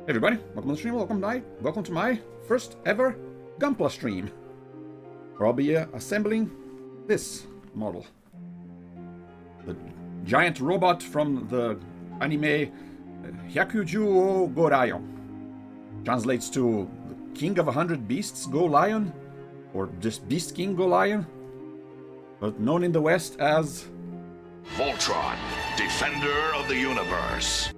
Hey everybody, welcome to the stream, welcome to my first ever gunpla stream, where I'll be assembling this model. The giant robot from the anime Hyakuju o Go Lion. Translates to the King of 100 Beasts Go Lion, or just Beast King Go Lion, but known in the West as Voltron, Defender of the Universe.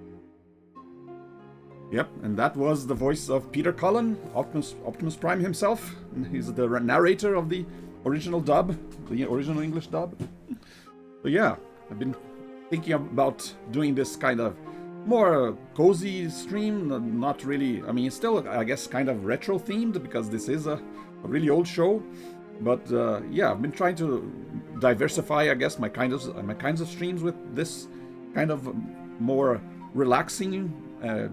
Yep, and that was the voice of Peter Cullen, Optimus Prime himself. He's the narrator of the original dub, the original English dub. So yeah, I've been thinking about doing this kind of more cozy stream, not really, I mean, it's still, I guess, kind of retro themed, because this is a really old show. But yeah, I've been trying to diversify, I guess, my kinds of streams with this kind of more relaxing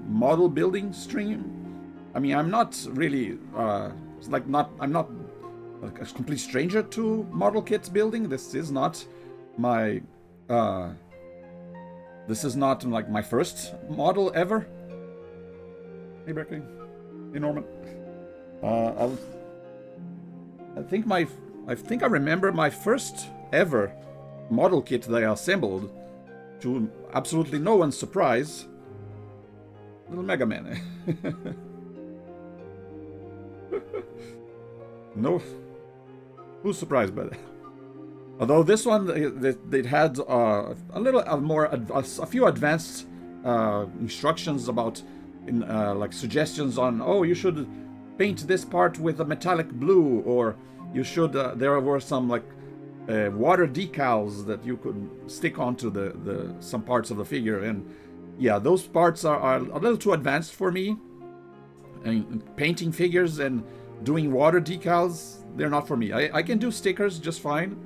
model building stream. I mean, I'm not really I'm not like a complete stranger to model kits building. This is not my like my first model ever. Hey Berkeley, hey Norman. I think I remember my first ever model kit that I assembled, to absolutely no one's surprise. Little Mega Man. No, who's surprised by that? Although this one, it had a few advanced instructions about, like suggestions on, oh, you should paint this part with a metallic blue, or you should. There were some like water decals that you could stick onto the some parts of the figure, and yeah, those parts are a little too advanced for me. And painting figures and doing water decals, they're not for me. I can do stickers just fine.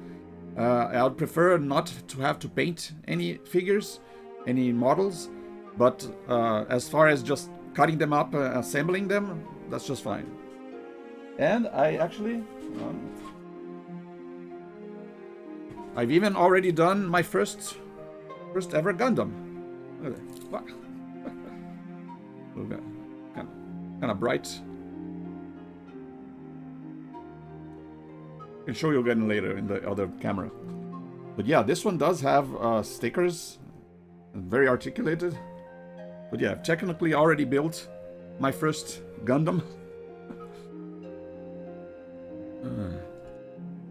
I would prefer not to have to paint any figures, any models. But as far as just cutting them up, assembling them, that's just fine. And I actually... I've even already done my first ever Gundam. Look at that. Wow. Look at that. Kind of bright. I can show you again later in the other camera. But yeah, this one does have stickers, very articulated. But yeah, I've technically already built my first Gundam.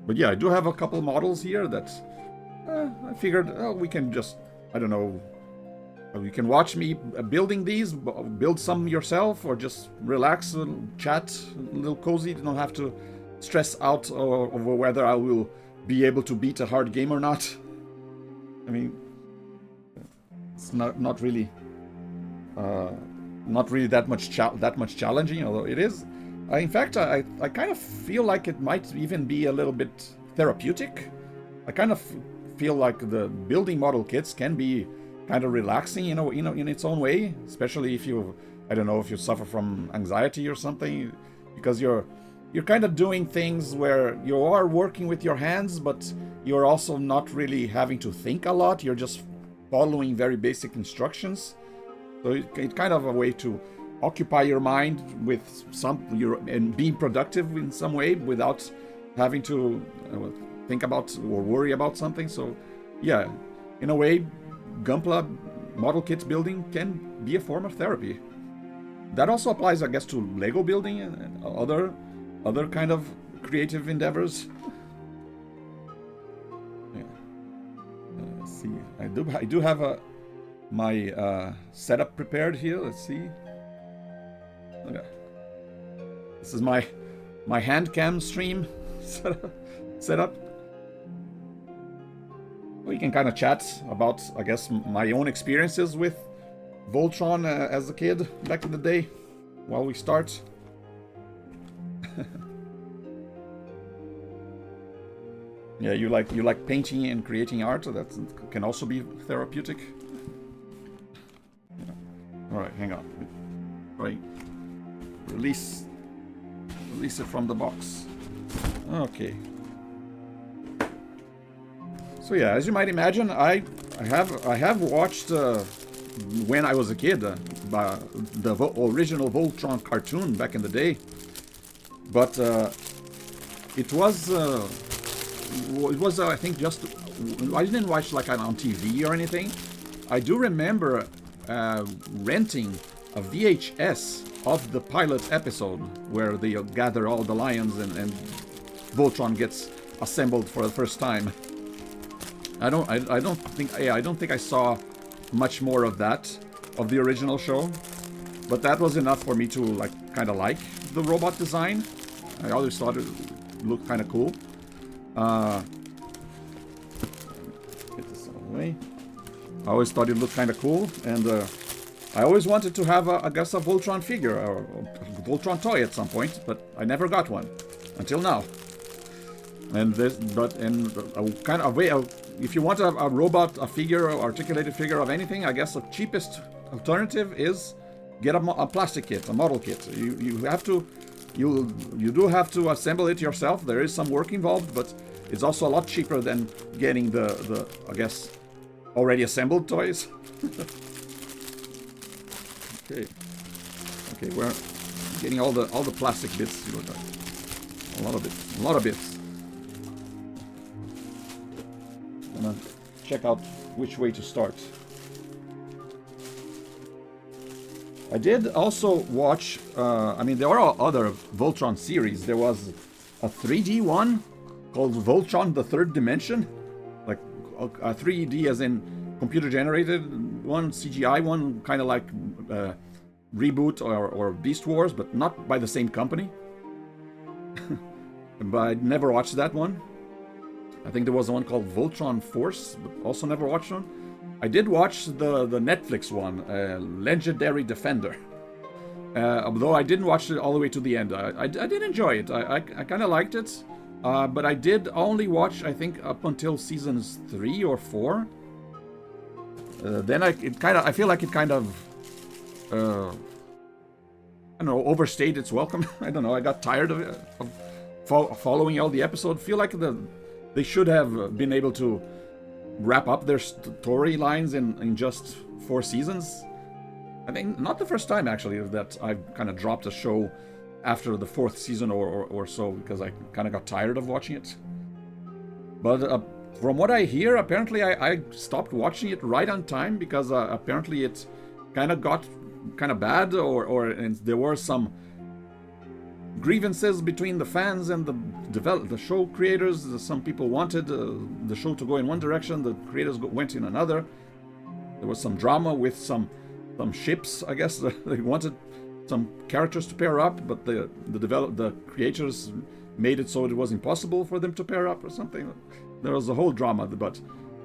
But yeah, I do have a couple models here that I figured, oh, we can just, I don't know, you can watch me building these, build some yourself, or just relax, chat, a little cozy. You don't have to stress out over whether I will be able to beat a hard game or not. I mean, it's not really that much challenging, although it is. In fact, I kind of feel like it might even be a little bit therapeutic. I kind of feel like the building model kits can be kind of relaxing, in its own way, especially if you, I don't know, if you suffer from anxiety or something, because you're kind of doing things where you are working with your hands, but you're also not really having to think a lot. You're just following very basic instructions. So it's kind of a way to occupy your mind with and being productive in some way without having to think about or worry about something. So yeah, in a way, Gunpla model kits building can be a form of therapy. That also applies, I guess, to Lego building and other kind of creative endeavors. Yeah. Let's see. I do have my setup prepared here. Let's see. Okay. This is my hand cam stream setup. We can kind of chat about, I guess, my own experiences with Voltron as a kid back in the day while we start. Yeah, you like painting and creating art, so that can also be therapeutic. Yeah. All right, hang on. Right, release it from the box. Okay. So yeah, as you might imagine, I have watched when I was a kid, the original Voltron cartoon back in the day. But it was I think just I didn't watch like on TV or anything. I do remember renting a VHS of the pilot episode where they gather all the lions and Voltron gets assembled for the first time. I don't think I saw much more of that, of the original show, but that was enough for me to like kind of like the robot design. I always thought it looked kind of cool. Get this out of the way. I always thought it looked kind of cool, and I always wanted to have I guess a Voltron figure or a Voltron toy at some point, but I never got one until now. And this, but in a kind of way, if you want a robot, a figure, or articulated figure of anything, I guess the cheapest alternative is get a plastic kit, a model kit. You have to, you do have to assemble it yourself. There is some work involved, but it's also a lot cheaper than getting the I guess already assembled toys. Okay, we're getting all the plastic bits. A lot of bits. Gonna check out which way to start. I did also watch, I mean, there are other Voltron series. There was a 3D one called Voltron the Third Dimension. Like a 3D as in computer generated one, CGI one, kind of like Reboot or Beast Wars, but not by the same company. But I never watched that one. I think there was one called Voltron Force, but also never watched one. I did watch the Netflix one, Legendary Defender. Although I didn't watch it all the way to the end. I did enjoy it. I kind of liked it. But I did only watch, I think, up until seasons 3 or 4. Then I feel like it kind of, I don't know, overstayed its welcome. I don't know. I got tired of it, following all the episodes. Feel like they should have been able to wrap up their storylines in just 4 seasons. I think not the first time actually that I've kind of dropped a show after the 4th season or so, because I kind of got tired of watching it. But from what I hear, apparently I stopped watching it right on time because apparently it kind of got kind of bad, and there were some grievances between the fans and the show creators. Some people wanted the show to go in one direction, the creators went in another. There was some drama with some ships, I guess. They wanted some characters to pair up, but the creators made it so it was impossible for them to pair up or something. There was a whole drama, but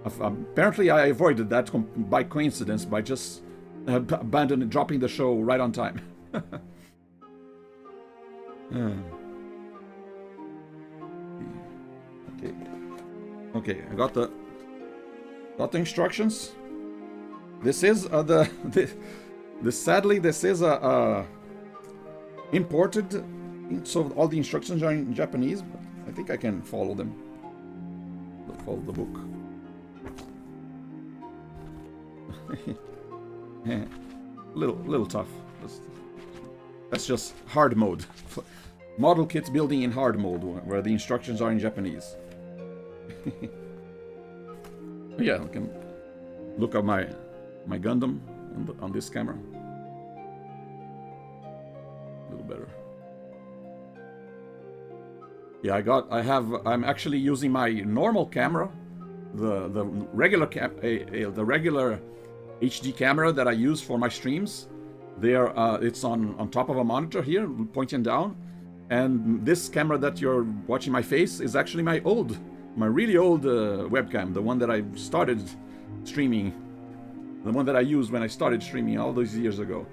apparently I avoided that by coincidence, by just dropping the show right on time. Okay, I got the instructions. This is sadly this is imported, so all the instructions are in Japanese, but I think I can follow them. Follow the book. Little tough. That's just hard mode. Model kits building in hard mode, where the instructions are in Japanese. Yeah, I can look at my Gundam on this camera. A little better. Yeah, I'm actually using my normal camera, the regular HD camera that I use for my streams. It's on top of a monitor here, pointing down. And this camera that you're watching my face is actually my really old webcam, the one that I started streaming, the one that I used when I started streaming all those years ago.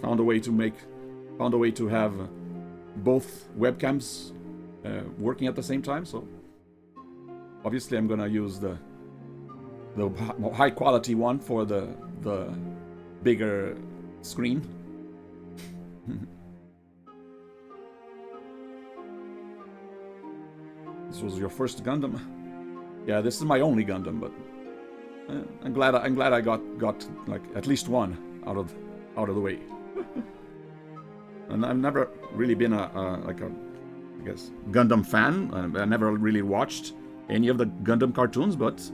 Found a way to have both webcams working at the same time. So obviously I'm gonna use the high quality one for the bigger screen. This was your first Gundam? Yeah, this is my only Gundam, but I'm glad I got like at least one out of the way. And I've never really been I guess Gundam fan. I never really watched any of the Gundam cartoons, but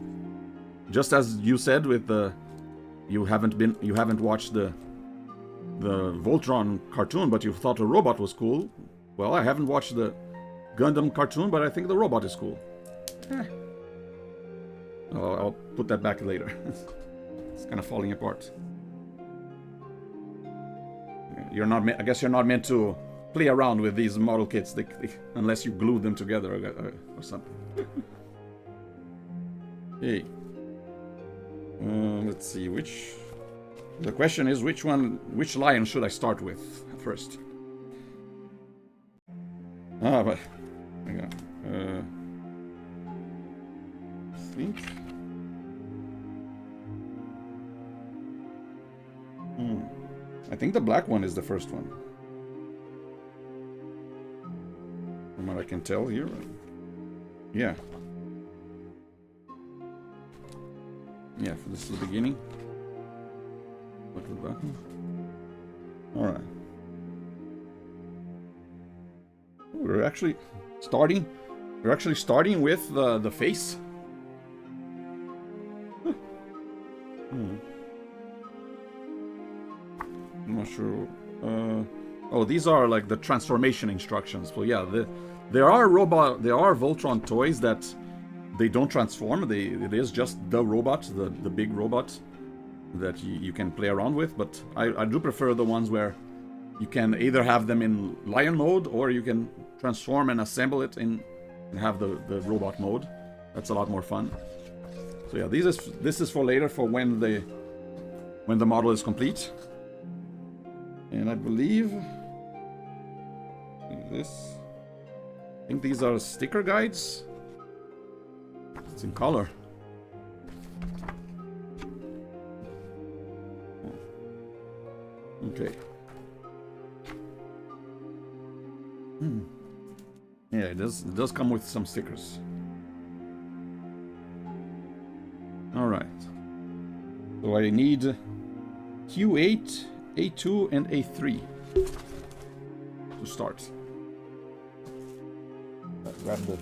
just as you said with you haven't watched the Voltron cartoon, but you thought a robot was cool. Well, I haven't watched the Gundam cartoon, but I think the robot is cool. I'll put that back later. It's kind of falling apart. I guess you're not meant to play around with these model kits unless you glue them together or something. Hey. Let's see, the question is which lion should I start with first? But hang on. I think. I think the black one is the first one. From what I can tell here. Yeah. Yeah, this is the beginning. Look at the button. Alright. We're actually starting with the face. I'm not sure. Oh, these are like the transformation instructions. So yeah, there are Voltron toys that they don't transform. It is just the robot, the big robot that you can play around with. But I do prefer the ones where you can either have them in lion mode or you can transform and assemble it and have the robot mode. That's a lot more fun. So yeah, this is for later, for when the model is complete. And I believe I think these are sticker guides. It's in color. Okay. Yeah, it does come with some stickers. All right. So I need Q8, A2, and A3 to start. Grab the...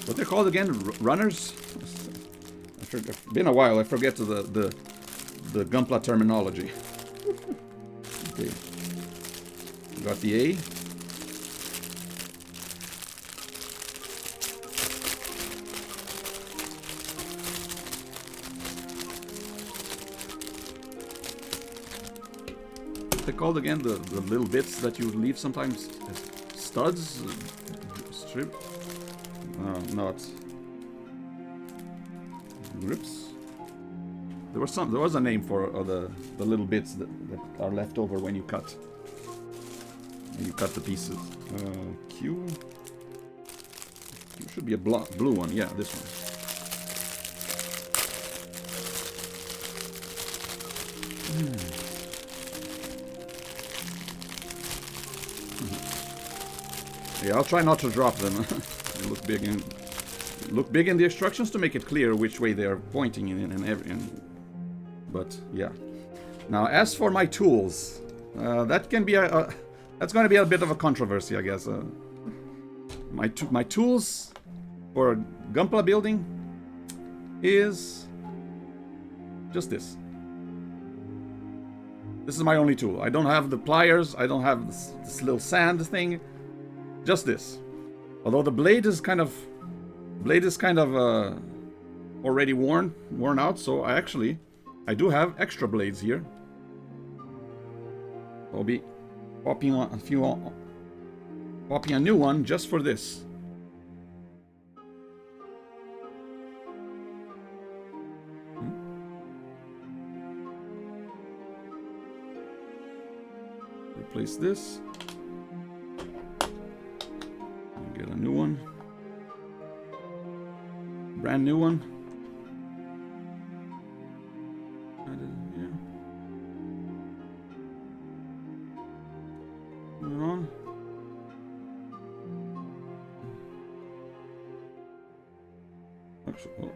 What they're called again? Runners? It's been a while. I forget the gunpla terminology. Okay. Got the A. They're called again the little bits that you leave sometimes as studs, strip, not grips. There was a name for the little bits that are left over when you cut the pieces. Q should be a blue one. Yeah, this one. Yeah, I'll try not to drop them. They look big in the instructions to make it clear which way they are pointing in. But yeah. Now, as for my tools, that's going to be a bit of a controversy, I guess. My tools for gunpla building is just this. This is my only tool. I don't have the pliers. I don't have this little sand thing. Just this. Although the blade is kind of already worn out, so I do have extra blades here. I'll be popping a new one just for this. Replace this. Get a new one. Brand new one. Yeah. Moving on.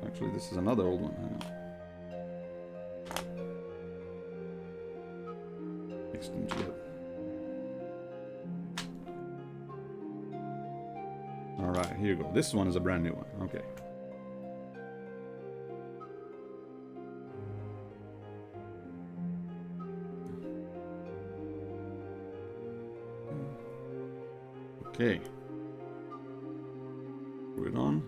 Actually, this is another old one. yet. Alright, here you go. This one is a brand new one. Okay. Okay. Put it on.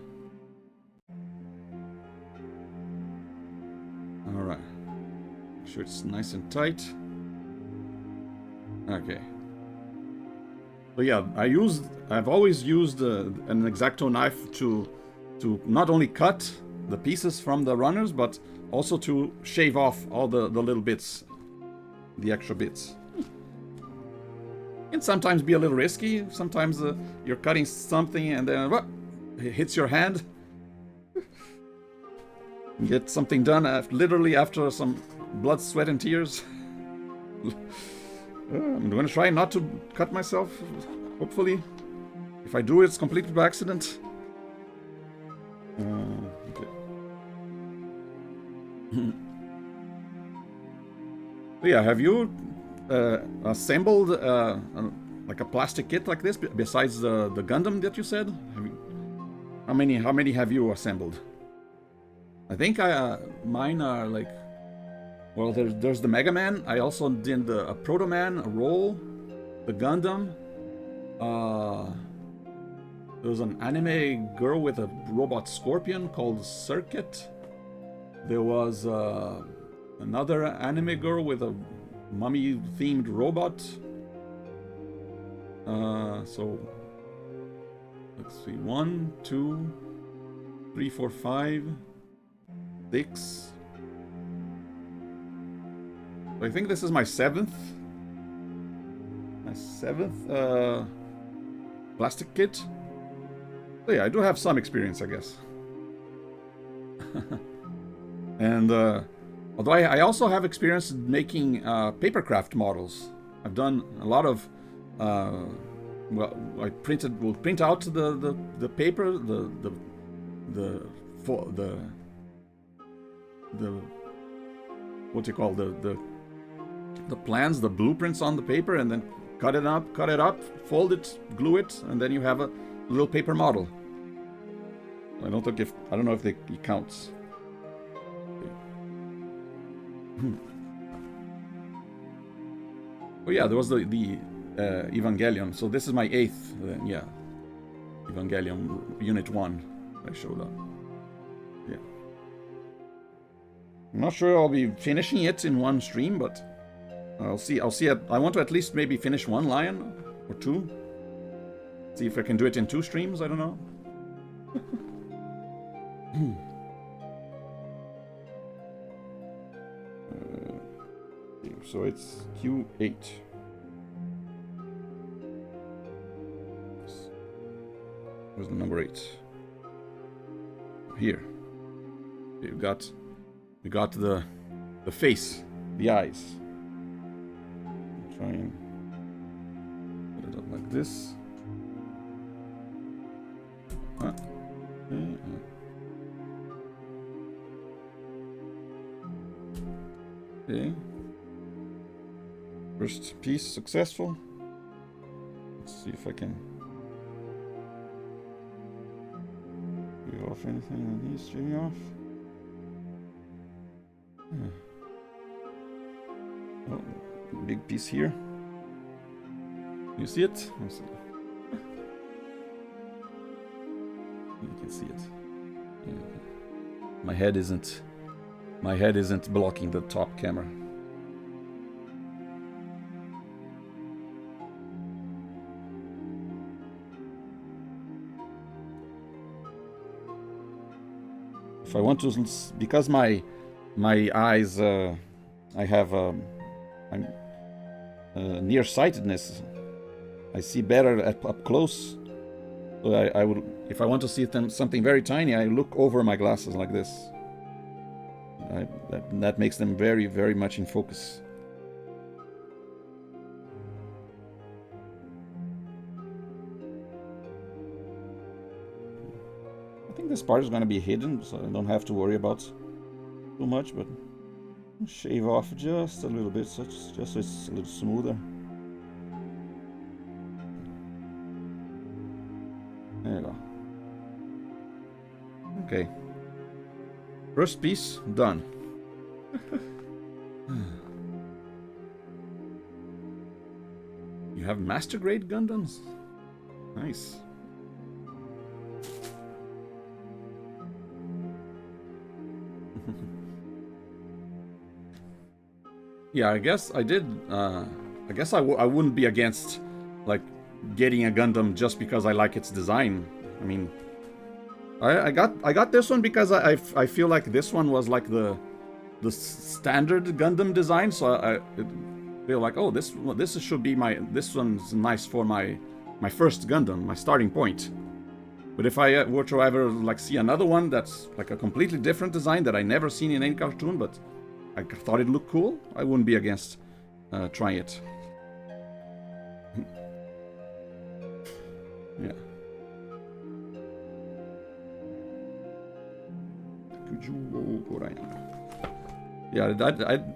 Alright. Make sure it's nice and tight. Okay. So yeah, I've always used an X-Acto knife to not only cut the pieces from the runners, but also to shave off all the little bits, the extra bits. Can sometimes be a little risky. Sometimes you're cutting something and then it hits your hand. You get something done literally after some blood, sweat, and tears. I'm going to try not to cut myself, hopefully. If I do, it's completely by accident. Okay. So yeah, have you assembled like a plastic kit like this besides the Gundam that you said? How many have you assembled? I think mine are like, well, there's the Mega Man. I also did a Proto Man, a Roll, the Gundam. There was an anime girl with a robot scorpion called Circuit. There was another anime girl with a mummy-themed robot. So let's see, 1, 2, 3, 4, 5, 6. I think this is my seventh plastic kit. So yeah, I do have some experience, I guess. And although I also have experience making papercraft models. I've done a lot of well, will print out the paper, the what do you call the plans, the blueprints on the paper, and then cut it up, fold it, glue it, and then you have a little paper model. I don't know if it counts. Oh yeah, there was the Evangelion. So this is my 8th, yeah, Evangelion Unit 1. I showed up. Yeah. I'm not sure I'll be finishing it in one stream, but I'll see. I want to at least maybe finish one lion or two. See if I can do it in 2 streams. I don't know. So it's Q8. Where's the number 8? Here. We got the face, the eyes. Try and put it up like this. Okay. First piece successful. Let's see if I can do off anything that needs to be off. Oh, big piece here. You see it? You can see it. Yeah. My head isn't blocking the top camera. If I want to, because my eyes, I have I'm nearsightedness. I see better up close. So I would, if I want to see something very tiny, I look over my glasses like this. That makes them very, very much in focus. I think this part is going to be hidden, so I don't have to worry about too much, but shave off just a little bit, just so it's a little smoother. Okay. First piece done. You have master grade Gundams? Nice. Yeah, I guess I did. I guess I wouldn't be against like getting a Gundam just because I like its design. I mean, I got this one because I feel like this one was like the standard Gundam design, so I feel like, oh, this should be this one's nice for my first Gundam, my starting point. But if I were to ever like see another one that's like a completely different design that I never seen in any cartoon, but I thought it looked cool, I wouldn't be against trying it. Yeah. Yeah,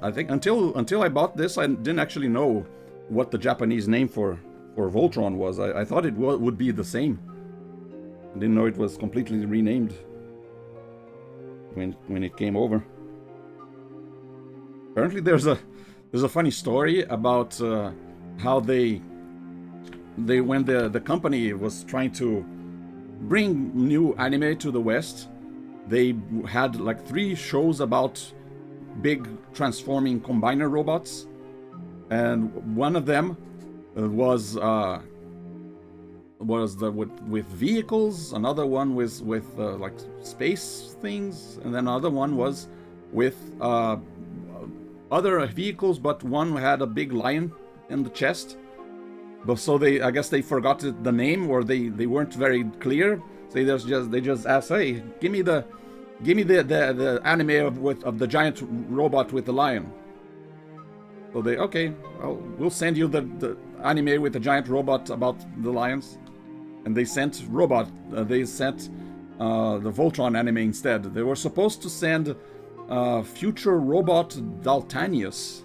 I think until I bought this, I didn't actually know what the Japanese name for Voltron was. I thought it would be the same. I didn't know it was completely renamed when it came over. Apparently, there's a funny story about how they when the company was trying to bring new anime to the West, they had like 3 shows about big transforming combiner robots, and one of them was with vehicles, another one was with like space things, and then another one was with other vehicles, but one had a big lion in the chest. But so I guess they forgot the name, or they weren't very clear. So they just asked, hey, give me the anime of the giant robot with the lion. So we'll send you the anime with the giant robot about the lions. And they sent the Voltron anime instead. They were supposed to send future robot Daltanius,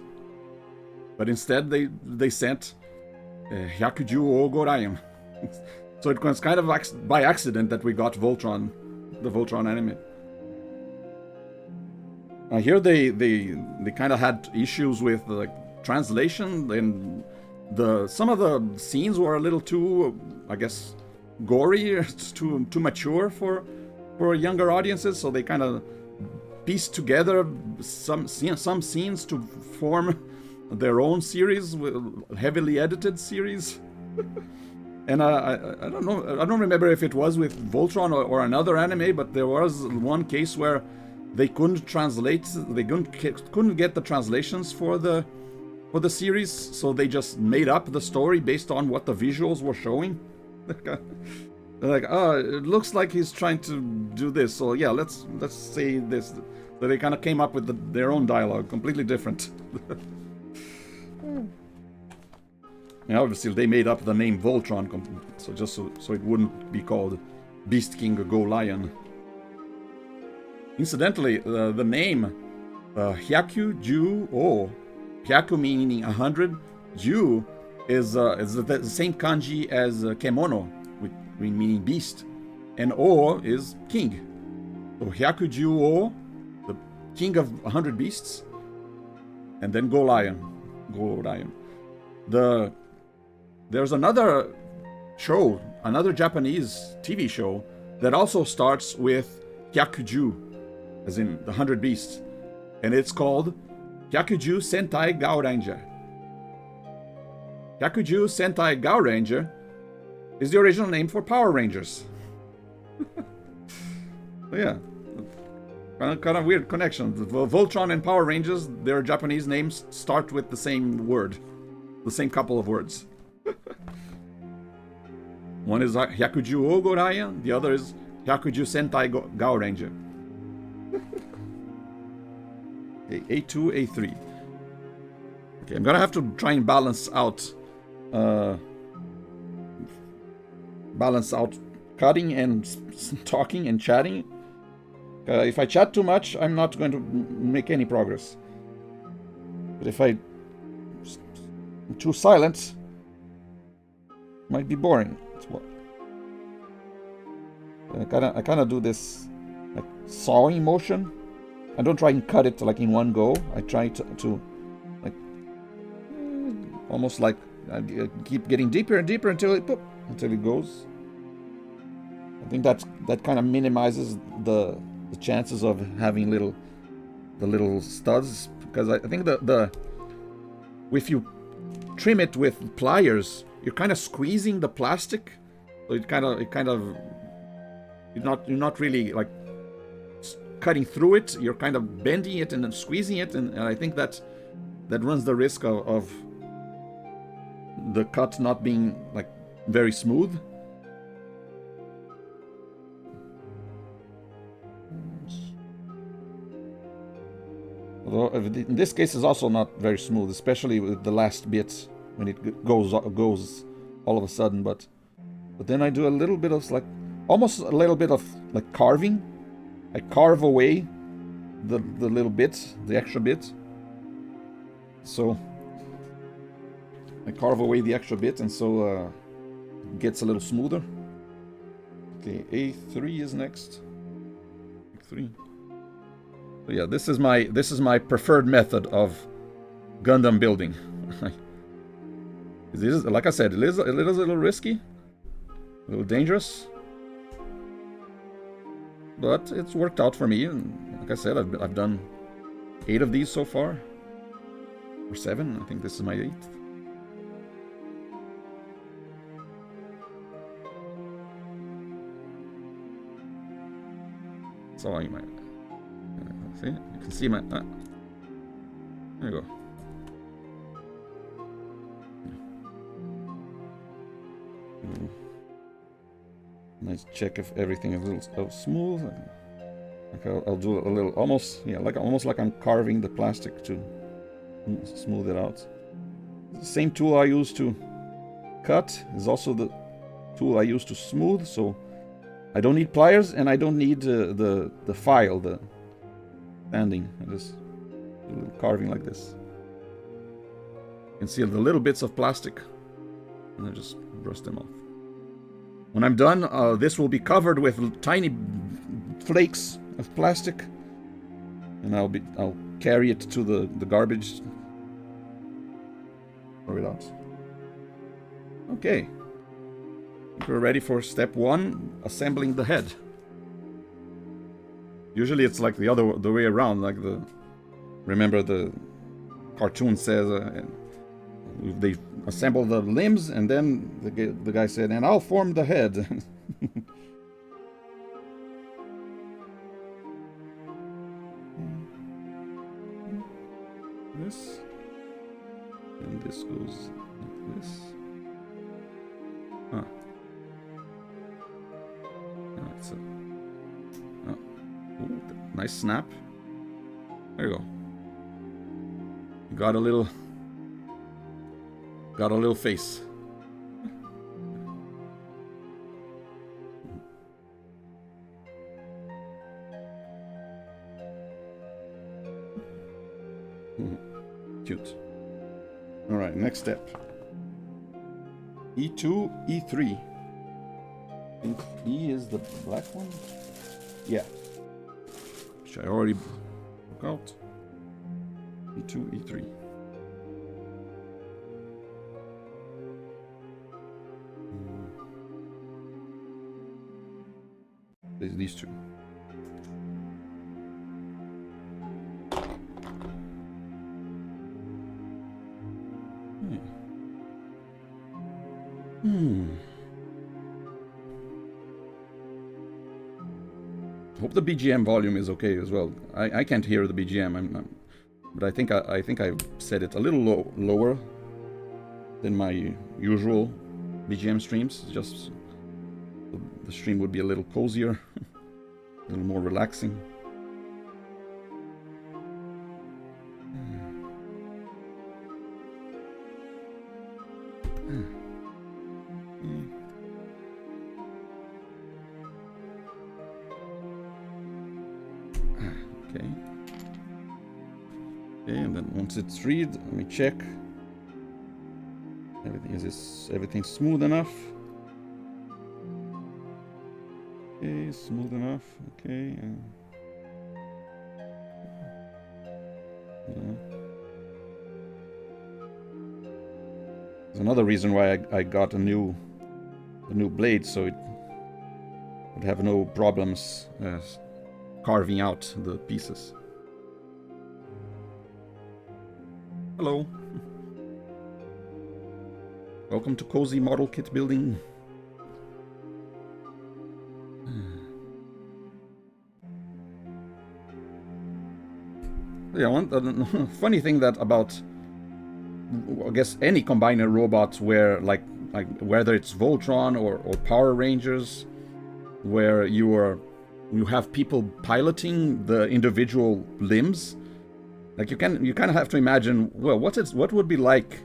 but instead they sent Hyakuju o Gorayan. So it was kind of by accident that we got the Voltron anime. Here they kind of had issues with translation, and some of the scenes were a little too, I guess, gory, too mature for younger audiences. So they kind of pieced together some scenes to form their own series, heavily edited series. And I don't know. I don't remember if it was with Voltron or another anime, but there was one case where they couldn't translate. They couldn't get the translations for the series, so they just made up the story based on what the visuals were showing. They're like, it looks like he's trying to do this, so yeah, let's say this. So they kind of came up with their own dialogue, completely different. And obviously, they made up the name Voltron, so it wouldn't be called Beast King or Go Lion. Incidentally, the name Hyaku Ju O, Hyaku meaning 100, Ju is the same kanji as kemono, meaning beast, and O is king. So Hyaku Ju O, the king of 100 beasts, and then Go Lion. There's another show, another Japanese TV show that also starts with Hyakuju, as in the 100 beasts, and it's called Hyakuju Sentai Gauranger. Hyakuju Sentai Gauranger is the original name for Power Rangers. Yeah, kind of weird connection. Voltron and Power Rangers, their Japanese names start with the same word, the same couple of words. One is Hyakuju o Goraya, the other is Hyakuju Sentai Gauranger. A2, A3. Okay, I'm gonna have to try and balance out cutting and talking and chatting. If I chat too much, I'm not going to make any progress. But if I'm too silent, it might be boring. I kind of do this like sawing motion. I don't try and cut it like in one go. I try to like almost like I keep getting deeper and deeper until it goes. I think that kind of minimizes the chances of having the little studs, because I think if you trim it with pliers, you're kind of squeezing the plastic, so you're not really like cutting through it. You're kind of bending it and then squeezing it, and I think that runs the risk of the cut not being like very smooth. Although in this case it's also not very smooth, especially with the last bit when it goes all of a sudden. But then I do a little bit of almost a little bit of like carving. I carve away the little bit, the extra bit. So I carve away the extra bit, and so it gets a little smoother. Okay, A3 is next. A3. So yeah, this is my preferred method of Gundam building. It is, like I said, it is a little risky, a little dangerous, but it's worked out for me. And like I said, I've done 8 of these so far, or 7. I think this is my 8th. So you might see, you can see my. There you go. Nice check if everything is a little smooth. Okay, I'll do a little, almost like I'm carving the plastic to smooth it out. The same tool I use to cut is also the tool I use to smooth. So I don't need pliers, and I don't need the file, the sanding. I just do a little carving like this. You can see the little bits of plastic, and I just brush them off. When I'm done, this will be covered with tiny flakes of plastic, and I'll carry it to the garbage. Throw it out. Okay. We're ready for step 1, assembling the head. Usually it's like the way around, like remember the cartoon says they assemble the limbs, and then the guy said, and I'll form the head. This, and this goes like this. Nice snap. There you go. Got a little face. Cute. All right, next step. E2, E3. I think E is the black one. Yeah. Which I already broke out. E2, E3. There's these two. Hope the BGM volume is okay as well. I can't hear the BGM, but I think I set it a little lower than my usual BGM streams. Just the stream would be a little cozier, a little more relaxing. And then once it's read, let me check. Everything smooth enough? Okay, smooth enough. Okay. There's another reason why I got a new blade, so it would have no problems carving out the pieces. Hello. Welcome to Cozy Model Kit Building. Yeah, one funny thing that about, I guess, any combiner robot where like whether it's Voltron or Power Rangers, where you have people piloting the individual limbs, like you kind of have to imagine, well, what would be like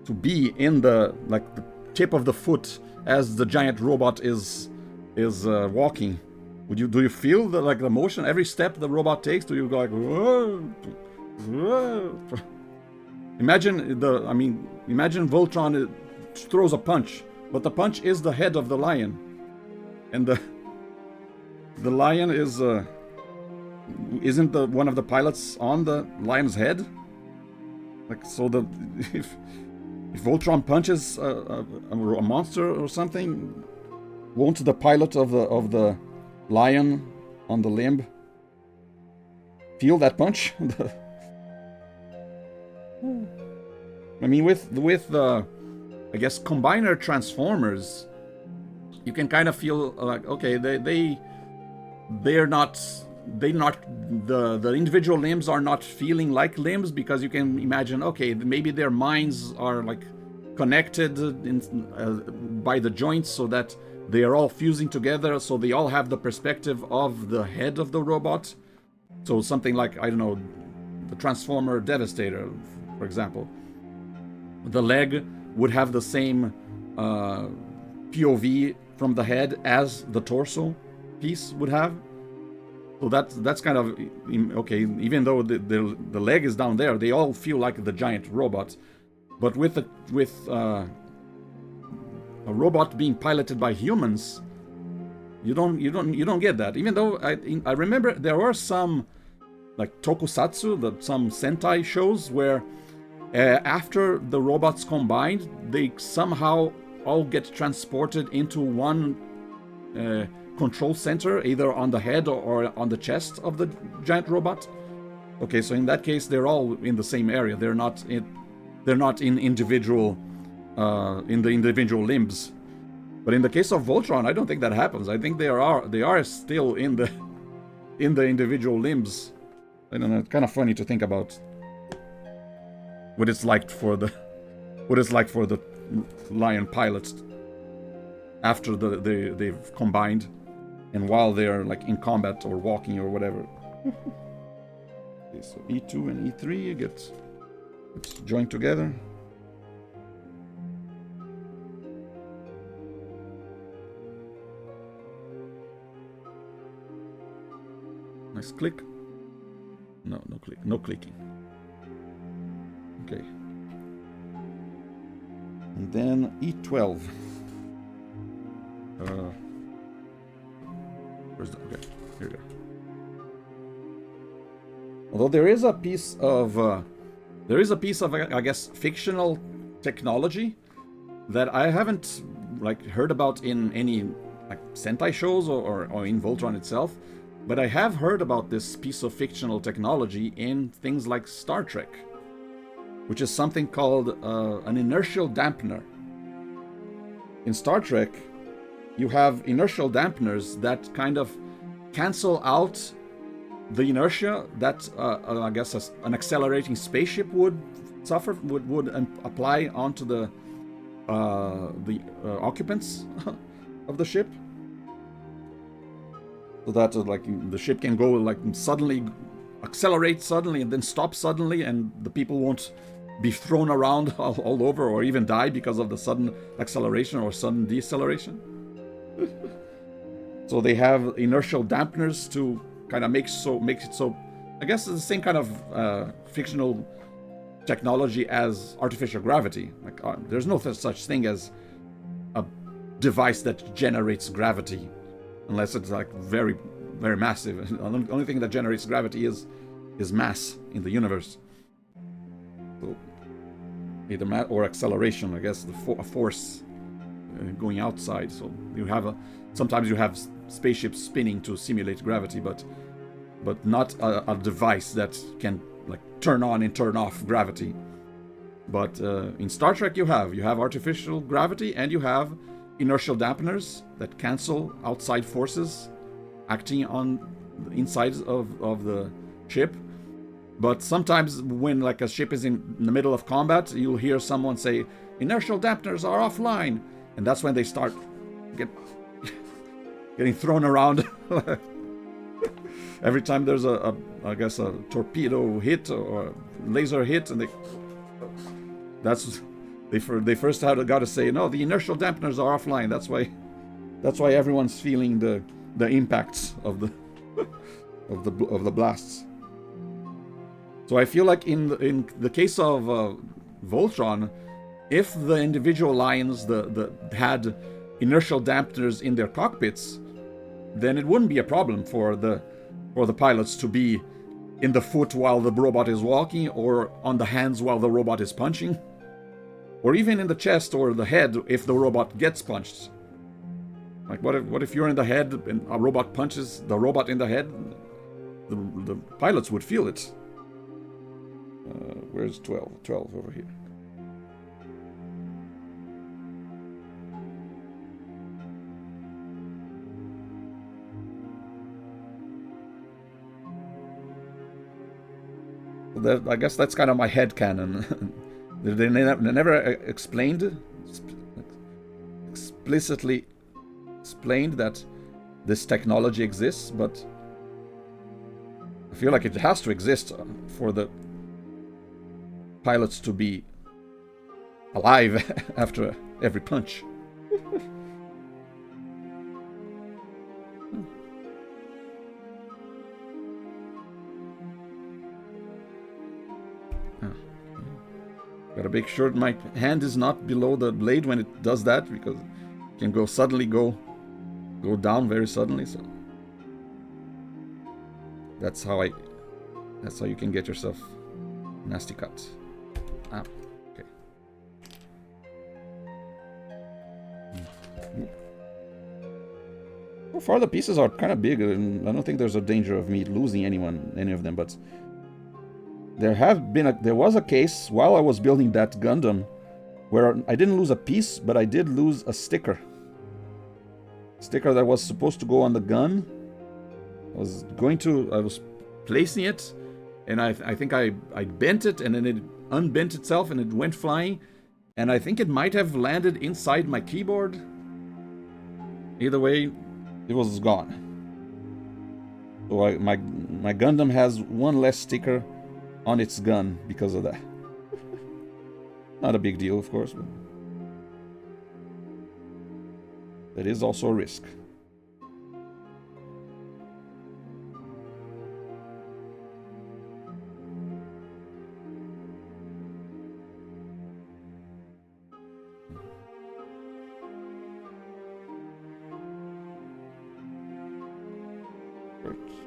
to be in the tip of the foot as the giant robot is walking. Do you feel the motion every step the robot takes? Do you go like, whoa, whoa? Imagine Voltron throws a punch, but the punch is the head of the lion, and the lion is isn't one of the pilots on the lion's head? Like, so if Voltron punches a monster or something, won't the pilot of the lion on the limb feel that punch? I mean, with I guess combiner transformers, you can kind of feel like, okay, they're not the individual limbs are not feeling like limbs, because you can imagine, okay, maybe their minds are like connected by the joints, so that they are all fusing together, so they all have the perspective of the head of the robot. So something like, I don't know, the Transformer Devastator, for example. The leg would have the same POV from the head as the torso piece would have. So that's kind of okay. Even though the leg is down there, they all feel like the giant robot. But with a robot being piloted by humans, you don't get that. Even though I remember there were some like tokusatsu, some Sentai shows where after the robots combined, they somehow all get transported into one control center, either on the head or on the chest of the giant robot. Okay, so in that case, they're all in the same area. They're not in individual in the individual limbs. But in the case of Voltron, I don't think that happens. I think they are still in the individual limbs. I don't know. It's kind of funny to think about what it's like for the lion pilots after they've combined, and while they're like in combat or walking or whatever. Okay, so E2 and E3 get joined together. Nice click. No click. No clicking. Okay. And then E12. Where's the... Okay, here we go. Although there is a piece of, I guess, fictional technology that I haven't like heard about in any like Sentai shows or in Voltron itself, but I have heard about this piece of fictional technology in things like Star Trek, which is something called an inertial dampener. In Star Trek, you have inertial dampeners that kind of cancel out the inertia that I guess an accelerating spaceship would suffer, would apply onto the occupants of the ship, so that like the ship can go like suddenly accelerate suddenly and then stop suddenly, and the people won't be thrown around all over or even die because of the sudden acceleration or sudden deceleration. So they have inertial dampeners to kind of makes it so. I guess it's the same kind of fictional technology as artificial gravity. Like there's no such thing as a device that generates gravity. unless it's like very, very massive. The only thing that generates gravity is mass in the universe. So either mass or acceleration, I guess, a force going outside. So you have sometimes you have spaceships spinning to simulate gravity, but not a device that can like turn on and turn off gravity. But in Star Trek you have artificial gravity, and you have inertial dampeners that cancel outside forces acting on the insides of the ship. But sometimes when like a ship is in the middle of combat, you'll hear someone say, inertial dampeners are offline. And that's when they start getting thrown around. Every time there's I guess a torpedo hit or a laser hit, and they first got to say, no, the inertial dampeners are offline. That's why everyone's feeling the impacts of the of the blasts. So I feel like in the case of Voltron, if the individual lions had inertial dampeners in their cockpits, then it wouldn't be a problem for the pilots to be in the foot while the robot is walking, or on the hands while the robot is punching, or even in the chest or the head if the robot gets punched. Like what if you're in the head and a robot punches the robot in the head? The pilots would feel it. Where's 12? 12 over here. I guess that's kind of my headcanon. They never explicitly explained that this technology exists, but I feel like it has to exist for the pilots to be alive after every punch. Gotta make sure my hand is not below the blade when it does that, because it can go down very suddenly. So that's how you can get yourself a nasty cut. Ah, okay. So far the pieces are kind of big, and I don't think there's a danger of me losing any of them, but there was a case while I was building that Gundam where I didn't lose a piece, but I did lose a sticker. Sticker that was supposed to go on the gun. I was placing it, and I think I bent it, and then it unbent itself and it went flying, and I think it might have landed inside my keyboard. Either way, it was gone. So my Gundam has one less sticker on its gun because of that. Not a big deal, of course, but that is also a risk.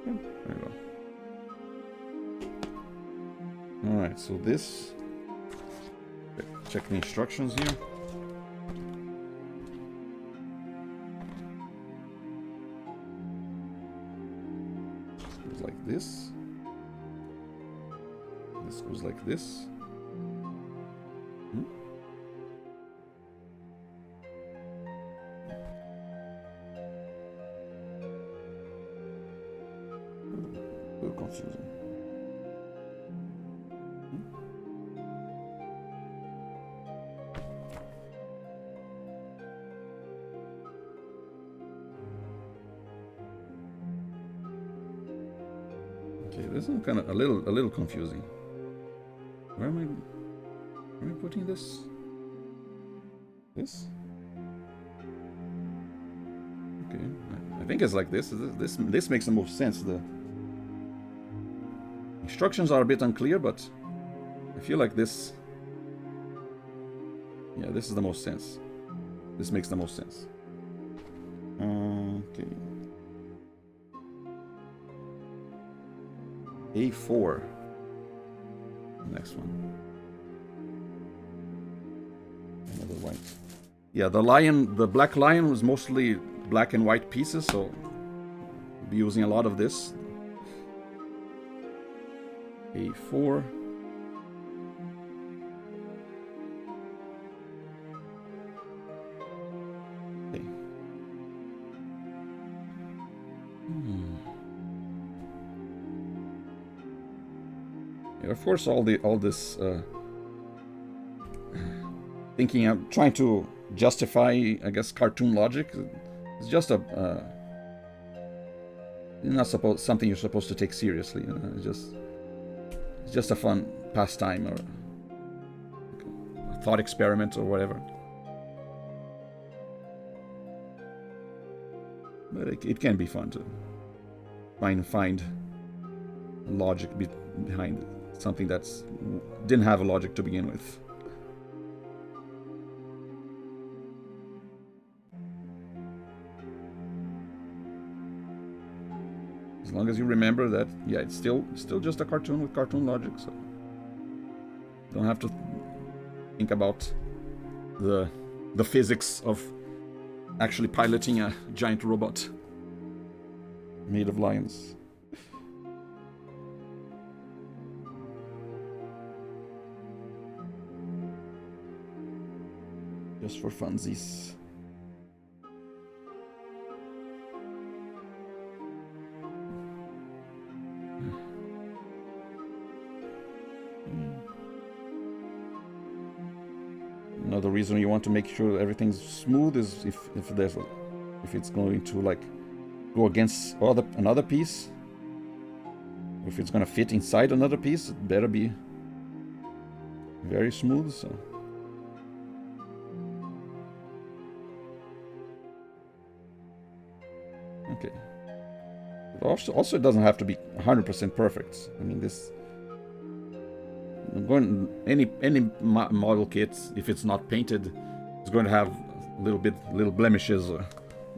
There you go. Alright, so this... Check the instructions here. It goes like this. This goes like this. A little confusing. Okay, this is kind of a little confusing. Where am I putting this? This? Okay, I think it's like this. This makes the most sense. The instructions are a bit unclear, but I feel like this. Yeah, this is the most sense. This makes the most sense. Okay. A4. Next one. Another white. Yeah, the black lion was mostly black and white pieces, so we'll be using a lot of this. A4. Okay. Yeah, of course, all this thinking, I'm trying to justify, I guess, cartoon logic. It's just not something you're supposed to take seriously. It's just a fun pastime or a thought experiment or whatever. But it can be fun to find logic behind something that's didn't have a logic to begin with. As long as you remember that, yeah, it's still just a cartoon with cartoon logic, so don't have to think about the physics of actually piloting a giant robot made of lions. Just for funsies. Another reason you want to make sure everything's smooth is if it's going to like go against another piece, if it's going to fit inside another piece, it better be very smooth. So okay. Also, it doesn't have to be 100% perfect. I mean, this. Any model kit, if it's not painted, it's going to have little blemishes or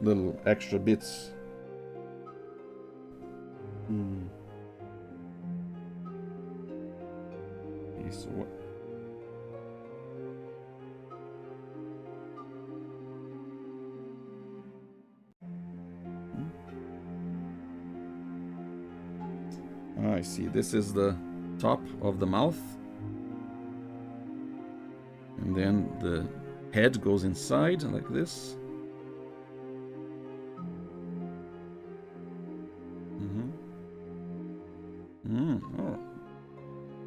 little extra bits. Okay, so what? I see. This is the top of the mouth. And then the head goes inside like this. Oh.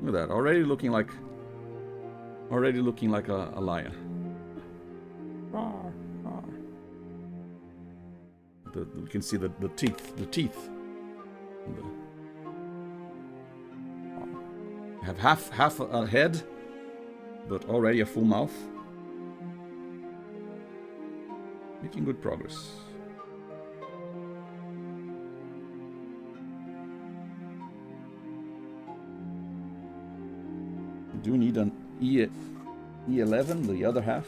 Look at that. Already looking like a lion. You can see the teeth. Have half a head, but already a full mouth. Making good progress. You do need an E11, the other half.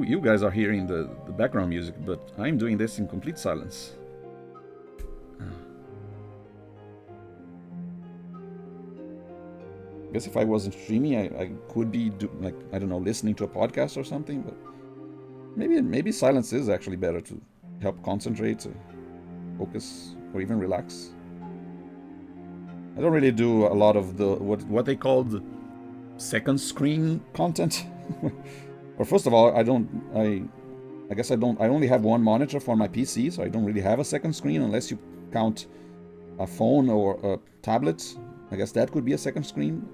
You guys are hearing the background music, but I'm doing this in complete silence. I guess if I wasn't streaming, I could be I don't know, listening to a podcast or something, but maybe silence is actually better to help concentrate, focus, or even relax. I don't really do a lot of the what they called second screen content. Or first of all, I only have one monitor for my PC, so I don't really have a second screen unless you count a phone or a tablet. I guess that could be a second screen.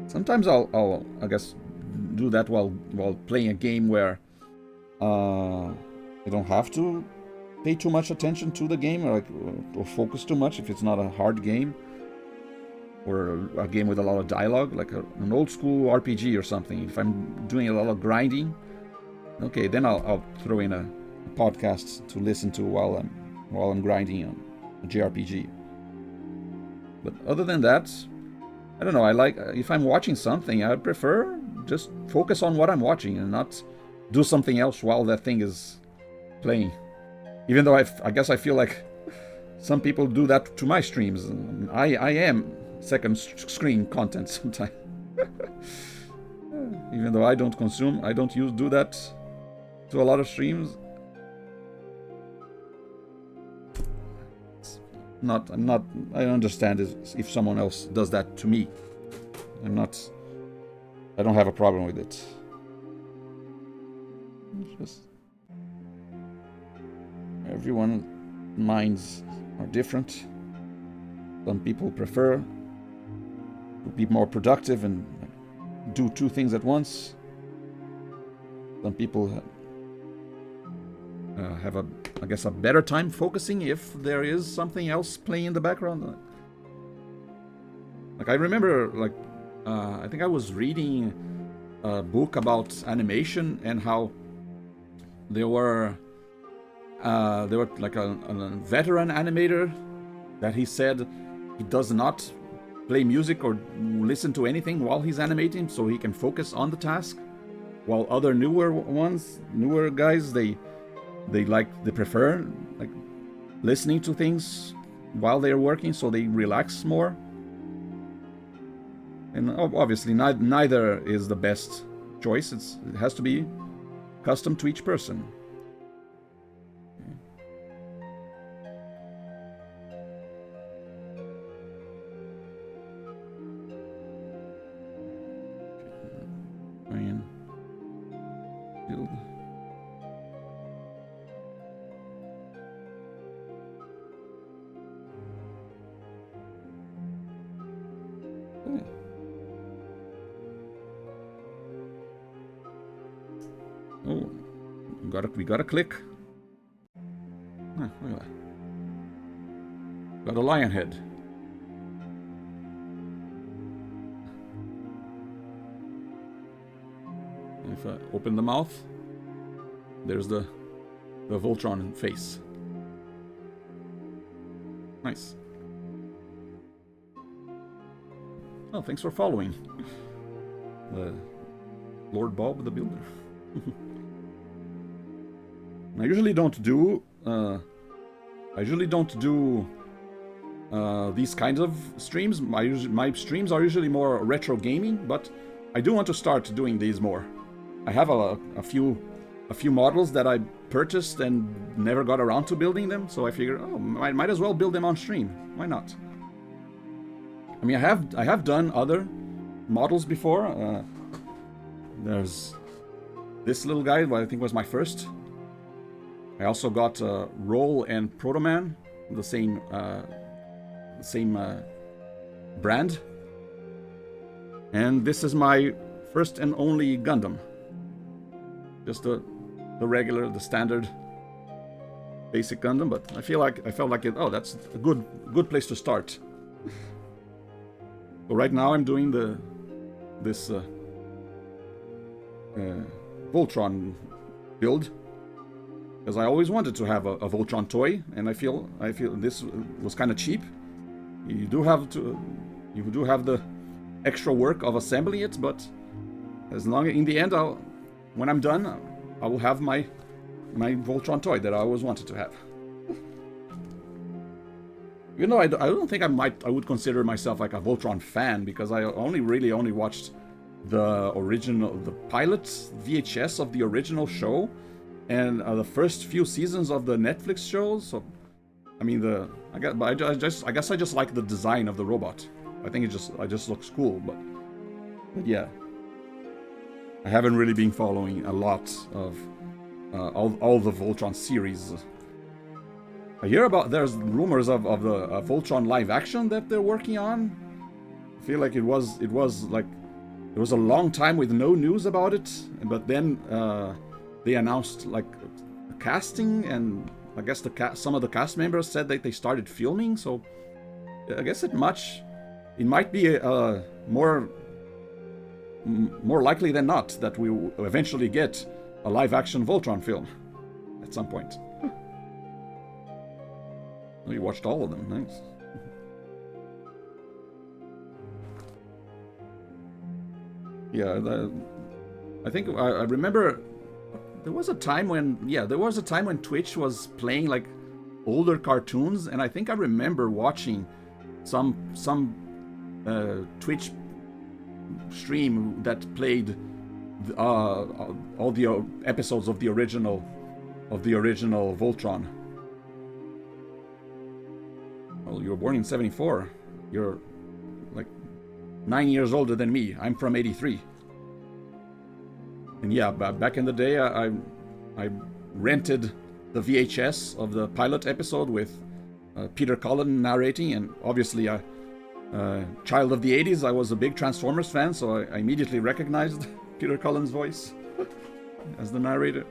Sometimes I'll I guess do that while playing a game where I don't have to pay too much attention to the game or focus too much if it's not a hard game. Or a game with a lot of dialogue, like an old school RPG or something. If I'm doing a lot of grinding, okay, then I'll throw in a podcast to listen to while I'm grinding on a JRPG. But other than that, I don't know. I like if I'm watching something, I prefer just focus on what I'm watching and not do something else while that thing is playing. Even though I guess I feel like some people do that to my streams. I am second screen content sometimes. Even though I don't do that to a lot of streams. I understand if someone else does that to me. I don't have a problem with it. It's just everyone's minds are different. Some people prefer to be more productive and do two things at once. Some people have a better time focusing if there is something else playing in the background. Like I remember, I think I was reading a book about animation and how there were like a veteran animator that he said he does not play music or listen to anything while he's animating so he can focus on the task, while other newer guys they prefer like listening to things while they're working so they relax more. And obviously neither is the best choice. It has to be custom to each person. Build. Oh, we got a click. Look at that. Got a lion head. If I open the mouth, there's the Voltron face. Nice. Oh, thanks for following. Lord Bob the Builder. I usually don't do these kinds of streams. My streams are usually more retro gaming, but I do want to start doing these more. I have a few models that I purchased and never got around to building them, so I figured, I might as well build them on stream. Why not? I mean, I have done other models before. There's this little guy, what I think was my first. I also got Roll and Protoman, the same brand. And this is my first and only Gundam. Just the regular, the standard basic Gundam, but I felt like it. Oh, that's a good place to start. So right now I'm doing this Voltron build because I always wanted to have a Voltron toy, and I feel this was kind of cheap. You do have the extra work of assembling it, but as long in the end, when I'm done, I will have my Voltron toy that I always wanted to have. You know, I don't think I would consider myself like a Voltron fan because I only watched the pilot VHS of the original show and the first few seasons of the Netflix shows. So, I mean, I guess I just like the design of the robot. I think it just looks cool, but yeah, I haven't really been following a lot of all the Voltron series. I hear there's rumors of the Voltron live action that they're working on. I feel like it was like there was a long time with no news about it, but then they announced like casting, and I guess some of the cast members said that they started filming. So I guess it might be more likely than not that we will eventually get a live action Voltron film. at some point. Oh, you watched all of them. Nice. Yeah, I think I remember there was a time when Twitch was playing like older cartoons, and I think I remember watching some Twitch stream that played all the episodes of the original Voltron. Well, you were born in '74. You're like 9 years older than me. I'm from '83. And yeah, back in the day, I rented the VHS of the pilot episode with Peter Cullen narrating, and obviously, child of the '80s, I was a big Transformers fan, so I immediately recognized Peter Cullen's voice as the narrator.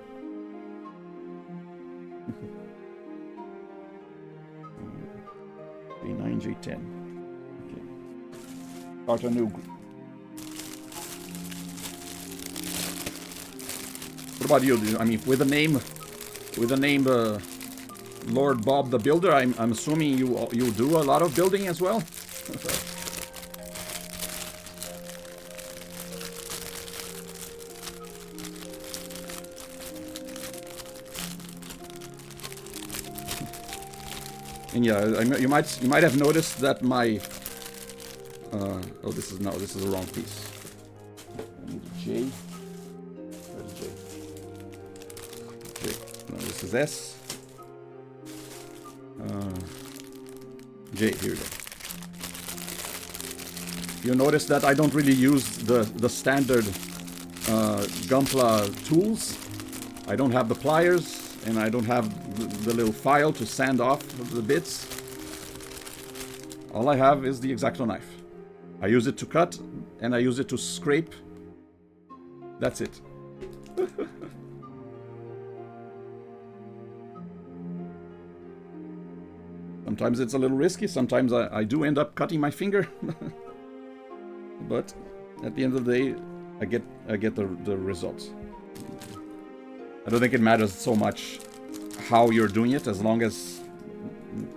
J9, J10. Okay. Start a new group. What about you? I mean, with the name Lord Bob the Builder, I'm assuming you do a lot of building as well. And yeah, you might have noticed that my oh, this is the wrong piece. I need a J. Where's J? J. No, this is S. J. Here we go. You notice that I don't really use the standard gunpla tools. I don't have the pliers, and I don't have the little file to sand off the bits. All I have is the X-Acto knife. I use it to cut, and I use it to scrape. That's it. Sometimes it's a little risky, sometimes I do end up cutting my finger. But at the end of the day, I get the results. I don't think it matters so much how you're doing it, as long as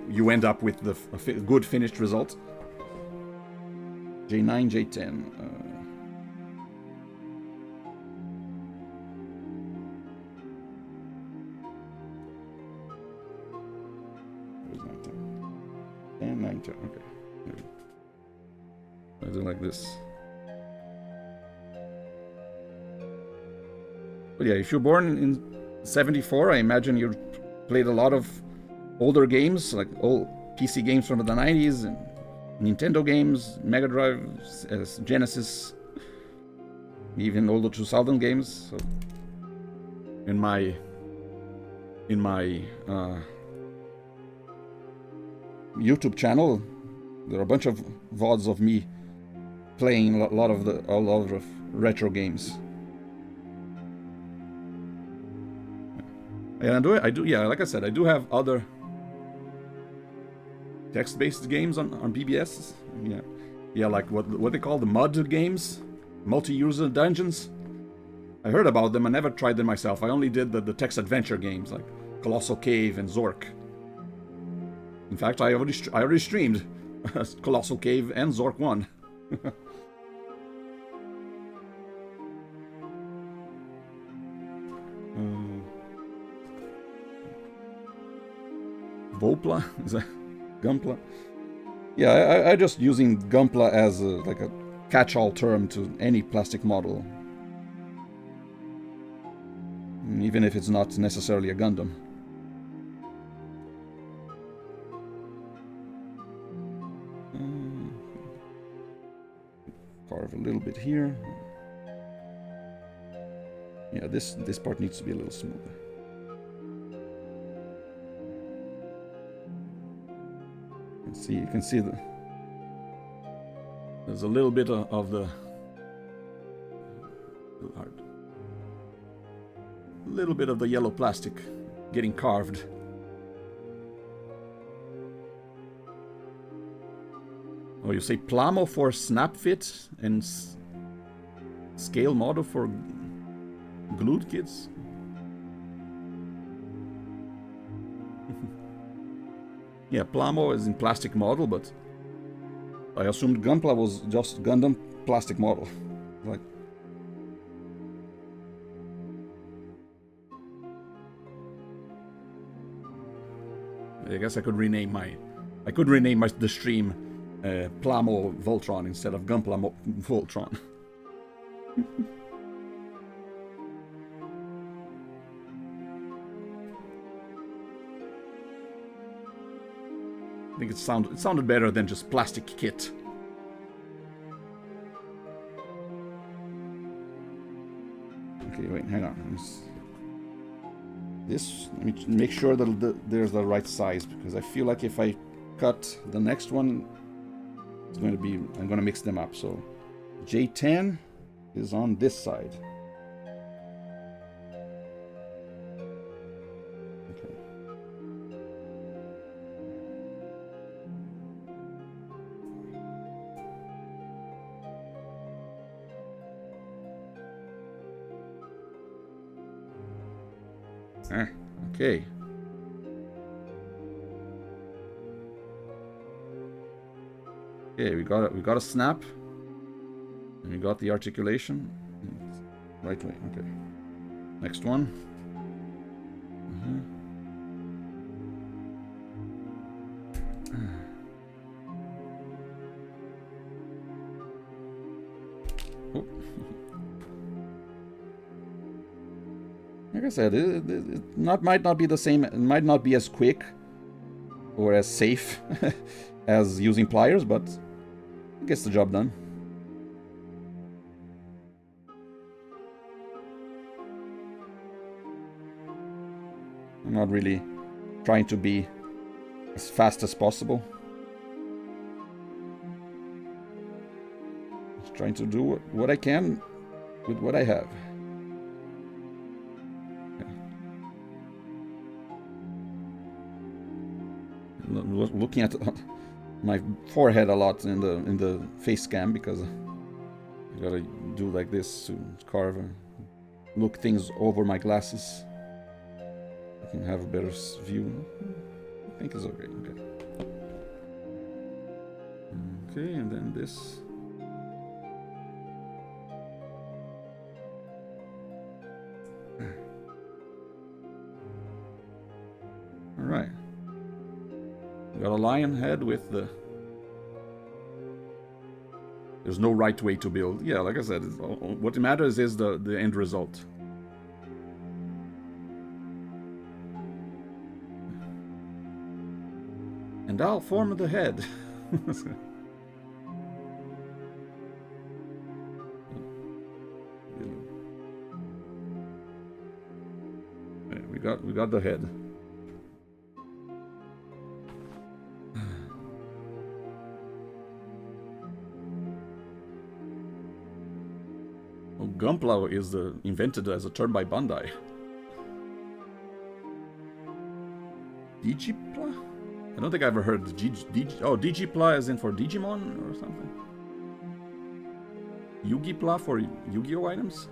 you end up with the good finished result. J9, J10. Where's 9, 10? 10, 9, 10. Okay. I do like this. But yeah, if you're born in '74, I imagine you played a lot of older games, like old PC games from the '90s, and Nintendo games, Mega Drive, Genesis, even older 2000 games. So in my YouTube channel, there are a bunch of VODs of me playing a lot of retro games. And I do, yeah, like I said, I do have other text-based games on BBS. Yeah, like what they call the MUD games, multi-user dungeons. I heard about them. I never tried them myself. I only did the text adventure games like Colossal Cave and Zork. In fact, I already streamed Colossal Cave and Zork 1. Voltron? Is that gunpla? Yeah, I just using gunpla as like a catch-all term to any plastic model, even if it's not necessarily a Gundam. Carve a little bit here. Yeah, this part needs to be a little smoother. You can see there's a little bit of the little bit of the yellow plastic getting carved. Oh, you say Plamo for snap fit and scale model for glued kits? Yeah, Plamo is in plastic model, but I assumed Gunpla was just Gundam plastic model. Like, I guess I could rename the stream Plamo Voltron instead of Gunpla Voltron. I think it sounded better than just plastic kit. Okay, wait, hang on. Let me make sure that there's the right size, because I feel like if I cut the next one, I'm gonna mix them up. So J10 is on this side. Okay. Okay. Okay, we got a snap, and we got the articulation. Right way. Okay. Next one. Oh. Like I said, it might not be the same. It might not be as quick or as safe as using pliers, but it gets the job done. I'm not really trying to be as fast as possible. Just trying to do what I can with what I have. Looking at my forehead a lot in the face cam, because I gotta do like this to carve and look things over my glasses. I can have a better view. I think it's okay. Okay, and then this. All right. Got a lion head with the... There's no right way to build. Yeah, like I said, what matters is the end result. And I'll form the head. We got the head. Gunpla is invented as a term by Bandai. Digipla? I don't think I ever heard Digipla as in for Digimon or something. Yugipla for Yu-Gi-Oh items?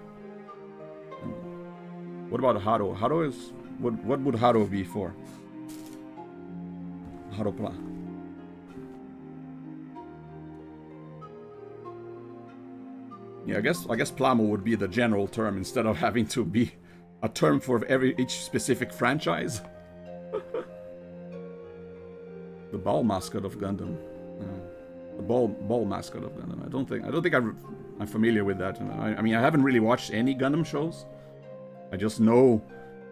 What about Haro? Haro is... What would Haro be for? Haropla. Yeah, I guess Plamo would be the general term instead of having to be a term for each specific franchise. The ball mascot of Gundam. The ball mascot of Gundam. I don't think I'm familiar with that. I mean, I haven't really watched any Gundam shows. I just know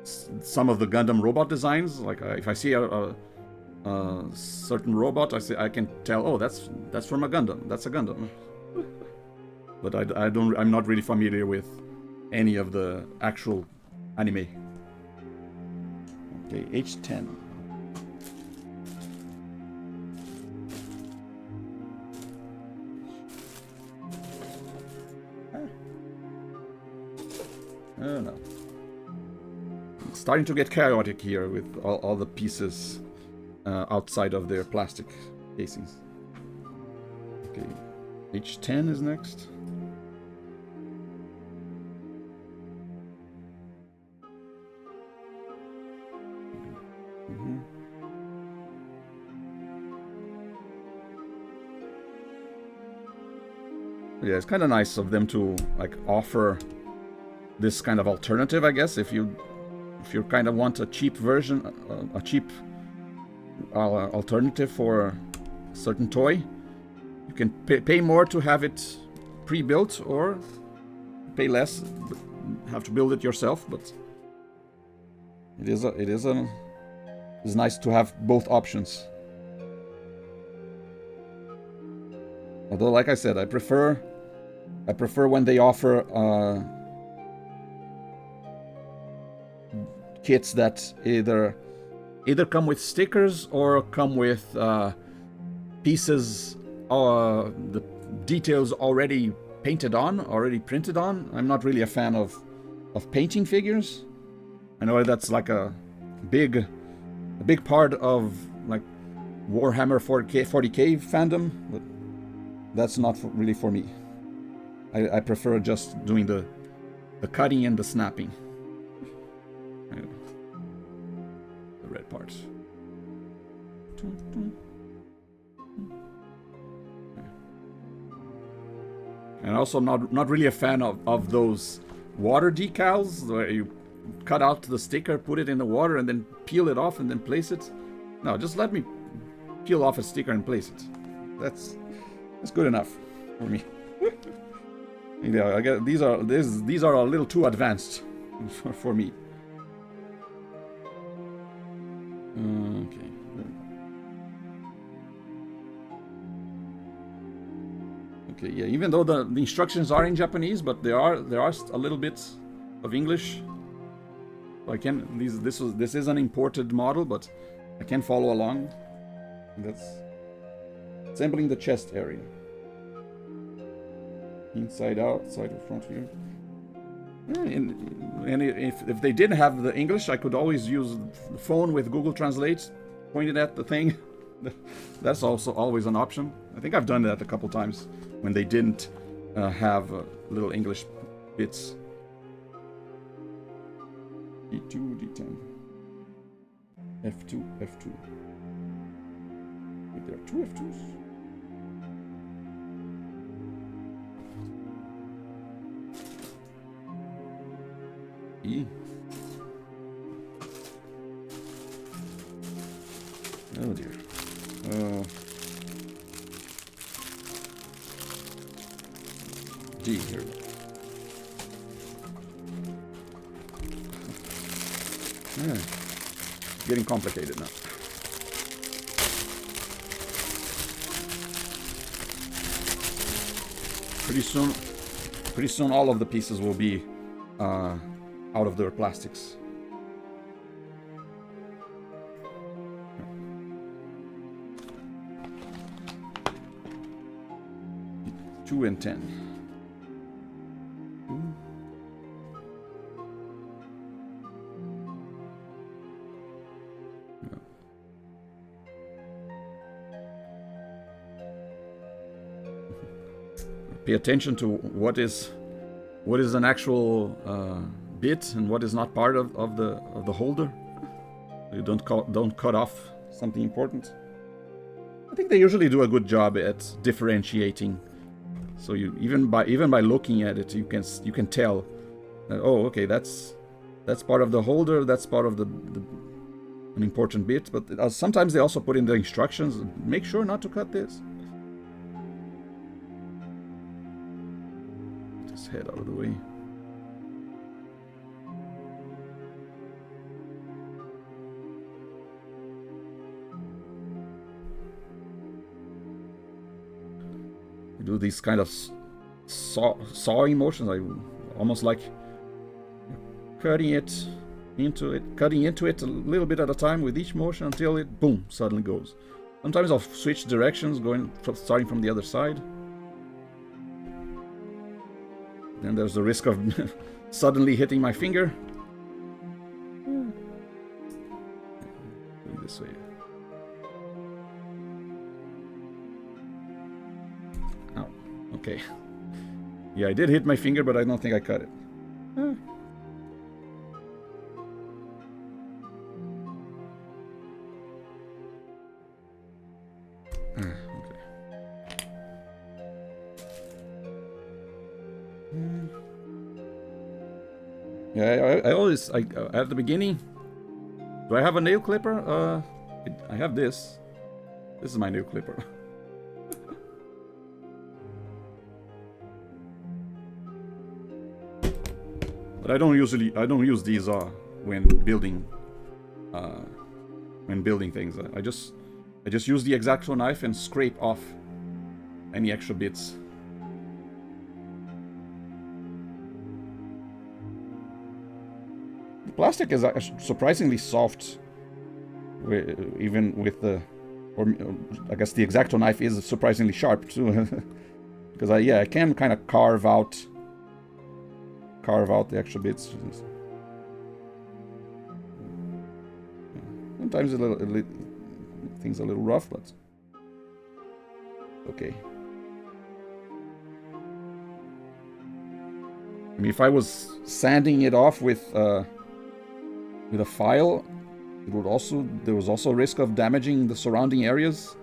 some of the Gundam robot designs. Like if I see a certain robot, I can tell, oh, that's from a Gundam. That's a Gundam. But I'm not really familiar with any of the actual anime. Okay, H10. Oh no. It's starting to get chaotic here with all the pieces outside of their plastic casings. Okay, H10 is next. Yeah, it's kind of nice of them to like offer this kind of alternative, I guess, if you kind of want a cheap version, a cheap alternative for a certain toy. You can pay more to have it pre-built, or pay less, but have to build it yourself. But it's nice to have both options. Although, like I said, I prefer when they offer kits that either come with stickers or come with pieces, the details already painted on, already printed on. I'm not really a fan of painting figures. I know that's like a big part of like Warhammer 40K fandom, but that's not really for me. I prefer just doing the cutting and the snapping. The red parts. And also not really a fan of those water decals where you cut out the sticker, put it in the water, and then peel it off and then place it. No, just let me peel off a sticker and place it. That's good enough for me. Yeah, I guess these are a little too advanced for me. Okay. Okay, yeah, even though the instructions are in Japanese, but there are a little bit of English. So I can this is an imported model, but I can follow along. That's assembling the chest area. Inside out, side of front here. And if they didn't have the English, I could always use the phone with Google Translate, pointed at the thing. That's also always an option. I think I've done that a couple times when they didn't have little English bits. D2, D10. F2, F2. Wait, there are two F2s? E. Oh dear. G here. Yeah. Getting complicated now. Pretty soon all of the pieces will be out of their plastics. 2 and 10. Pay attention to what is an actual bit and what is not part of the holder. You don't cut off something important. I think they usually do a good job at differentiating. So you even by looking at it, you can tell that, oh, okay, that's part of the holder, that's part of an important bit. But sometimes they also put in the instructions, make sure not to cut this. Just head out of the way. Do these kind of sawing motions, almost like cutting into it a little bit at a time with each motion until it, boom, suddenly goes. Sometimes I'll switch directions, starting from the other side. Then there's the risk of suddenly hitting my finger. This way. Okay. Yeah, I did hit my finger, but I don't think I cut it. Okay. Yeah, I always at the beginning. Do I have a nail clipper? I have this. This is my nail clipper. But I don't use these when building things. I just use the X-Acto knife and scrape off any extra bits. The plastic is surprisingly soft, even with the, or I guess the X-Acto knife is surprisingly sharp too, because I can kind of carve out the extra bits. Sometimes things a little rough, but okay. I mean, if I was sanding it off with a file, there was also a risk of damaging the surrounding areas.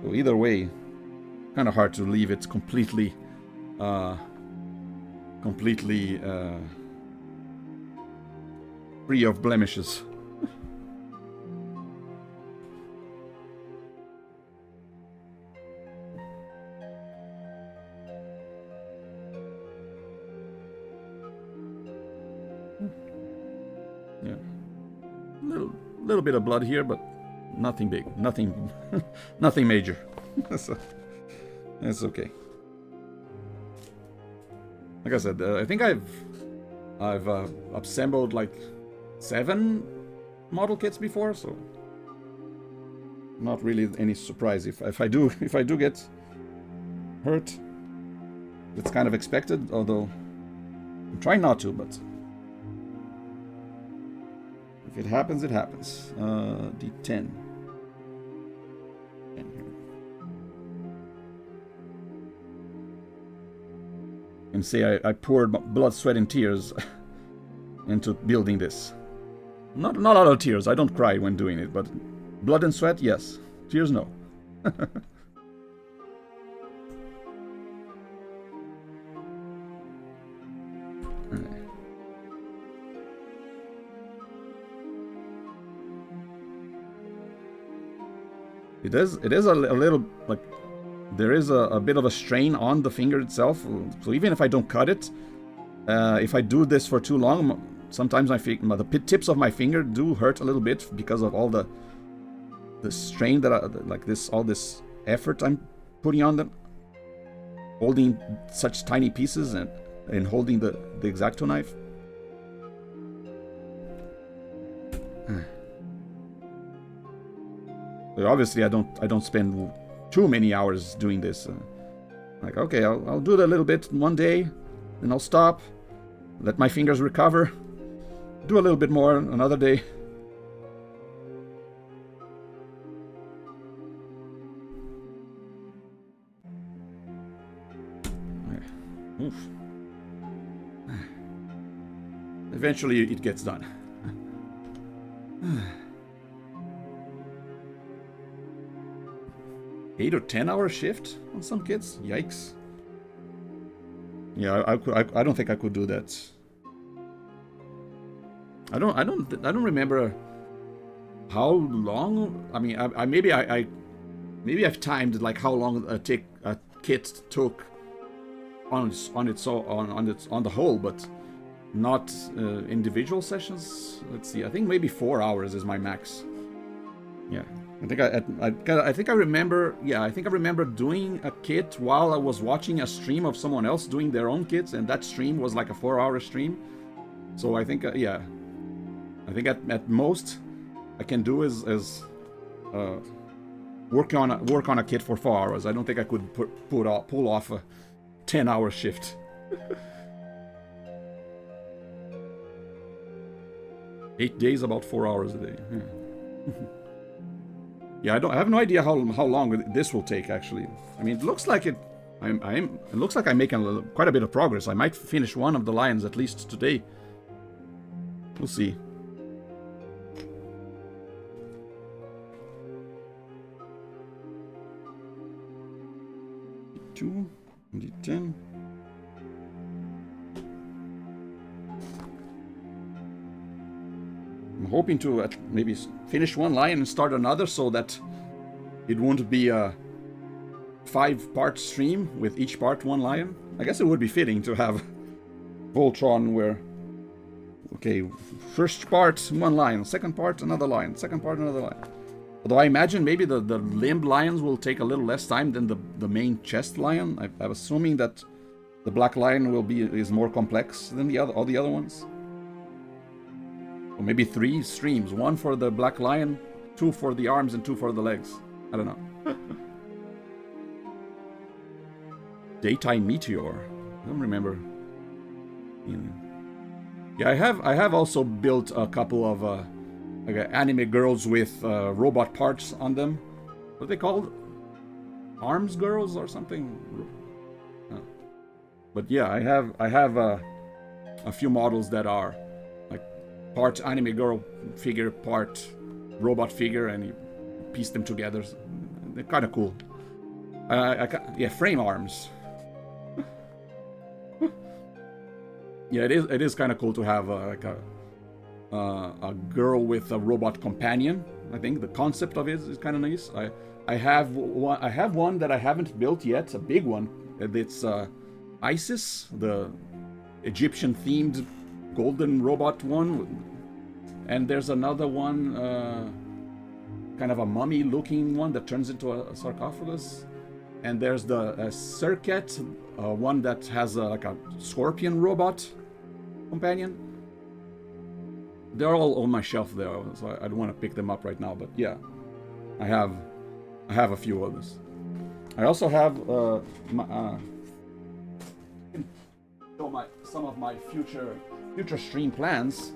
So either way, kind of hard to leave it completely free of blemishes. Yeah, little bit of blood here, but nothing big, nothing major. So that's okay. Like I said, I think I've assembled like 7 model kits before, so not really any surprise if I do get hurt. It's kind of expected, although I'm trying not to, but if it happens, it happens. D10. And say I poured blood, sweat, and tears into building this. Not a lot of tears. I don't cry when doing it, but blood and sweat, yes. Tears, no. It is a little, like, there is a bit of a strain on the finger itself. So even if I don't cut it, if I do this for too long, sometimes the tips of my finger do hurt a little bit because of all the strain that all this effort I'm putting on them, holding such tiny pieces and holding the X-Acto knife. But obviously, I don't spend too many hours doing this. Like, okay, I'll do it a little bit one day, then I'll stop, let my fingers recover, do a little bit more another day. Oof. Eventually, it gets done. 8 or 10 hour shift on some kids? Yikes. Yeah, I don't think I could do that. I don't remember how long. I mean, maybe I've timed like how long a kit took on the whole, but not individual sessions. Let's see. I think maybe 4 hours is my max. Yeah. I think I remember doing a kit while I was watching a stream of someone else doing their own kits, and that stream was like a 4-hour stream. So I think I think at most I can do is work on a kit for 4 hours. I don't think I could pull off a 10-hour shift. 8 days, about 4 hours a day. Yeah. Yeah, I have no idea how long this will take. Actually, I mean, it looks like it. It looks like I'm making quite a bit of progress. I might finish one of the lions at least today. We'll see. D2, D10. hoping to maybe finish one line and start another so that it won't be a 5-part stream with each part one lion. I guess it would be fitting to have Voltron where, okay, first part one lion, second part another lion, second part another lion. Although I imagine maybe the limb lions will take a little less time than the main chest lion. I'm assuming that the black lion is more complex than all the other ones. Or maybe 3 streams, 1 for the black lion, 2 for the arms, and 2 for the legs. I don't know. Daytime meteor. I don't remember. Yeah, I have also built a couple of like anime girls with robot parts on them. What are they called? Arms girls or something? But yeah, I have a few models that are like part anime girl figure, part robot figure, and you piece them together. They're kind of cool. Yeah, frame arms. Yeah, it is kind of cool to have like a girl with a robot companion. I think the concept of it is kind of nice. I have one that I haven't built yet, a big one. It's Isis, the Egyptian themed golden robot one, and there's another one, kind of a mummy looking one that turns into a sarcophagus, and there's the Circuit, one that has like a scorpion robot companion. They're all on my shelf there, so I don't want to pick them up right now, but yeah, I have a few others. I also have some of my future stream plans.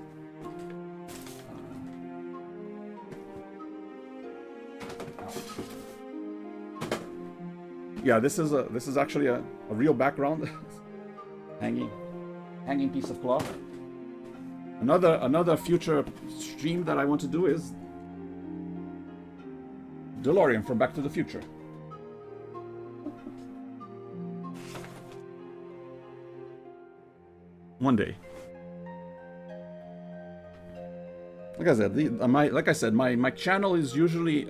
Yeah, this is actually a real background. hanging piece of cloth. Another future stream that I want to do is DeLorean from Back to the Future. One day. Like I said, my channel is usually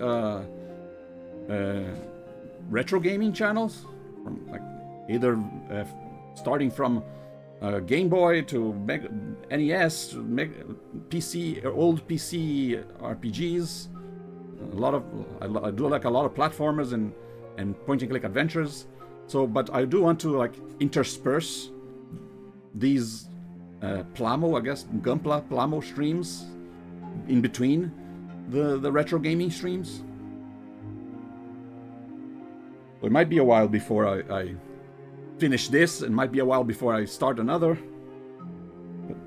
retro gaming channels, from like either starting from Game Boy to NES to PC, old PC RPGs. I do like a lot of platformers and point-and-click adventures. So, but I do want to like intersperse these gunpla streams in between the retro gaming streams. So it might be a while before I finish this. It might be a while before I start another. But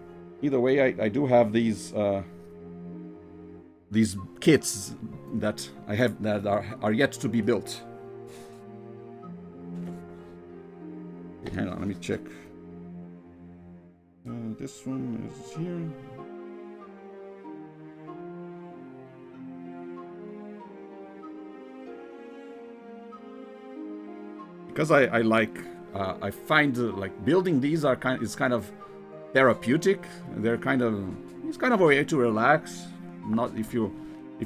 either way, I do have these kits that I have that are yet to be built. Okay, hang on, let me check. This one is here. Because I find like building these is kind of therapeutic. It's kind of a way to relax. Not if you're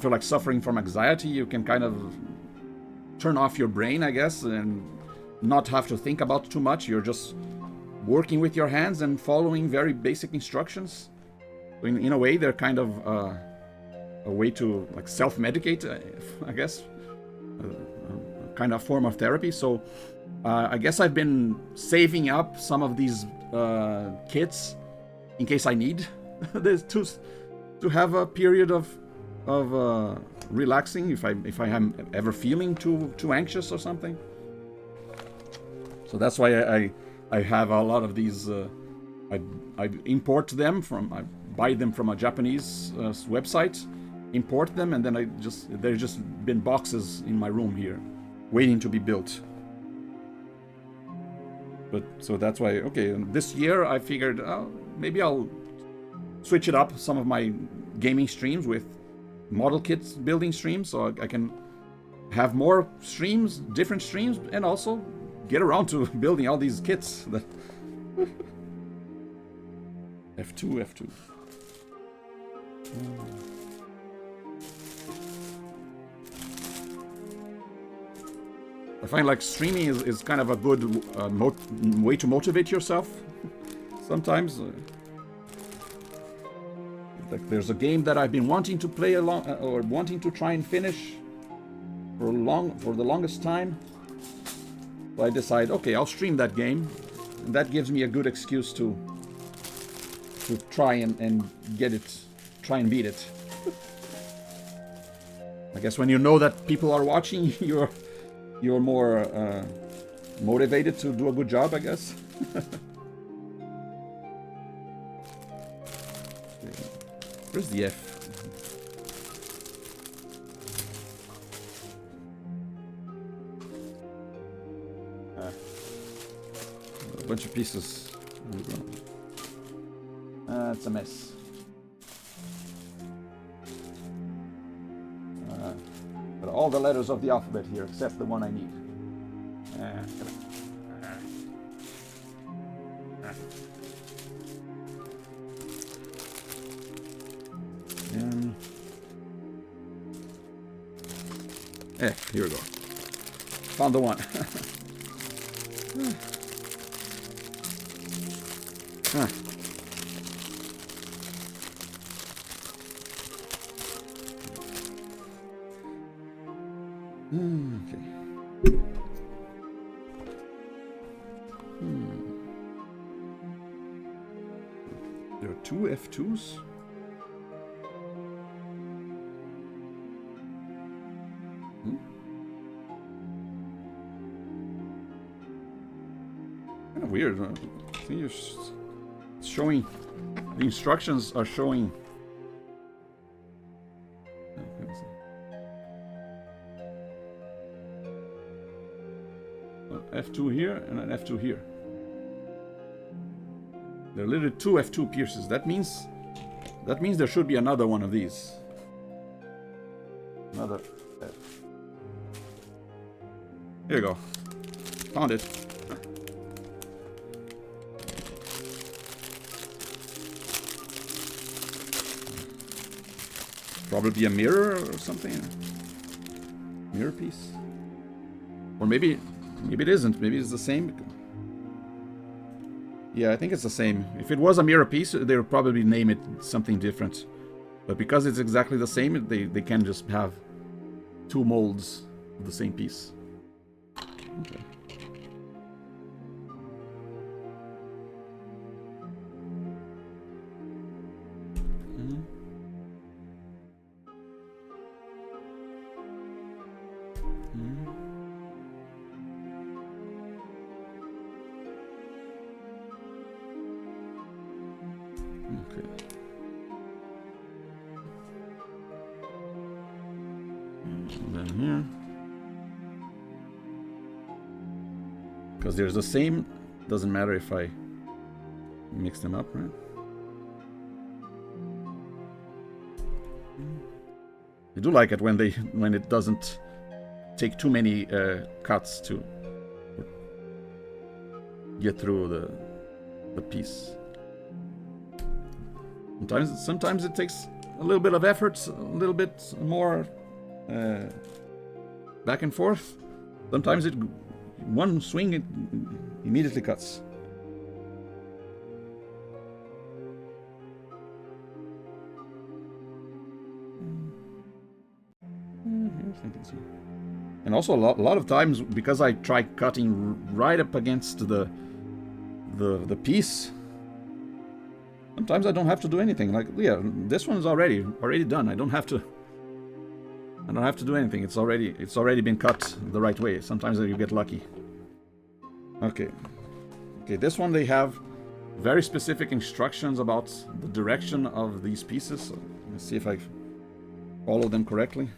like suffering from anxiety, you can kind of turn off your brain, I guess, and not have to think about too much. You're just working with your hands and following very basic instructions. In a way, they're kind of a way to like self-medicate, I guess, kind of form of therapy. So I guess I've been saving up some of these kits in case I need to have a period of relaxing if I am ever feeling too anxious or something. So that's why I have a lot of these. I import them I buy them from a Japanese website, import them, and then there's just been boxes in my room here, waiting to be built. But so that's why, okay, this year I figured maybe I'll switch it up, some of my gaming streams with model kits building streams, so I can have more streams, different streams, and also get around to building all these kits. F2. I find like streaming is kind of a good way to motivate yourself. Sometimes, like there's a game that I've been wanting to play or wanting to try and finish for the longest time. So I decide, okay, I'll stream that game, and that gives me a good excuse to try and get it, try and beat it. I guess when you know that people are watching, you're more motivated to do a good job, I guess. Where's the F? A bunch of pieces. It's a mess. Got all the letters of the alphabet here, except the one I need. Here we go. Found the one. Okay. There are two F2s. Kind of weird. See, it's showing. The instructions are showing. F2 here and an F2 here. There are literally two F2 pierces. That means there should be another one of these. Another F. Here you go. Found it. Probably a mirror or something. Mirror piece. Or maybe it isn't. Maybe it's the same. Yeah, I think it's the same. If it was a mirror piece, they would probably name it something different. But because it's exactly the same, they can just have two molds of the same piece. Okay. Because there's the same, doesn't matter if I mix them up, right? I do like it when it doesn't take too many cuts to get through the piece. Sometimes it takes a little bit of effort, a little bit more back and forth. Sometimes one swing, it immediately cuts. And also a lot of times, because I try cutting right up against the piece, sometimes I don't have to do anything. Like, yeah, this one's already done. I don't have to do anything. It's already been cut the right way. Sometimes you get lucky. Okay, this one they have very specific instructions about the direction of these pieces. So let's see if I follow them correctly.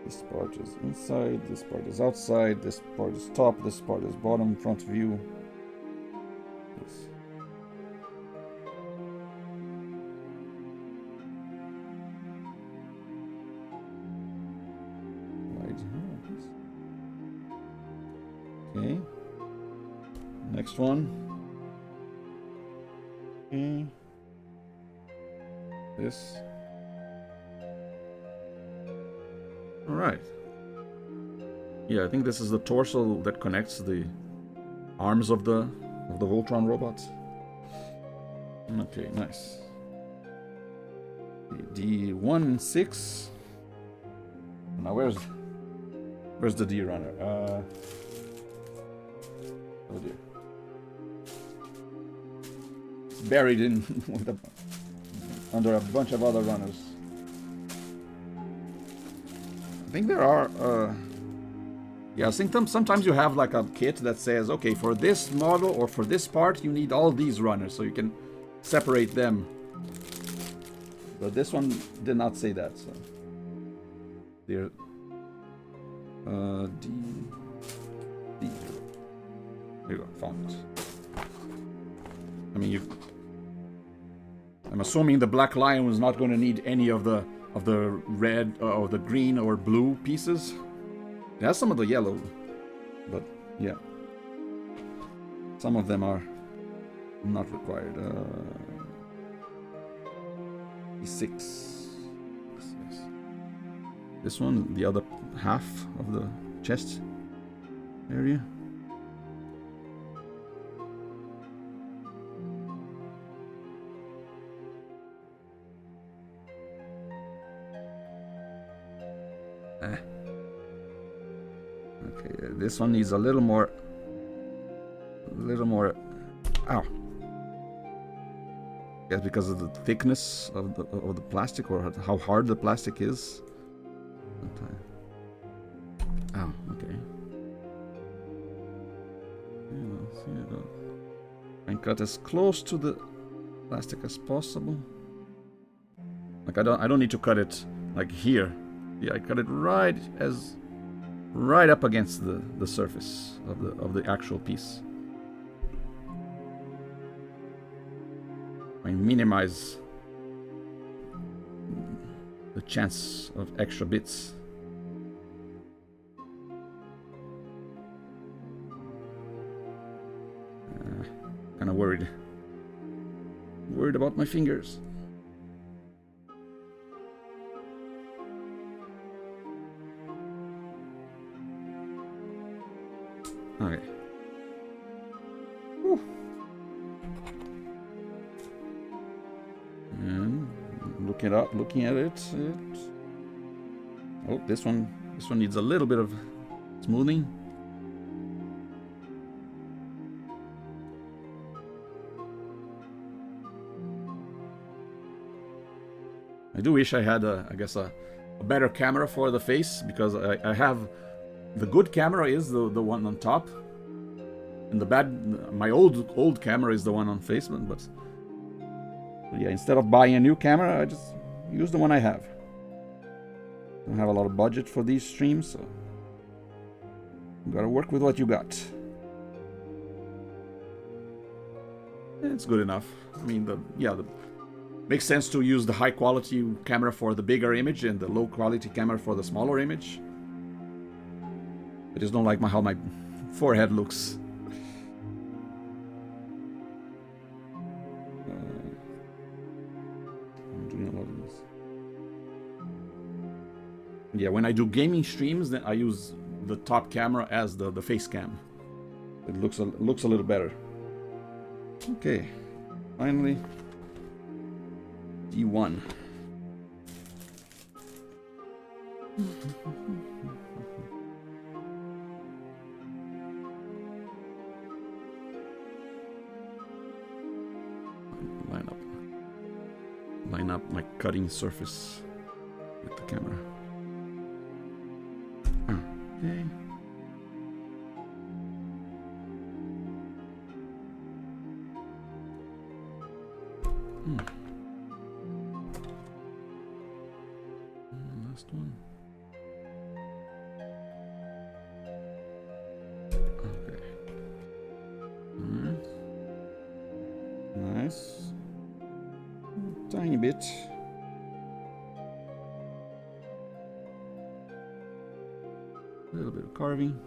This part is inside, this part is outside, this part is top, this part is bottom, front view. This. Next one. Okay. This. All right. Yeah, I think this is the torso that connects the arms of the Voltron robot. Okay, nice. D16. Now where's the D runner? Oh dear. It's buried in under a bunch of other runners. I think there are yeah, I think sometimes you have like a kit that says, okay, for this model or for this part you need all these runners, so you can separate them. But this one did not say that, so there. D. There you go, found it. I mean, I'm assuming the Black Lion was not going to need any of the red or the green or blue pieces. It has some of the yellow, but yeah, some of them are not required. E6. Yes. This one, the other half of the chest area. Okay, this one needs a little more. Ow. Yes, because of the thickness of the plastic, or how hard the plastic is. Oh, okay. Yeah, and cut as close to the plastic as possible. Like I don't need to cut it like here. Yeah, I cut it right up against the surface of the actual piece. I minimize the chance of extra bits. Kind of worried about my fingers. Okay. Whew. And looking at it. Oh, this one needs a little bit of smoothing. I do wish I had I guess a better camera for the face, because I have the good camera is the one on top, and the bad, my old camera is the one on face. But yeah, instead of buying a new camera, I just use the one I have. Don't have a lot of budget for these streams, so you gotta work with what you got. It's good enough. I mean, makes sense to use the high quality camera for the bigger image and the low quality camera for the smaller image. I just don't like how my forehead looks. I'm doing a lot of this. Yeah, when I do gaming streams, then I use the top camera as the face cam. It looks a little better. Okay, finally, D1. Line up my cutting surface with the camera. Okay. Last one. Okay. Nice. Tiny bit. A little bit of carving,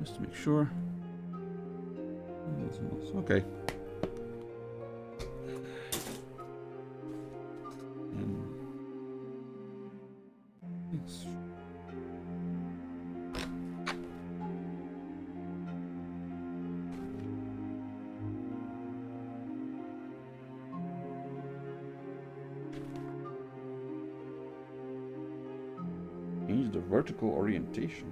just to make sure. Okay. Yes. Change the vertical orientation.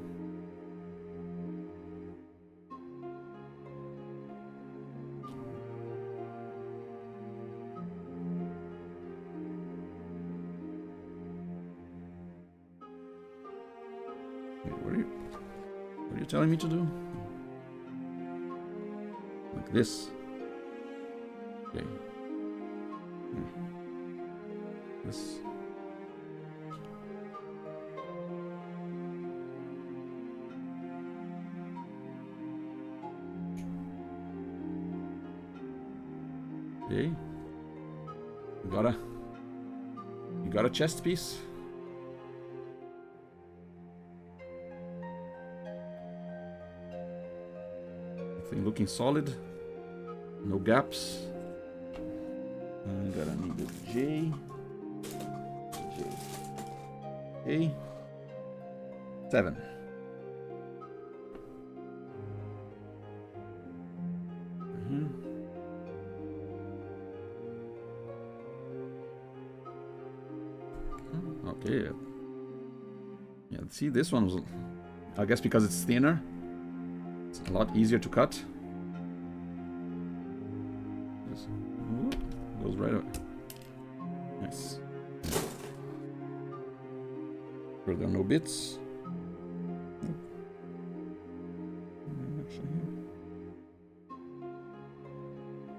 What are you telling me to do? Like this. Okay. This. Okay. You got a chest piece? Everything looking solid. No gaps. I'm gonna need a J. A. 7. Okay. Yeah, see, this one was, I guess because it's thinner, it's a lot easier to cut. Just, goes right away. Nice. Sure there are no bits.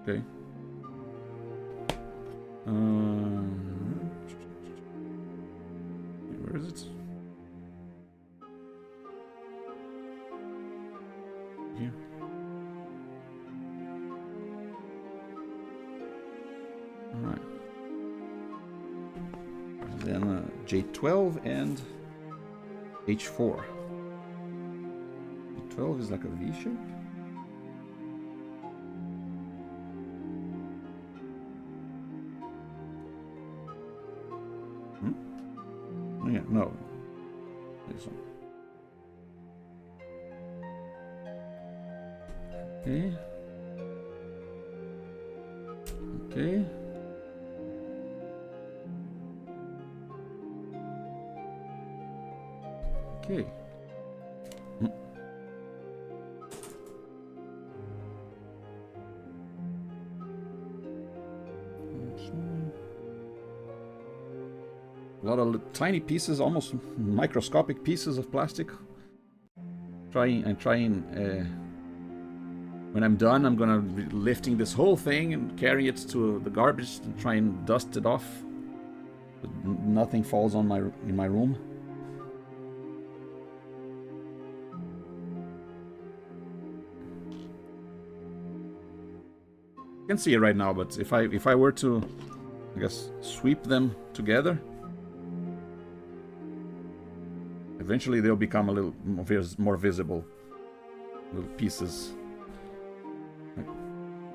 Okay. Where is it? Here. All right. Then J12 and H4. J12 is like a V shape. Yeah, no. This one. Okay. Okay. Okay. A lot of tiny pieces, almost microscopic pieces of plastic. When I'm done, I'm gonna be lifting this whole thing and carry it to the garbage and try and dust it off. But nothing falls on in my room. You can see it right now, but if I were to, I guess, sweep them together, eventually they'll become a little more visible. Little pieces. Like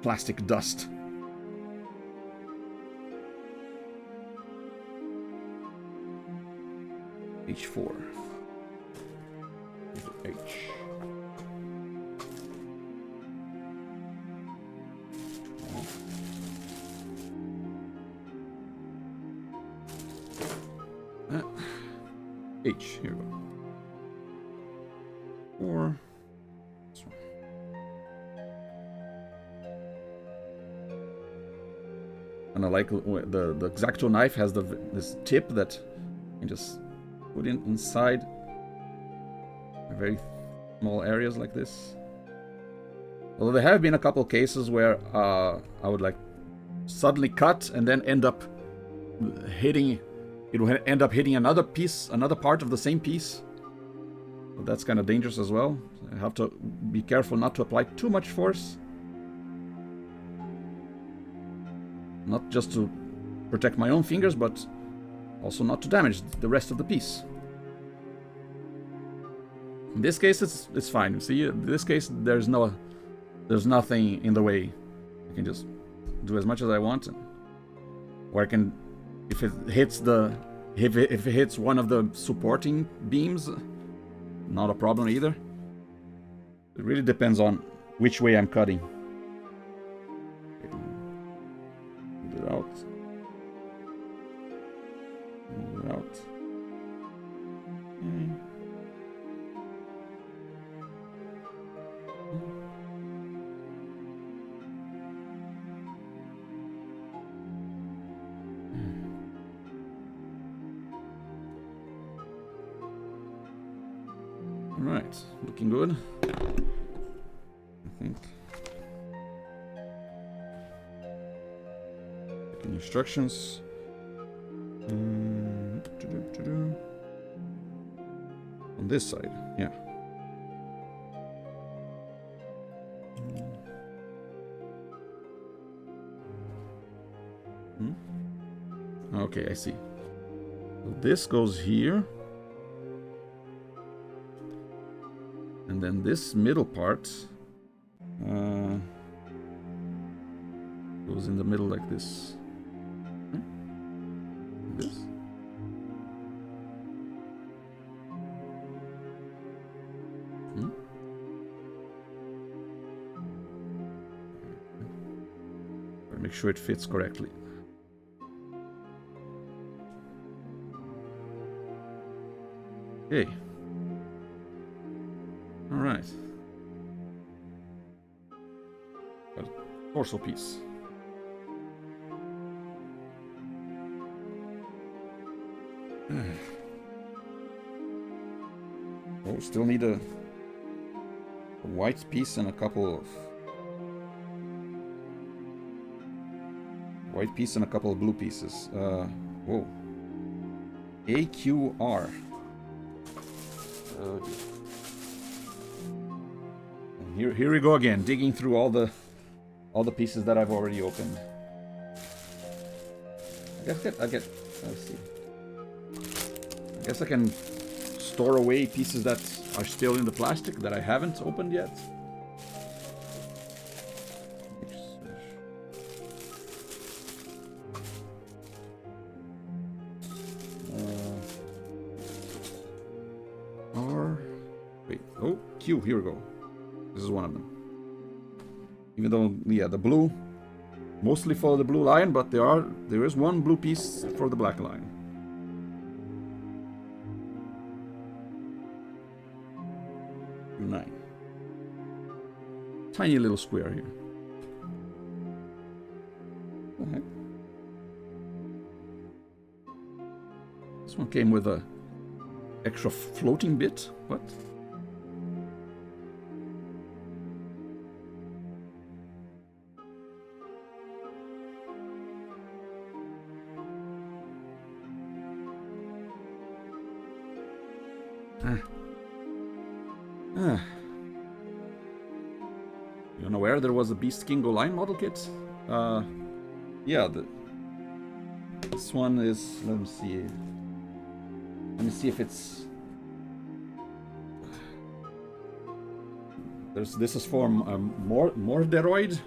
plastic dust. H4. H. H, here we go. 4. This one. And I like the X-Acto knife has this tip that you can just put inside very small areas like this. Although there have been a couple cases where I would like suddenly cut and then end up hitting. It will end up hitting another piece, another part of the same piece. So that's kind of dangerous as well. I have to be careful not to apply too much force. Not just to protect my own fingers, but also not to damage the rest of the piece. In this case, it's fine. See, in this case, there's no there's nothing in the way. I can just do as much as I want, or I can, if it hits one of the supporting beams, not a problem either. It really depends on which way I'm cutting. Move it out. Move it out. Okay. Alright, looking good. I think. Checking instructions. On this side, yeah. Okay, I see. So this goes here. And then this middle part goes in the middle like this. Like this. Gotta make sure it fits correctly. Okay. All right. Got a torso piece. Oh, still need a white piece and a couple of blue pieces. Whoa. AQR. Here we go again, digging through all the pieces that I've already opened. Let's see. I guess I can store away pieces that are still in the plastic that I haven't opened yet. Q, here we go. This is one of them. Even though, yeah, the blue, mostly for the blue lion, but there is one blue piece for the black lion. Q9. Tiny little square here. What the heck? This one came with a extra floating bit. What? You know where there was a Beast King Line model kit? Yeah, this one is, let me see if it's, this is for Morderoid.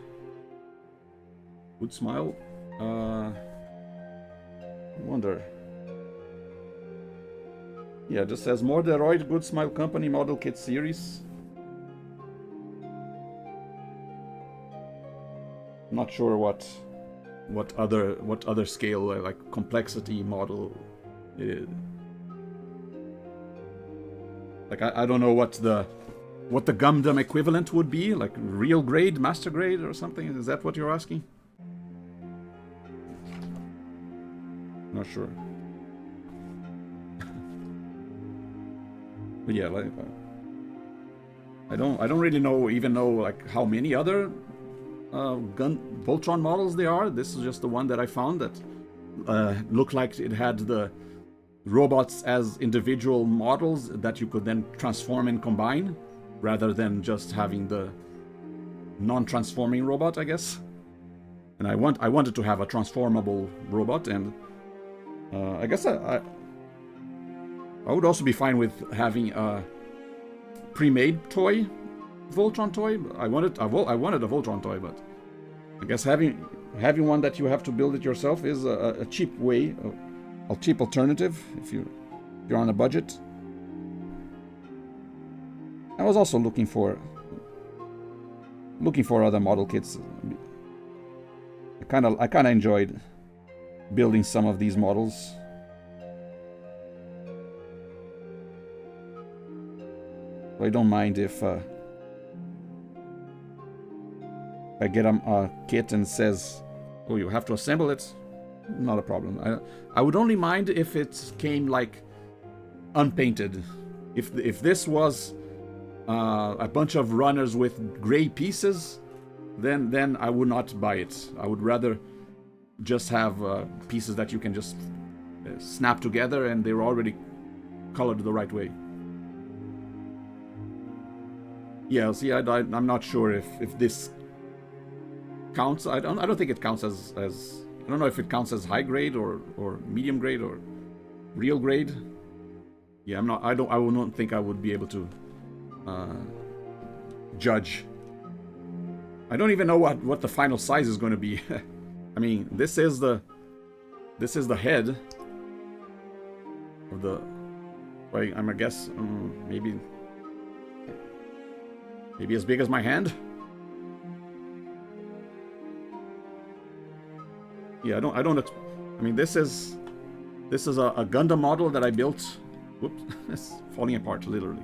Good smile. I wonder. Yeah, just says Morderoid Good Smile Company Model Kit Series. Not sure what other scale, like complexity model it is. Like I don't know what the Gundam equivalent would be, like real grade, master grade or something. Is that what you're asking? Not sure. But yeah, like I don't really know like how many other Voltron models there are. This is just the one that I found that looked like it had the robots as individual models that you could then transform and combine, rather than just having the non-transforming robot, I guess. And I wanted to have a transformable robot, and I guess I would also be fine with having a pre-made toy Voltron toy. I wanted a Voltron toy, but I guess having one that you have to build it yourself is a cheap way, a cheap alternative if you're on a budget. I was also looking for other model kits. I kind of enjoyed building some of these models. So I don't mind if I get a kit and says, "Oh, you have to assemble it." Not a problem. I would only mind if it came like unpainted. If this was a bunch of runners with gray pieces, then I would not buy it. I would rather just have pieces that you can just snap together and they're already colored the right way. Yeah, see, I'm not sure if this counts. I don't think it counts as I don't know if it counts as high grade or medium grade or real grade. Yeah, I would not think I would be able to judge. I don't even know what the final size is going to be. I mean, this is the head of the. I'm gonna guess maybe as big as my hand. Yeah, I mean, this is a Gundam model that I built. Whoops, it's falling apart literally.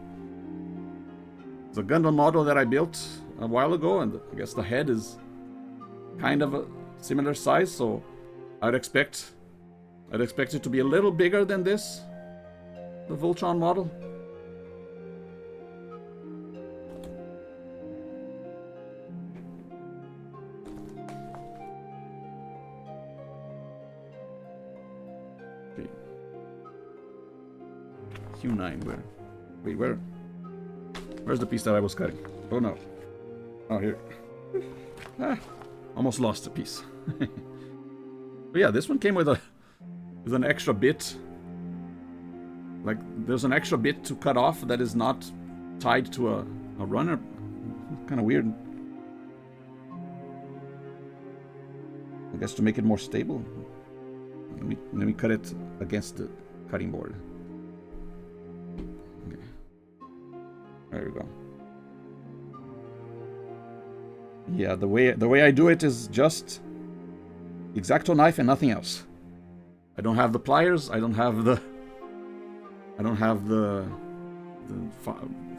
It's a Gundam model that I built a while ago, and I guess the head is kind of a similar size, so I'd expect it to be a little bigger than this, the Voltron model. Okay. Q9, where's the piece that I was cutting? Oh no. Oh, here. Almost lost a piece. But yeah, this one came with an extra bit. Like, there's an extra bit to cut off that is not tied to a runner. Kind of weird. I guess to make it more stable. Let me cut it against the cutting board. Okay. There we go. Yeah, the way I do it is just X-Acto knife and nothing else. I don't have the pliers. I don't have the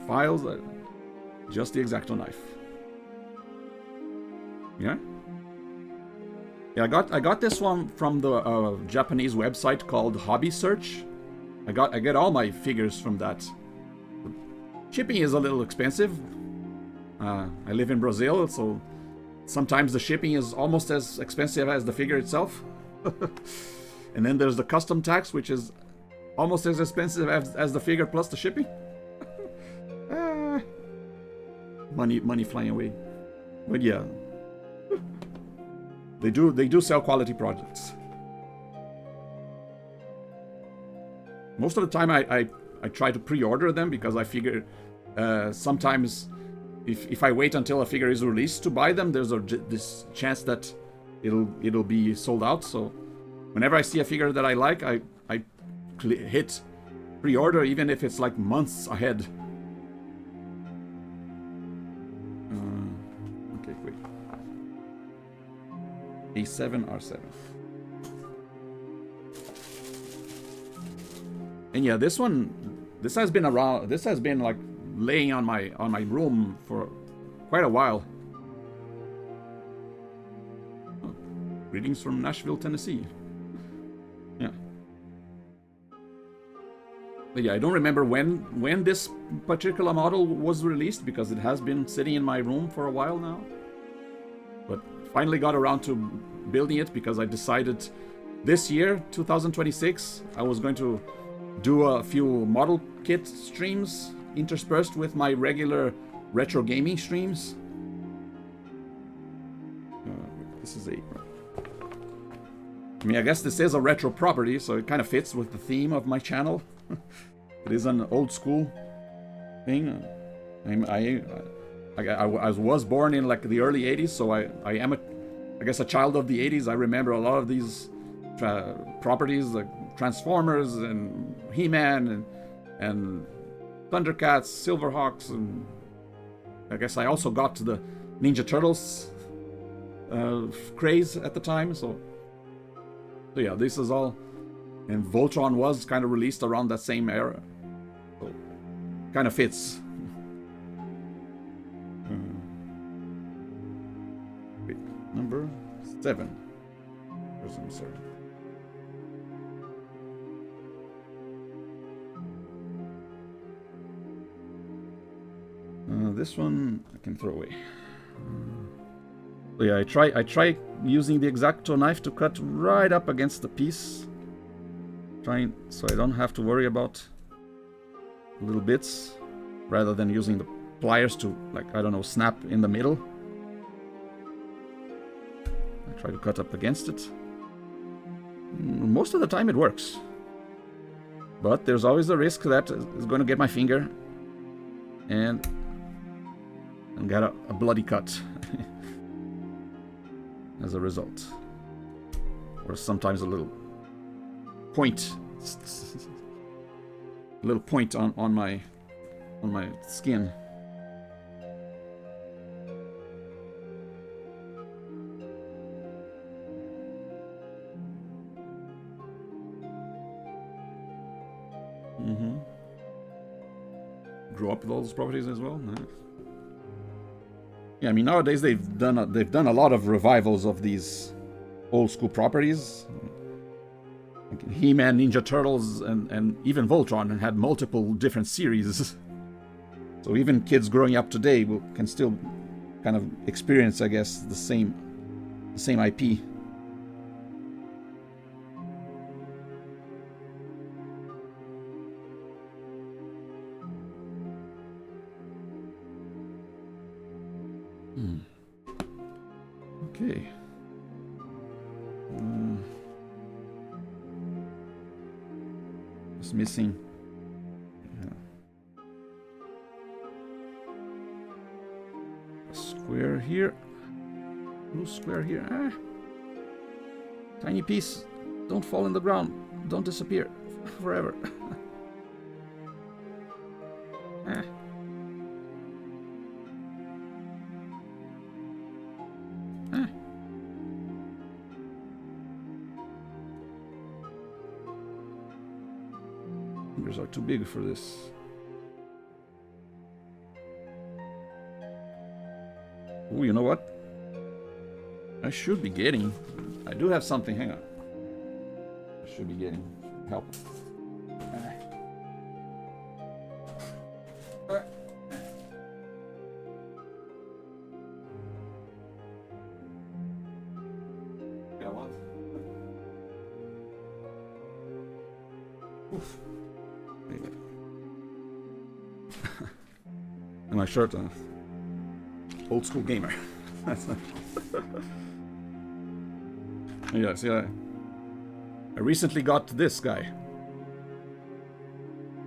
files. Just the X-Acto knife. Yeah. Yeah, I got this one from the Japanese website called Hobby Search. I get all my figures from that. Shipping is a little expensive. I live in Brazil, so sometimes the shipping is almost as expensive as the figure itself. And then there's the custom tax, which is almost as expensive as the figure plus the shipping. Money flying away. But yeah, they do sell quality products. Most of the time I try to pre-order them because I figure sometimes if I wait until a figure is released to buy them, there's this chance that it'll be sold out. So whenever I see a figure that I like, I hit pre-order, even if it's like months ahead. Okay, wait. A7, R7. And yeah, this has been around. This has been like laying on my room for quite a while. Oh, greetings from Nashville, Tennessee. Yeah. But yeah, I don't remember when this particular model was released because it has been sitting in my room for a while now. But finally got around to building it because I decided this year, 2026, I was going to do a few model kit streams interspersed with my regular retro gaming streams. This is I mean, I guess this is a retro property, so it kind of fits with the theme of my channel. It is an old school thing. I was born in like the early 80s, so I am I guess a child of the 80s. I remember a lot of these properties like Transformers and He-Man and Thundercats, Silverhawks, and I guess I also got to the Ninja Turtles craze at the time. So yeah, this is all, and Voltron was kind of released around that same era, so kind of fits. Wait, number 7. Sorry. This one I can throw away. So yeah, I try using the X-Acto knife to cut right up against the piece, trying so I don't have to worry about little bits, rather than using the pliers to, like, I don't know, snap in the middle. I try to cut up against it. Most of the time it works, but there's always the risk that it's going to get my finger and get a bloody cut as a result, or sometimes a little point on my skin. Grew up with all those properties as well. Nice. Yeah, I mean, nowadays they've done a lot of revivals of these old school properties. Like He-Man, Ninja Turtles, and even Voltron had multiple different series. So even kids growing up today can still kind of experience, I guess, the same IP. Okay. Just missing. A square here. Blue square here. Tiny piece. Don't fall in the ground. Don't disappear forever. Fingers are too big for this. Oh, you know what? I should be getting. I do have something. Hang on. I should be getting help. Got one. Oof. And my shirt on. Old school gamer. That's not. Yeah, see, I recently got this guy.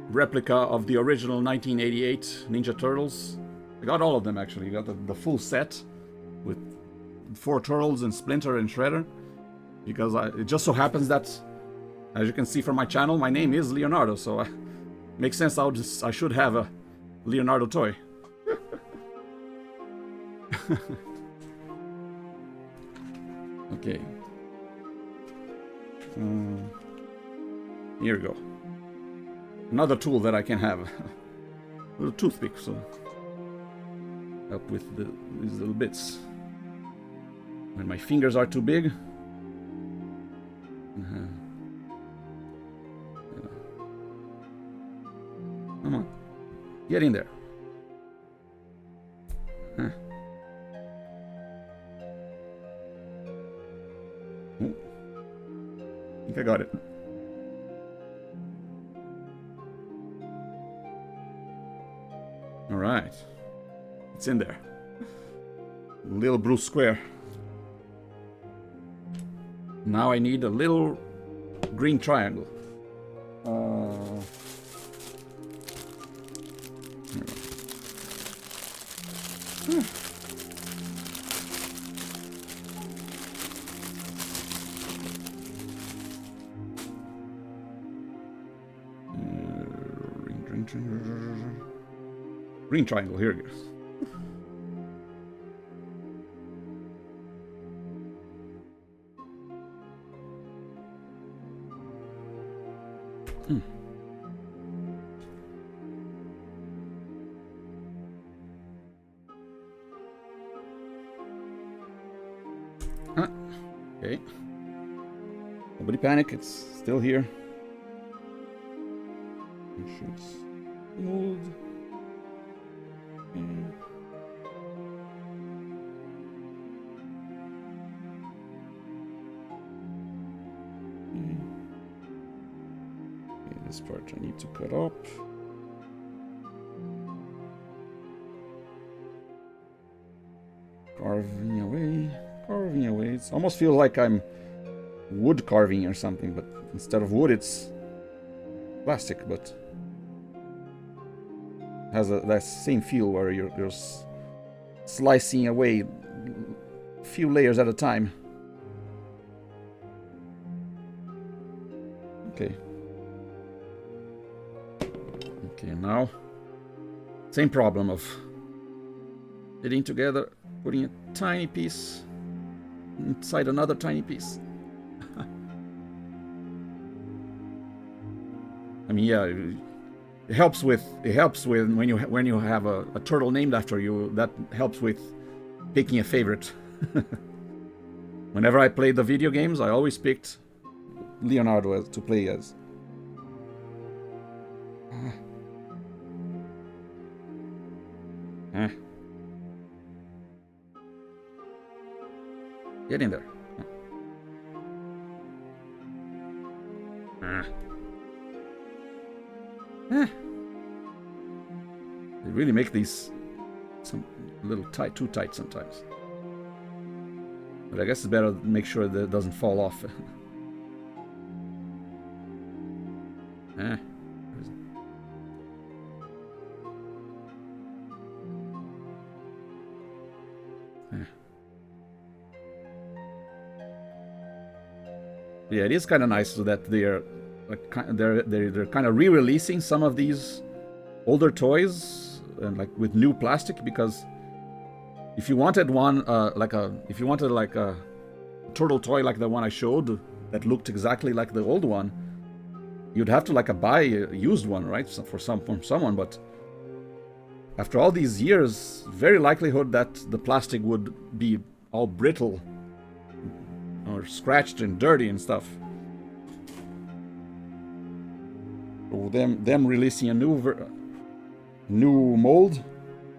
Replica of the original 1988 Ninja Turtles. I got all of them actually. I got the full set with 4 Turtles and Splinter and Shredder. Because it just so happens that, as you can see from my channel, my name is Leonardo, so makes sense. I should have a Leonardo toy. Okay. Here we go. Another tool that I can have. A little toothpick, so help with these little bits. When my fingers are too big. Come on. Get in there. Huh. Oh. I think I got it. All right. It's in there. Little blue square. Now I need a little green triangle. Green triangle, here it goes. Okay. Nobody panic, it's still here. Mold. Okay, this part I need to cut up. Carving away, carving away. It almost feels like I'm wood carving or something, but instead of wood, it's plastic, but has that same feel where you're slicing away a few layers at a time. Okay. Okay, now same problem of fitting together, putting a tiny piece inside another tiny piece. I mean, yeah, it helps with when you have a turtle named after you. That helps with picking a favorite. Whenever I played the video games, I always picked Leonardo to play as. Get in there. They really make these some little tight, too tight sometimes. But I guess it's better to make sure that it doesn't fall off. Yeah, it is kind of nice that they're kind of re-releasing some of these older toys and like with new plastic, because if you wanted one if you wanted like a turtle toy like the one I showed that looked exactly like the old one, you'd have to like buy a used one, right? So from someone, but after all these years, very likelihood that the plastic would be all brittle or scratched and dirty and stuff. So them releasing a new mold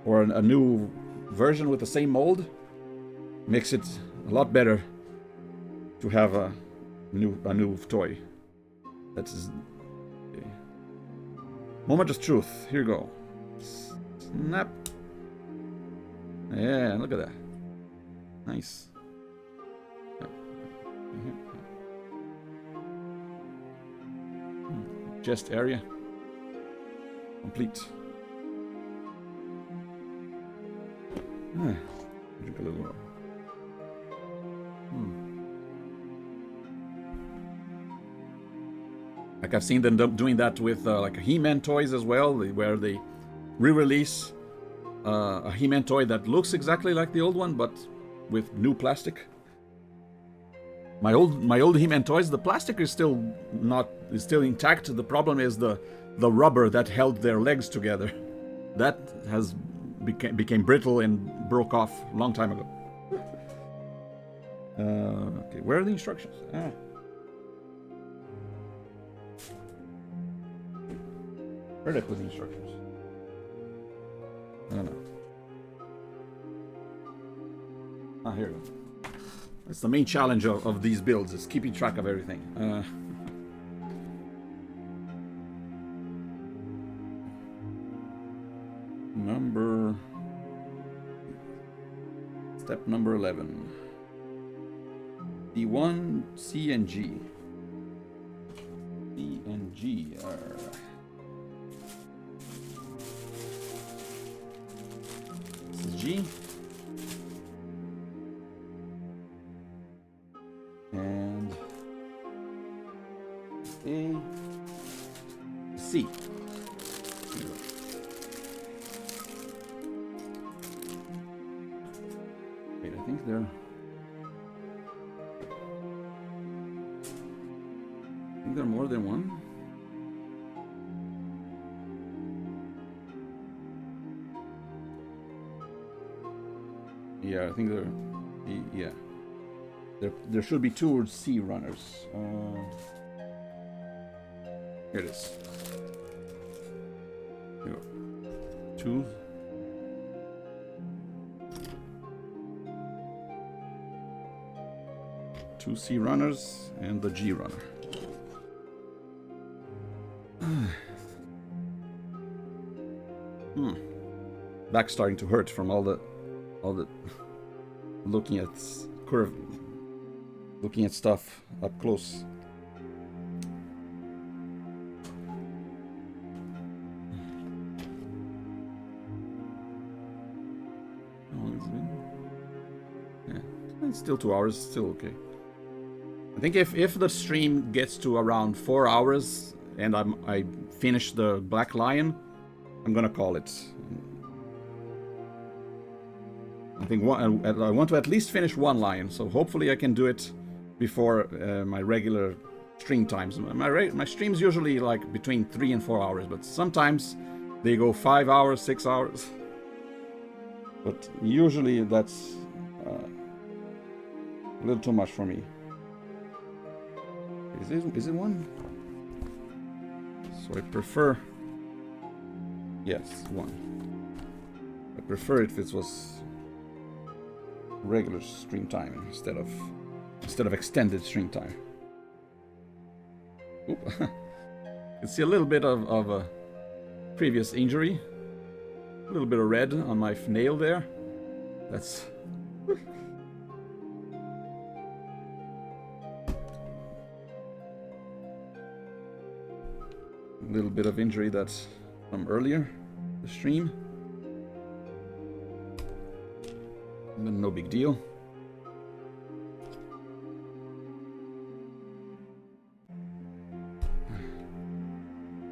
or a new version with the same mold makes it a lot better to have a new toy. That's okay. Moment of truth. Here you go. Snap. Yeah, look at that. Nice. Chest area complete. Drink a little more. Like I've seen them doing that with like He-Man toys as well, where they re-release a He-Man toy that looks exactly like the old one, but with new plastic. My old He-Man toys, the plastic is still intact. The problem is the rubber that held their legs together. That became brittle and broke off a long time ago. Okay, where are the instructions? Where did I put the instructions? I don't know. Here we go. That's the main challenge of these builds, is keeping track of everything. Step number 11. D1, C, and G. C and G are... This is G. G. And A, C. Wait, I think there are more than one. Yeah, I think there. Yeah, there should be 2 C runners. Here it is. Here we go. 2. Two C runners and the G runner. Back's starting to hurt from all the looking at looking at stuff up close. How long has it been? Yeah, it's still 2 hours. Still okay. I think if the stream gets to around 4 hours and I finish the Black Lion, I'm gonna call it. I think I want to at least finish 1 lion, so hopefully I can do it before my regular stream times. My streams usually like between 3 and 4 hours, but sometimes they go 5 hours, 6 hours. But usually that's a little too much for me. Is it 1? So I prefer. Yes, 1. I prefer it if it was regular stream time instead of extended stream time. Oop. You can see a little bit of a previous injury. A little bit of red on my nail there. That's a little bit of injury that's from earlier the stream. But no big deal.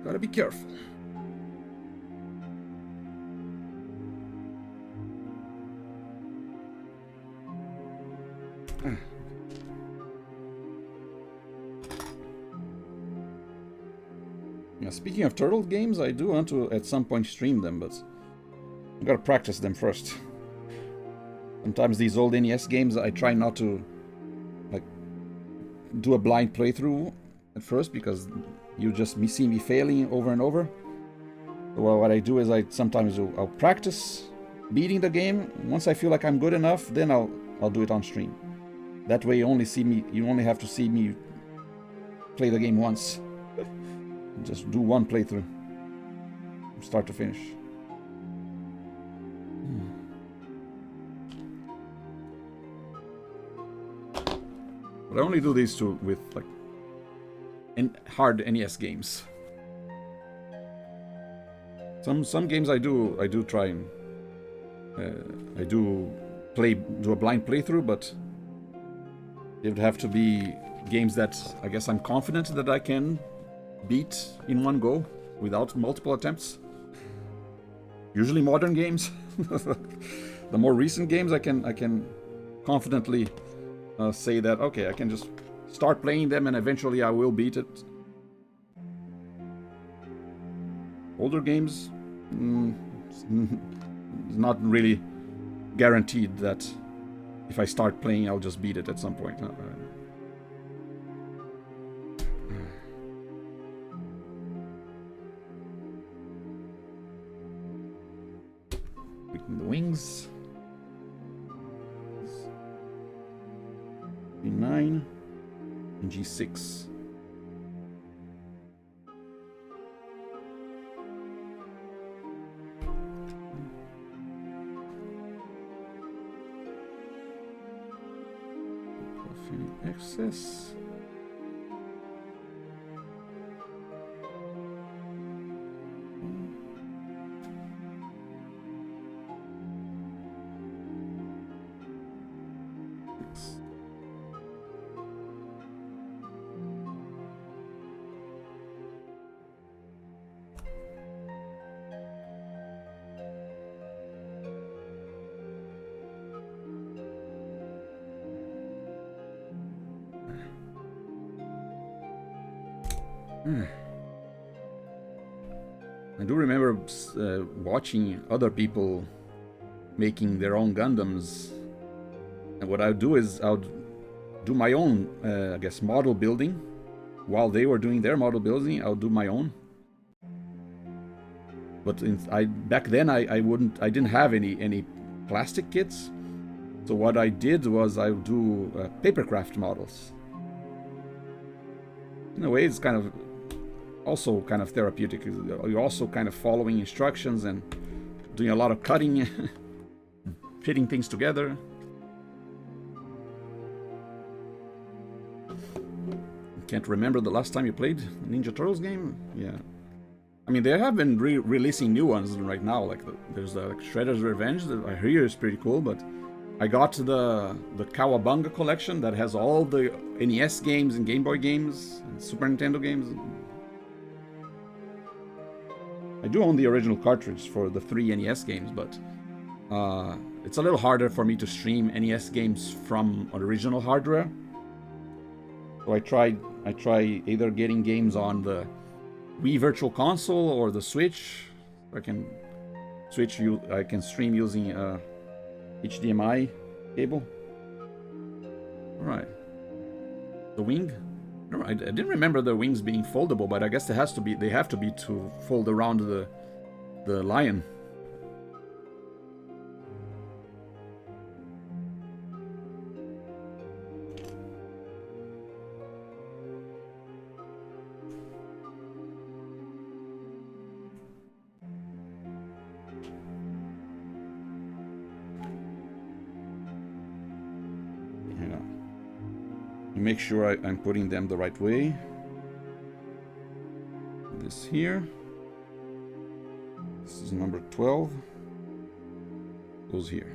Gotta be careful. Now, speaking of turtle games, I do want to at some point stream them, but I gotta practice them first. Sometimes these old NES games, I try not to like do a blind playthrough at first because you just see me failing over and over. So what I do is I'll practice beating the game. Once I feel like I'm good enough, then I'll do it on stream. That way you only have to see me play the game once. Just do 1 playthrough from start to finish. But I only do these 2 with like hard NES games. Some games I do try and I do a blind playthrough, but it would have to be games that I guess I'm confident that I can beat in 1 go without multiple attempts. Usually modern games. The more recent games I can confidently say that okay, I can just start playing them and eventually I will beat it. Older games, it's not really guaranteed that if I start playing I'll just beat it at some point. Picking the wings. G9 and G6. Excess. I do remember watching other people making their own Gundams, and what I would do is I would do my own, I guess, model building. While they were doing their model building, I would do my own. But back then I didn't have any plastic kits, so what I did was I would do papercraft models. In a way, it's kind of also kind of therapeutic. You're also kind of following instructions and doing a lot of cutting, fitting things together. Can't remember the last time you played a Ninja Turtles game? Yeah. I mean, they have been releasing new ones right now. Like there's Shredder's Revenge that I hear is pretty cool, but I got the Cowabunga collection that has all the NES games and Game Boy games and Super Nintendo games. I do own the original cartridge for the 3 NES games, but it's a little harder for me to stream NES games from original hardware. So I try either getting games on the Wii Virtual Console or the Switch. I can stream using HDMI cable. All right. The wing. I didn't remember the wings being foldable, but I guess they have to be to fold around the lion. Make sure I'm putting them the right way. This here. This is number 12. Goes here.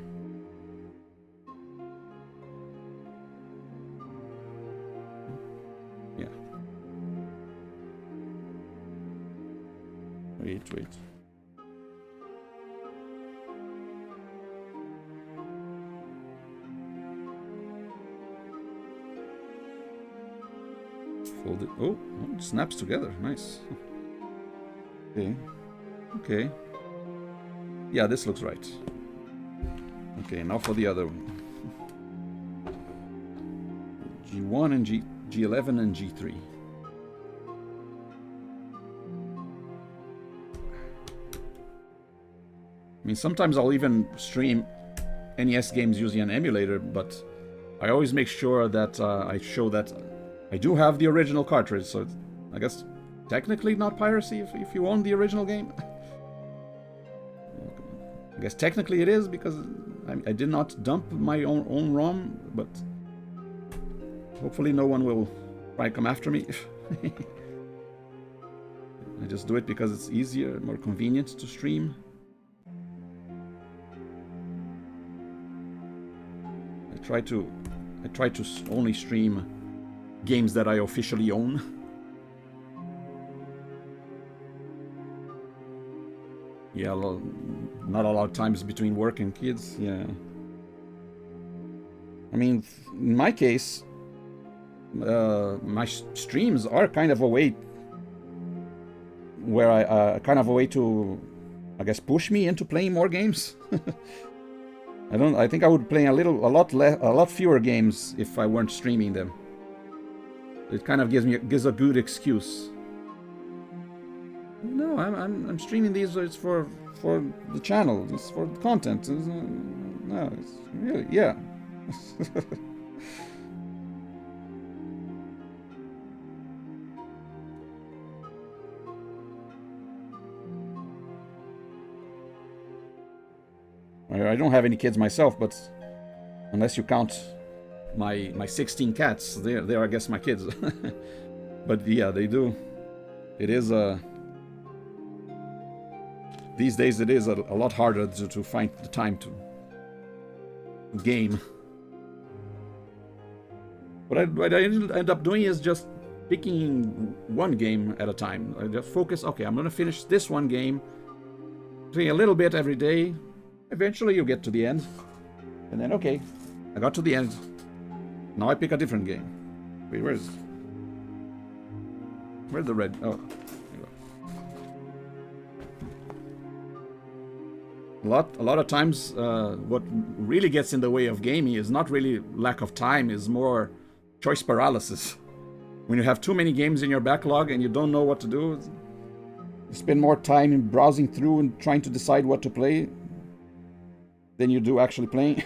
Yeah. Wait. Fold it. Oh, it snaps together. Nice. Okay. Yeah, this looks right. Okay, now for the other one. G1 and G11 and G3. I mean, sometimes I'll even stream NES games using an emulator, but I always make sure that I show that I do have the original cartridge, so I guess technically not piracy if you own the original game. I guess technically it is because I did not dump my own ROM, but hopefully no one will try to come after me. I just do it because it's easier, more convenient to stream. I try to only stream games that I officially own. Yeah, not a lot of times between work and kids. Yeah. I mean, in my case, my streams are kind of a way where I to, I guess, push me into playing more games. I think I would play a lot fewer games if I weren't streaming them. It kind of gives a good excuse. No, I'm streaming these. It's for the channel. It's for the content. No, it's really, yeah. I don't have any kids myself, but unless you count my 16 cats, they're I guess my kids. But yeah, they do. It is these days it is a lot harder to find the time to game. What I end up doing is just picking one game at a time. I just focus, okay, I'm gonna finish this one game, doing a little bit every day. Eventually you get to the end. And then, okay, I got to the end. Now I pick a different game. Wait, where's the red? Oh, there you go. A lot of times, what really gets in the way of gaming is not really lack of time, is more choice paralysis. When you have too many games in your backlog and you don't know what to do, you spend more time in browsing through and trying to decide what to play than you do actually playing.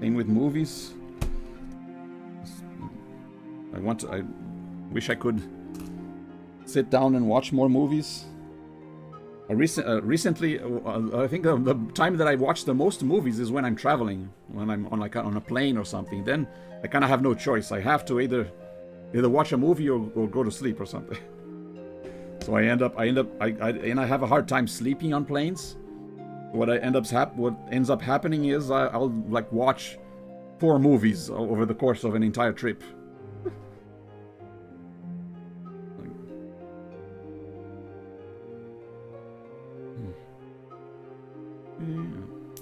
Same with movies. I wish I could sit down and watch more movies. Recently, I think the time that I watch the most movies is when I'm traveling, when I'm on a plane or something. Then I kind of have no choice. I have to either watch a movie or go to sleep or something. So I have a hard time sleeping on planes. What ends up happening is I'll like watch 4 movies over the course of an entire trip.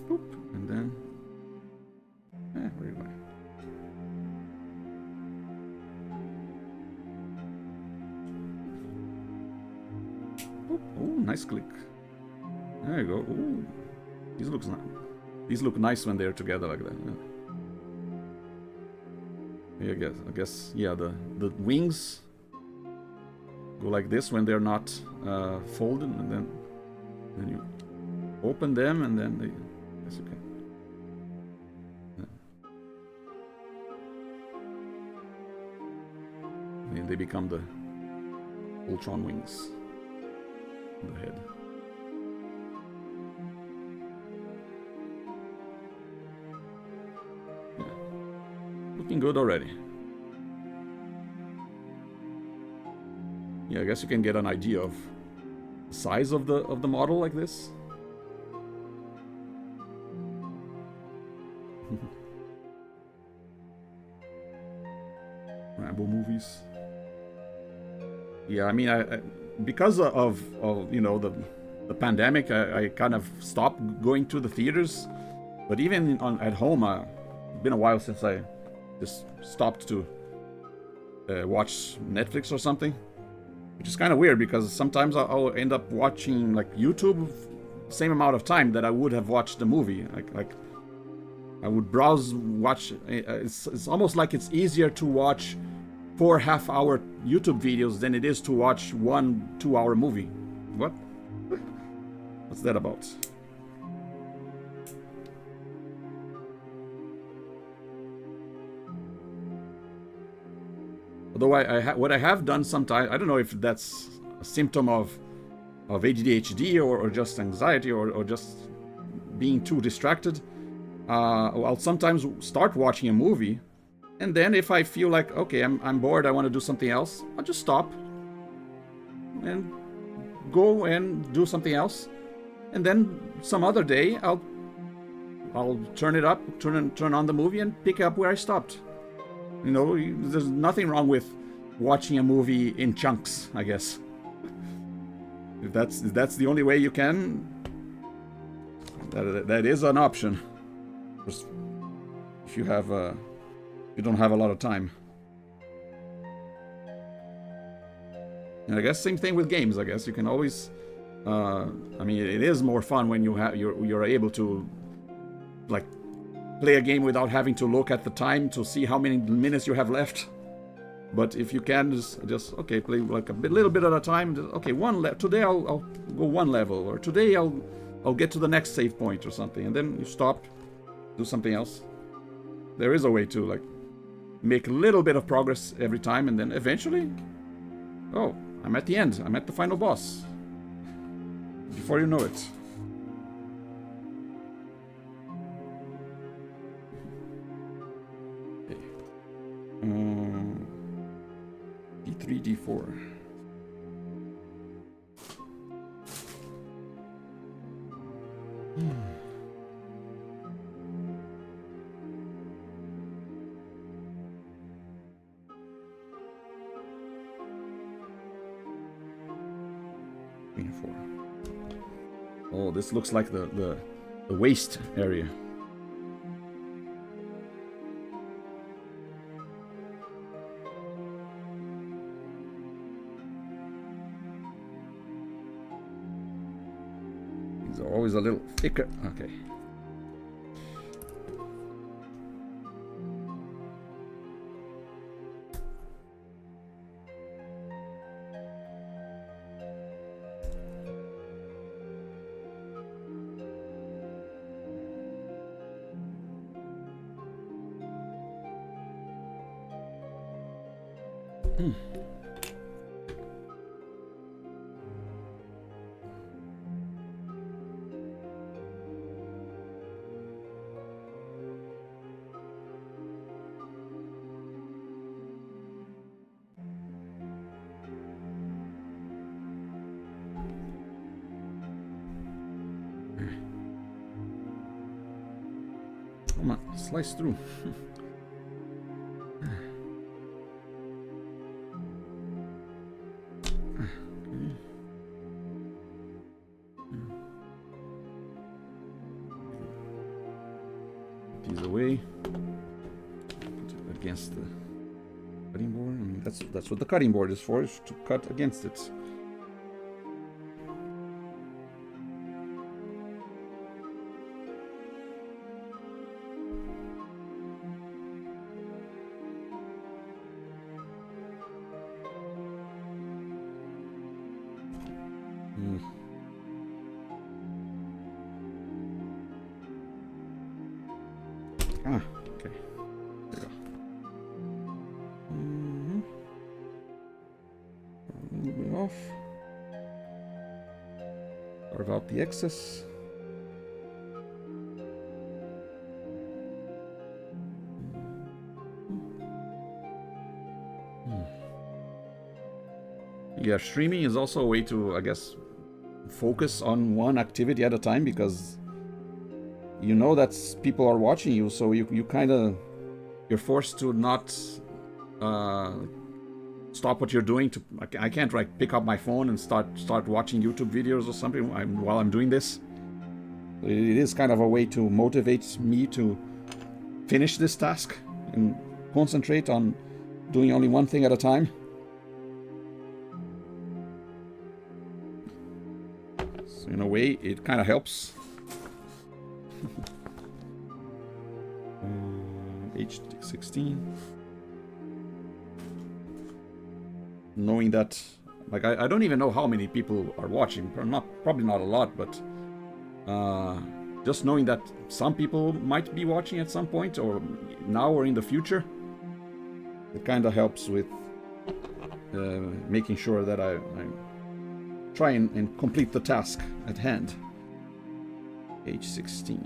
Boop, and then where am I? Oh, nice click. There you go. Ooh. These look nice when they're together like that. Yeah. I guess, yeah. The wings go like this when they're not folded, and then you open them, and then yes, you can. Yeah. And they become the Voltron wings on the head. Looking good already. Yeah, I guess you can get an idea of the size of the model like this. Rambo movies. Yeah, I mean, I because of you know the pandemic, I kind of stopped going to the theaters. But even at home, it's been a while since I just stopped to watch Netflix or something, which is kind of weird because sometimes I'll end up watching like YouTube the same amount of time that I would have watched the movie. Like I would watch. It's almost like it's easier to watch 4 half-hour YouTube videos than it is to watch 1 2-hour movie. What? What's that about? Although what I have done sometimes, I don't know if that's a symptom of ADHD or just anxiety or just being too distracted. I'll sometimes start watching a movie, and then if I feel like, okay, I'm bored, I want to do something else, I'll just stop and go and do something else, and then some other day I'll turn it up, turn on the movie and pick up where I stopped. You know, there's nothing wrong with watching a movie in chunks, I guess. If that's the only way you can, that is an option. If you don't have a lot of time. And I guess same thing with games. I guess you can always. I mean, it is more fun when you're able to, like, play a game without having to look at the time to see how many minutes you have left. But if you can just okay, play like little bit at a time. Okay, today I'll go 1 level, or today I'll get to the next save point or something, and then you stop, do something else. There is a way to like make a little bit of progress every time, and then eventually, oh, I'm at the end. I'm at the final boss. Before you know it. 3d4. Oh, this looks like the waste area. These are always a little thicker. Okay. Come on, slice through. Put these away. Put it against the cutting board. I mean, that's what the cutting board is for, is to cut against it. Ah, okay. There you go. A little bit off. Carve out the excess. Yeah, streaming is also a way to, I guess, focus on one activity at a time, because you know that people are watching you, so you kind of, you're forced to not stop what you're doing. I can't like pick up my phone and start watching YouTube videos or something while I'm doing this. It is kind of a way to motivate me to finish this task and concentrate on doing only one thing at a time. So in a way, it kind of helps. H16. Knowing that, like, I don't even know how many people are watching. Probably not a lot, but just knowing that some people might be watching at some point, or now or in the future, it kind of helps with making sure that I try and complete the task at hand. H16.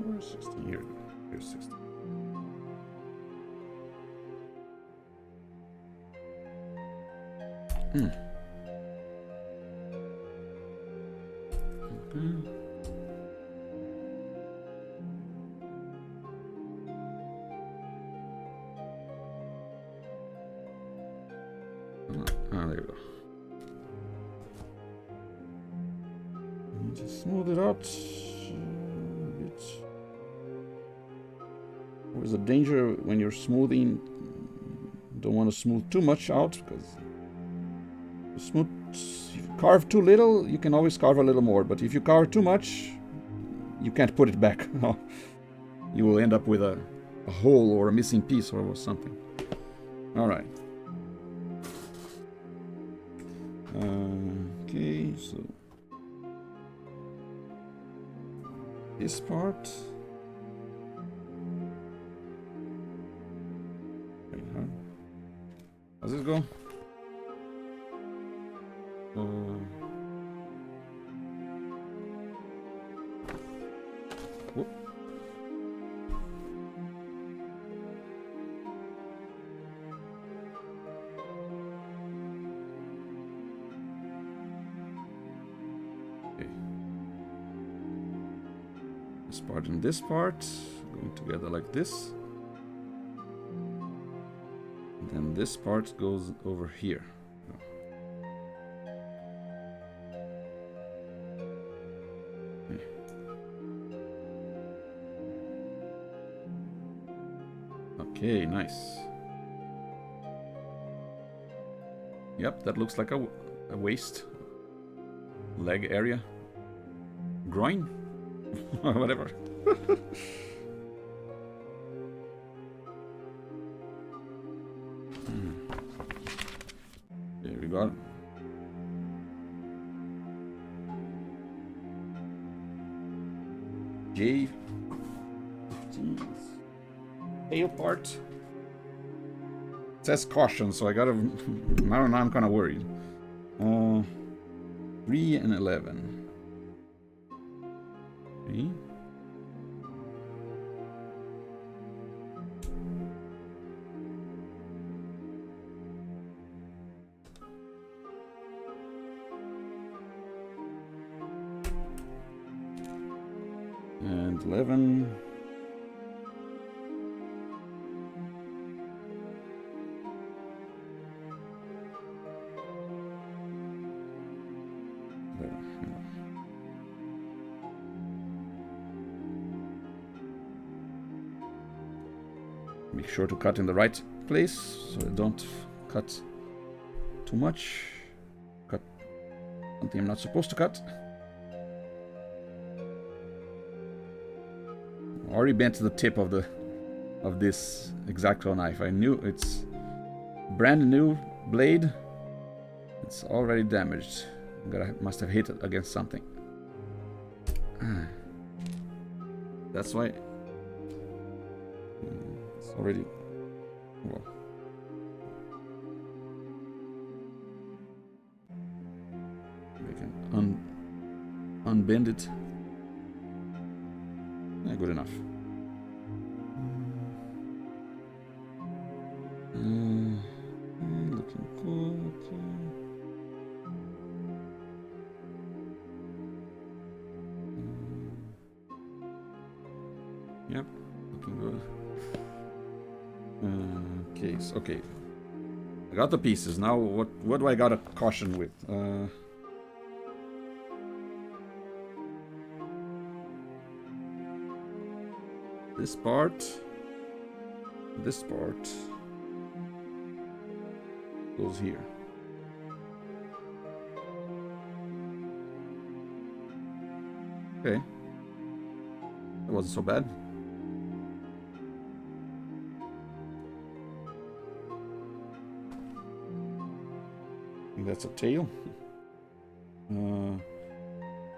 Where's 16? Here. Here's 16. Okay. There we go. Just smooth it out a bit. There's a danger when you're smoothing. Don't want to smooth too much out, because if you carve too little, you can always carve a little more. But if you carve too much, you can't put it back. You will end up with a hole or a missing piece or something. All right. Okay, so this part. Wait, how's this go? Whoop. This part and this part going together like this. And then this part goes over here. Okay, nice. Yep, that looks like a waist. Leg area. Groin? Whatever. There we go. J15 tail part. It says caution, so I gotta. Now I'm kind of worried. 3 and 11. Okay. And 11. Make sure to cut in the right place so I don't cut too much. Cut something I'm not supposed to cut. Already bent the tip of this X-Acto knife. I knew it's brand new blade. It's already damaged. Must have hit it against something. That's why it's already well. We can unbend it. Yeah, good enough. Looking good. Yep, looking good. Case, okay. I got the pieces. Now, what do I gotta caution with? This part goes here. Okay, that wasn't so bad. I think that's a tail.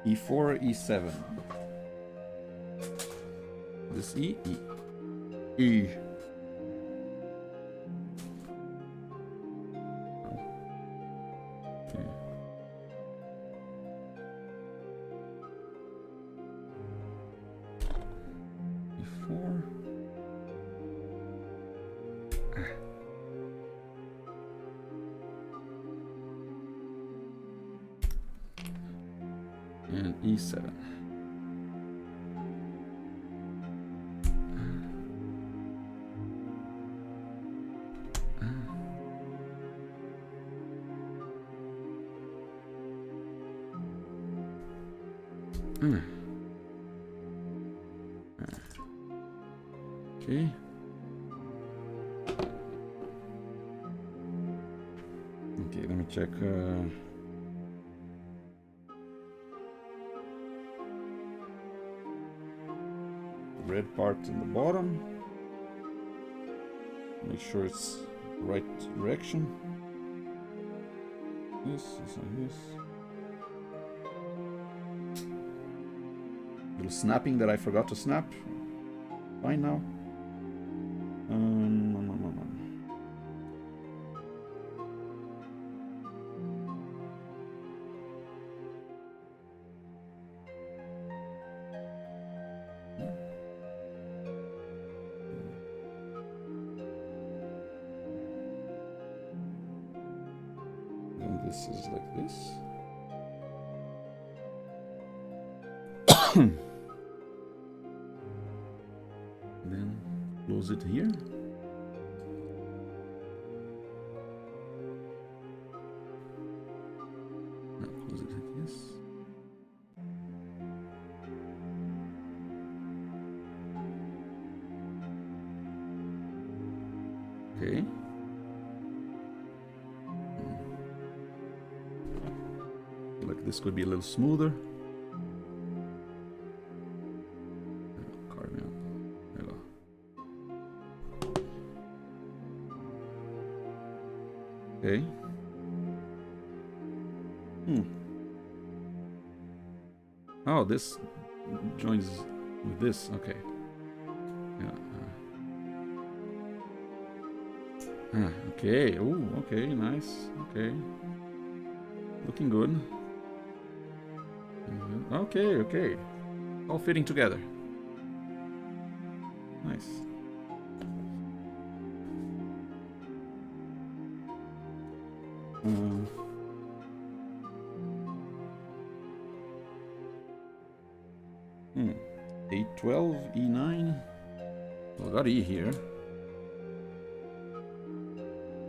E4, E7. This E. Okay. E4. And E7. Okay. Okay, let me check. The red part in the bottom. Make sure it's the right direction. This and this. Little snapping that I forgot to snap. Fine now. And this is like this. close it here. No, close it like this. Okay. Like this could be a little smoother. Carving out. There we go. Okay. Oh, this joins with this. Okay. Yeah. Okay. Oh, okay. Nice. Okay. Looking good. Okay, okay. All fitting together. Nice. A12, E9. Well, I got E here.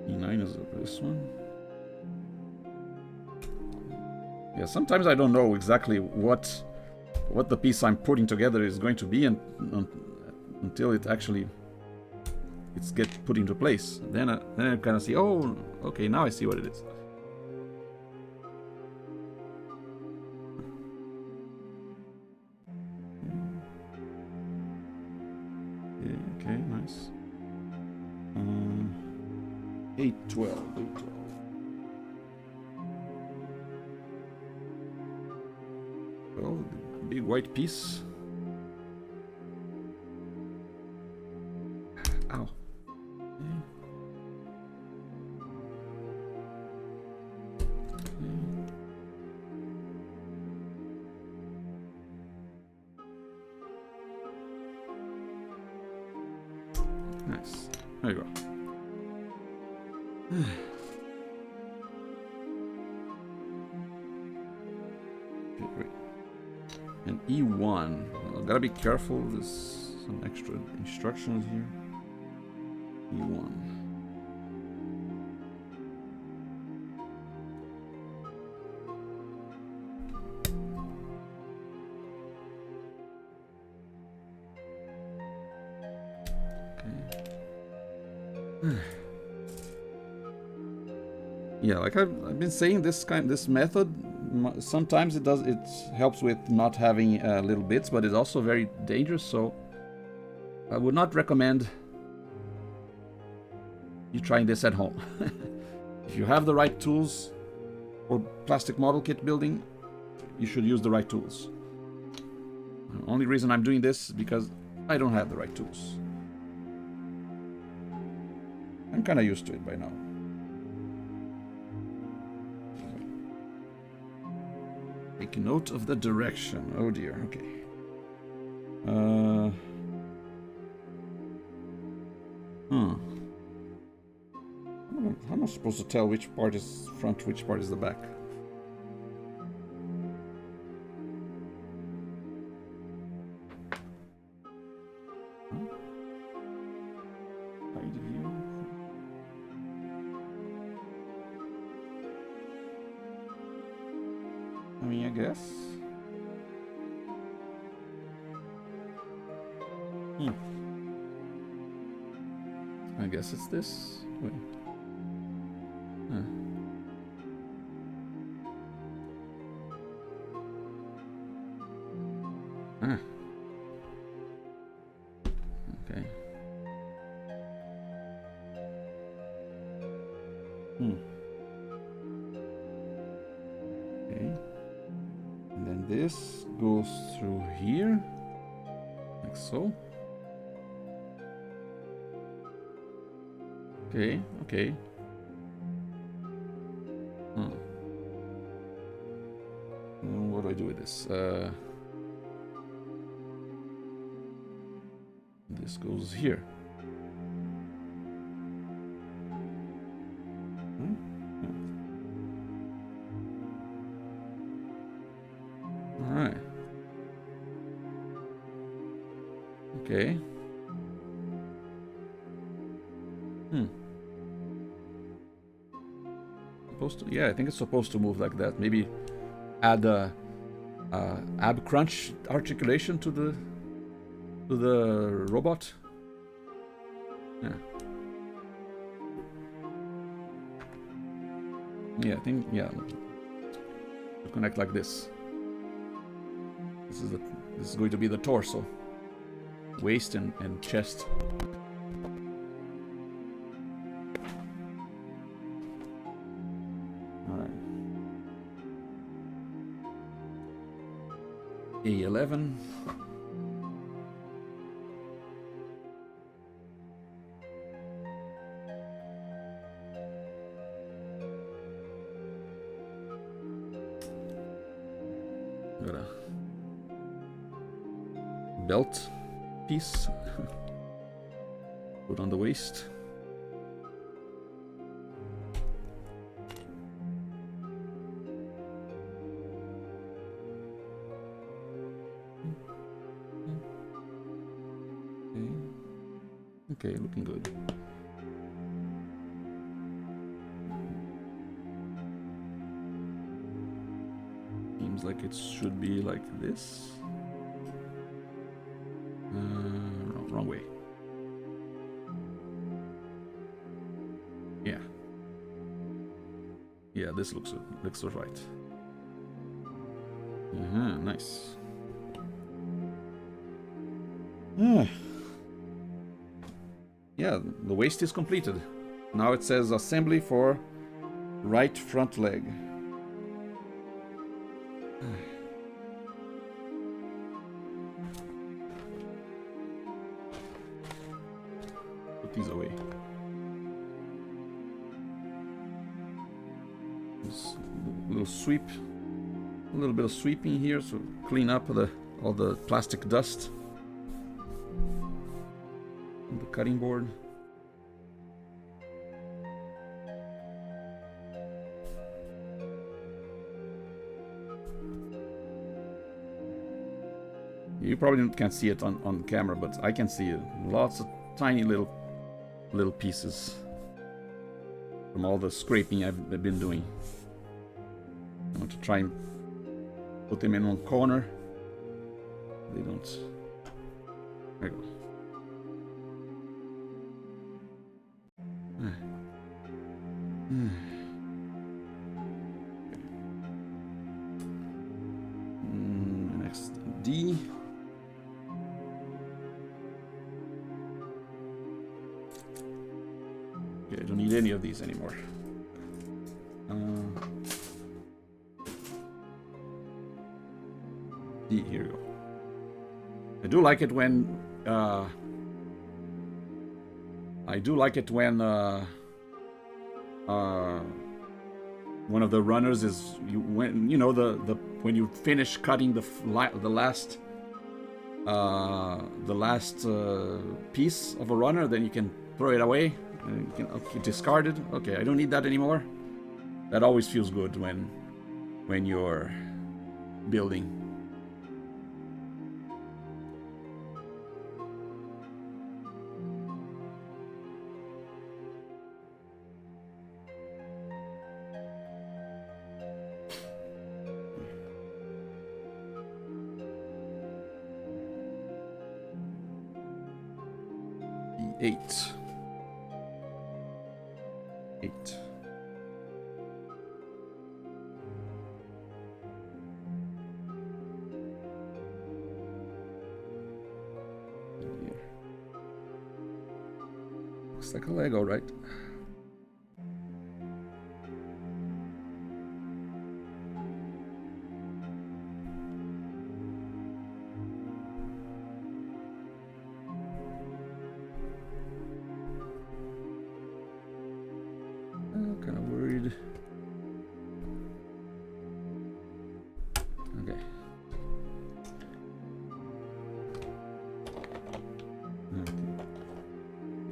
E9 is this one. Yeah, sometimes I don't know exactly what the piece I'm putting together is going to be, until it actually gets put into place. Then I kind of see, oh, okay, now I see what it is. Okay, nice. 812, 812. Well, the big white piece. Ow. Okay. Nice. There you go. Okay, great. And E1. Well, gotta be careful. There's some extra instructions here. E1. Okay. Yeah, like I've been saying, this method, sometimes it helps with not having little bits, but it's also very dangerous. So I would not recommend you trying this at home. If you have the right tools for plastic model kit building, you should use the right tools. The only reason I'm doing this is because I don't have the right tools. I'm kind of used to it by now. Take note of the direction. Oh dear, okay. How am I supposed to tell which part is front, which part is the back? Side view. I mean, I guess. I guess it's this way. Okay. Okay. And then this goes through here, like so. Okay, okay. What do I do with this? This goes here. All right. Hmm. Supposed to? Yeah, I think it's supposed to move like that. Maybe add a ab crunch articulation to the robot. Yeah. Yeah, I think to connect like this. This is going to be the torso, waist and chest. All right. A11. Got a belt piece. Put on the waist. Okay, looking good. Seems like it should be like this. No, wrong way. Yeah. Yeah, this looks right. Nice. Yeah, the waist is completed. Now it says assembly for right front leg. Put these away. This little sweep, a little bit of sweeping here to clean up all the plastic dust on the cutting board. You probably can't see it on camera, but I can see it. Lots of tiny little pieces from all the scraping I've been doing. I want to try and put them in one corner. They don't. There you go. Next D. Okay, I don't need any of these anymore. D, here you go. I do like it when one of the runners is when you finish cutting the last piece of a runner, then you can throw it away and you can discard it. Okay, I don't need that anymore. That always feels good when you're building. Eight. Here. Looks like a Lego, right? Kind of worried. Okay.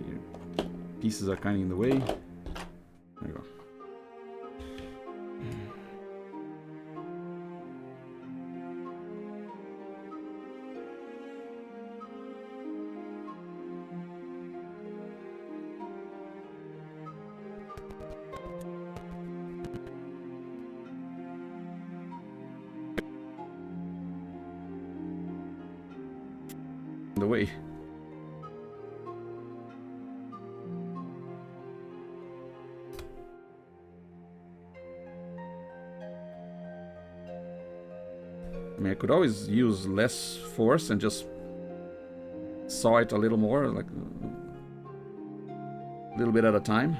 Here. Pieces are kind of in the way. There you go. in the way. I mean, I could always use less force and just saw it a little more, like a little bit at a time.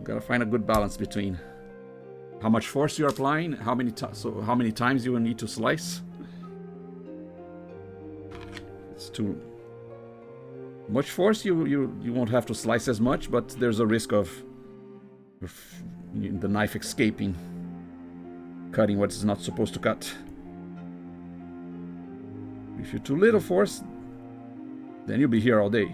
Gotta find a good balance between how much force you're applying, how many times you will need to slice. It's too much force, you won't have to slice as much, but there's a risk of the knife escaping, cutting what it's not supposed to cut. If you're too little force, then you'll be here all day.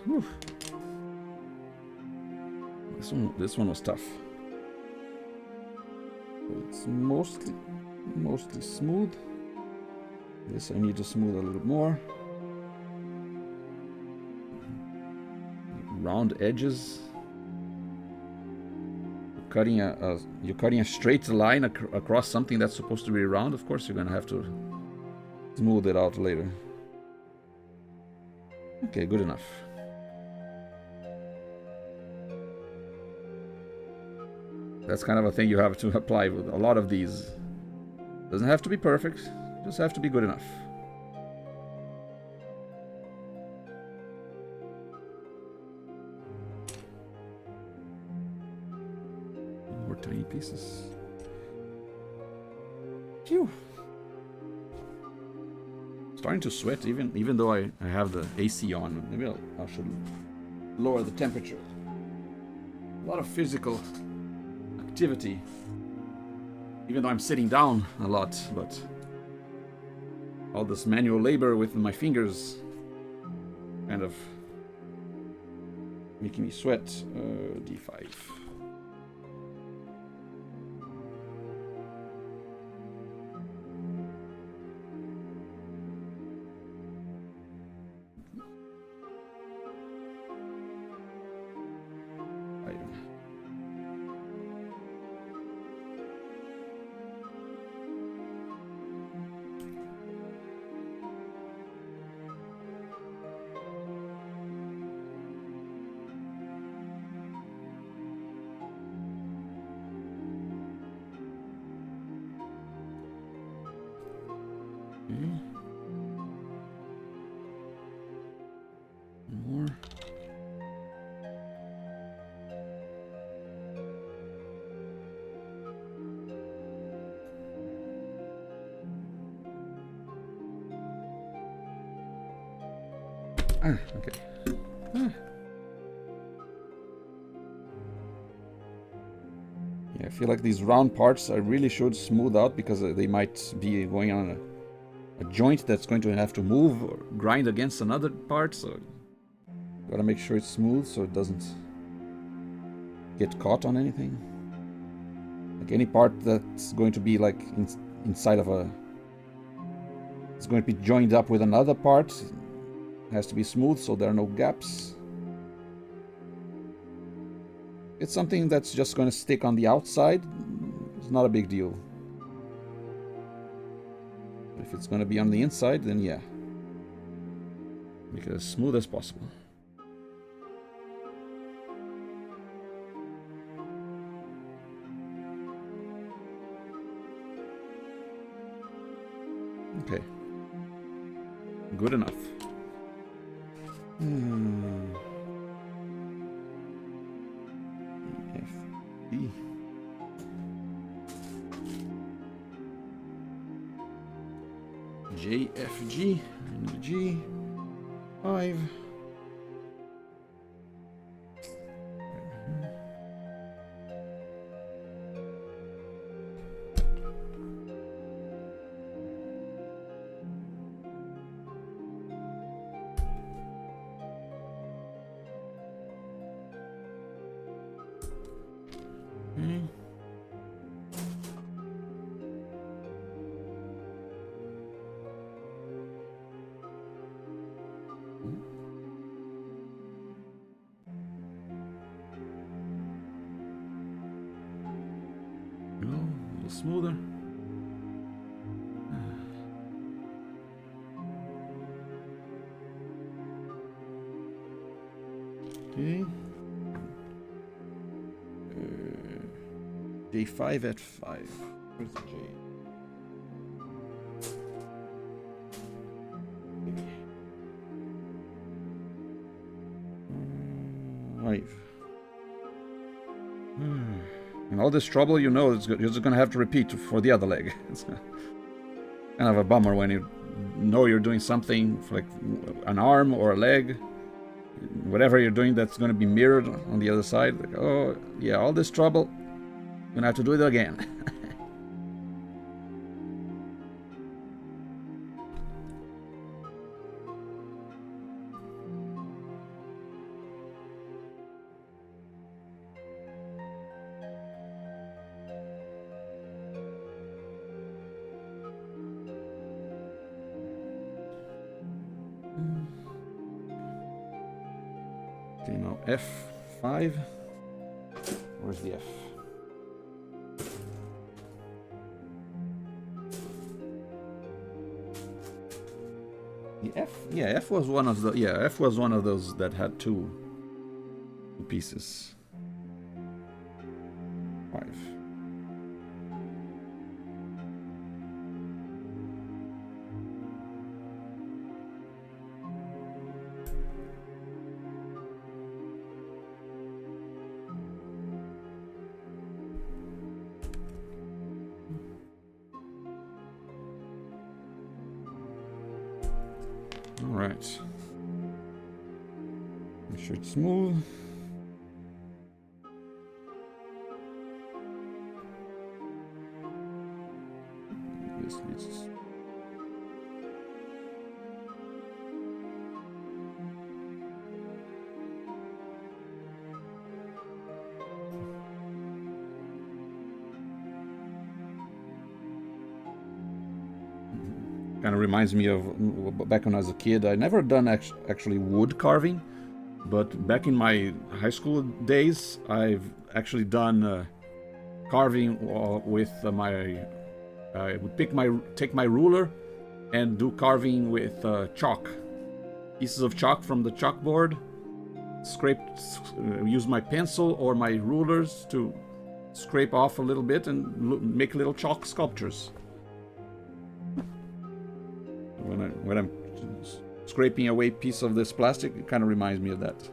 Whew. This one was tough. It's mostly smooth. This I need to smooth a little more. Round edges. You're cutting a straight line across something that's supposed to be round. Of course, you're gonna have to smooth it out later. Okay, good enough. That's kind of a thing you have to apply with a lot of these. Doesn't have to be perfect, just have to be good enough. More tiny pieces. Phew. Starting to sweat even though I have the AC on. Maybe I should lower the temperature. A lot of physical activity, even though I'm sitting down a lot, but all this manual labor with my fingers kind of making me sweat. D5. More. Okay. Yeah, I feel like these round parts I really should smooth out because they might be going on a joint that's going to have to move or grind against another part, so gotta make sure it's smooth so it doesn't get caught on anything. Like any part that's going to be like inside of it's going to be joined up with another part, it has to be smooth so there are no gaps. It's something that's just going to stick on the outside, it's not a big deal. If it's going to be on the inside, then yeah, make it as smooth as possible. Okay, good enough. F, E. J, F, G, and G, 5. Okay. Go a little smoother. Okay. J5 at 5. Where's the J? Five. And all this trouble, you know, you're just gonna have to repeat for the other leg. It's kind of a bummer when you know you're doing something for like an arm or a leg, whatever you're doing that's gonna be mirrored on the other side. Like, oh yeah, all this trouble, you're gonna have to do it again. Okay, now F5. Where's the F? The F? Yeah, F was one of the F was one of those that had two pieces. 5. Alright. Make sure it's smooth. This needs... Kind of reminds me of back when I was a kid. I never done actually wood carving, but back in my high school days, I've actually done carving with my. I would take my ruler and do carving with chalk, pieces of chalk from the chalkboard. Use my pencil or my rulers to scrape off a little bit and make little chalk sculptures. When I'm scraping away a piece of this plastic, it kind of reminds me of that.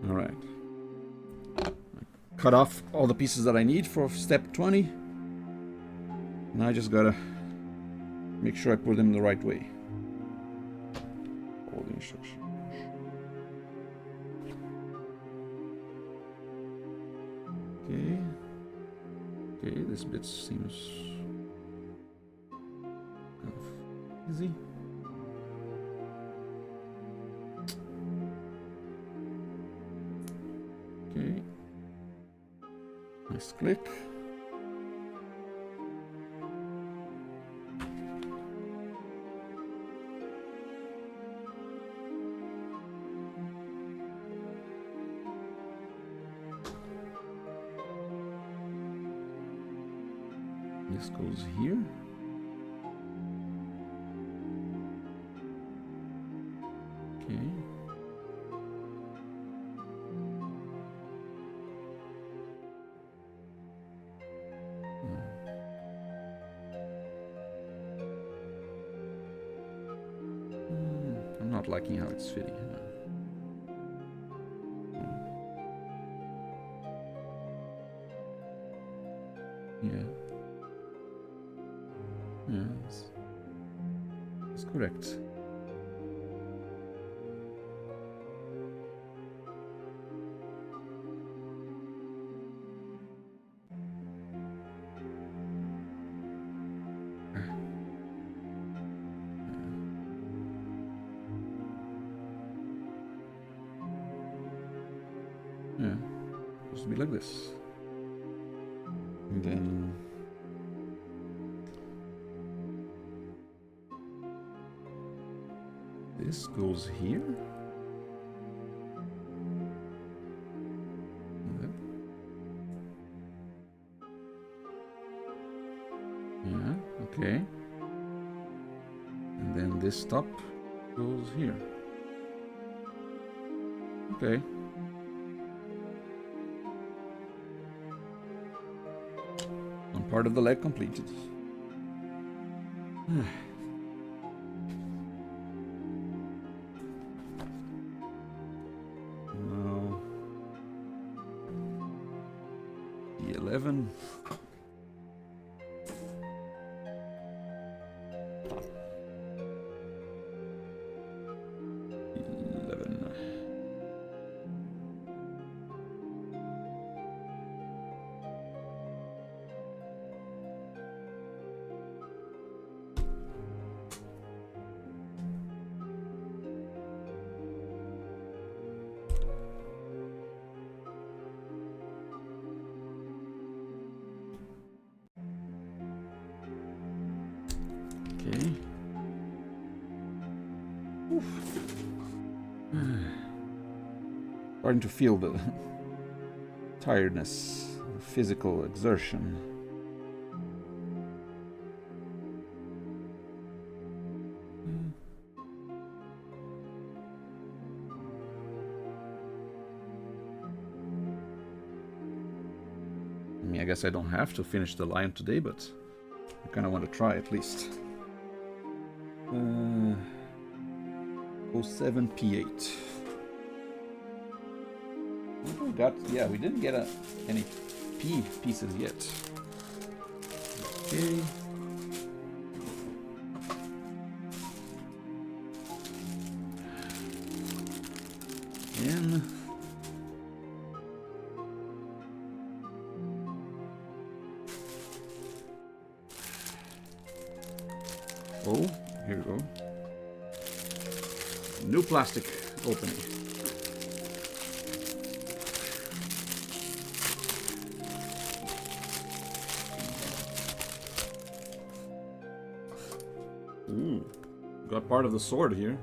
All right. Cut off all the pieces that I need for step 20. Now I just gotta make sure I put them the right way. All the instructions. Okay. Okay, this bit seems easy. Okay. Nice click. This goes here. Okay. I'm not liking how it's fitting. Yeah. Yeah, it's correct. Yeah, supposed to be like this. And then this goes here. Yeah, okay. And then this top goes here. Okay. One part of the leg completed. Now, the 11. Okay. Starting to feel the tiredness, the physical exertion. I mean, I guess I don't have to finish the line today, but I kind of want to try at least. 07 P8. We got, yeah, we didn't get any P pieces yet. Okay. N. Oh, here we go. New plastic opening. Ooh, got part of the sword here.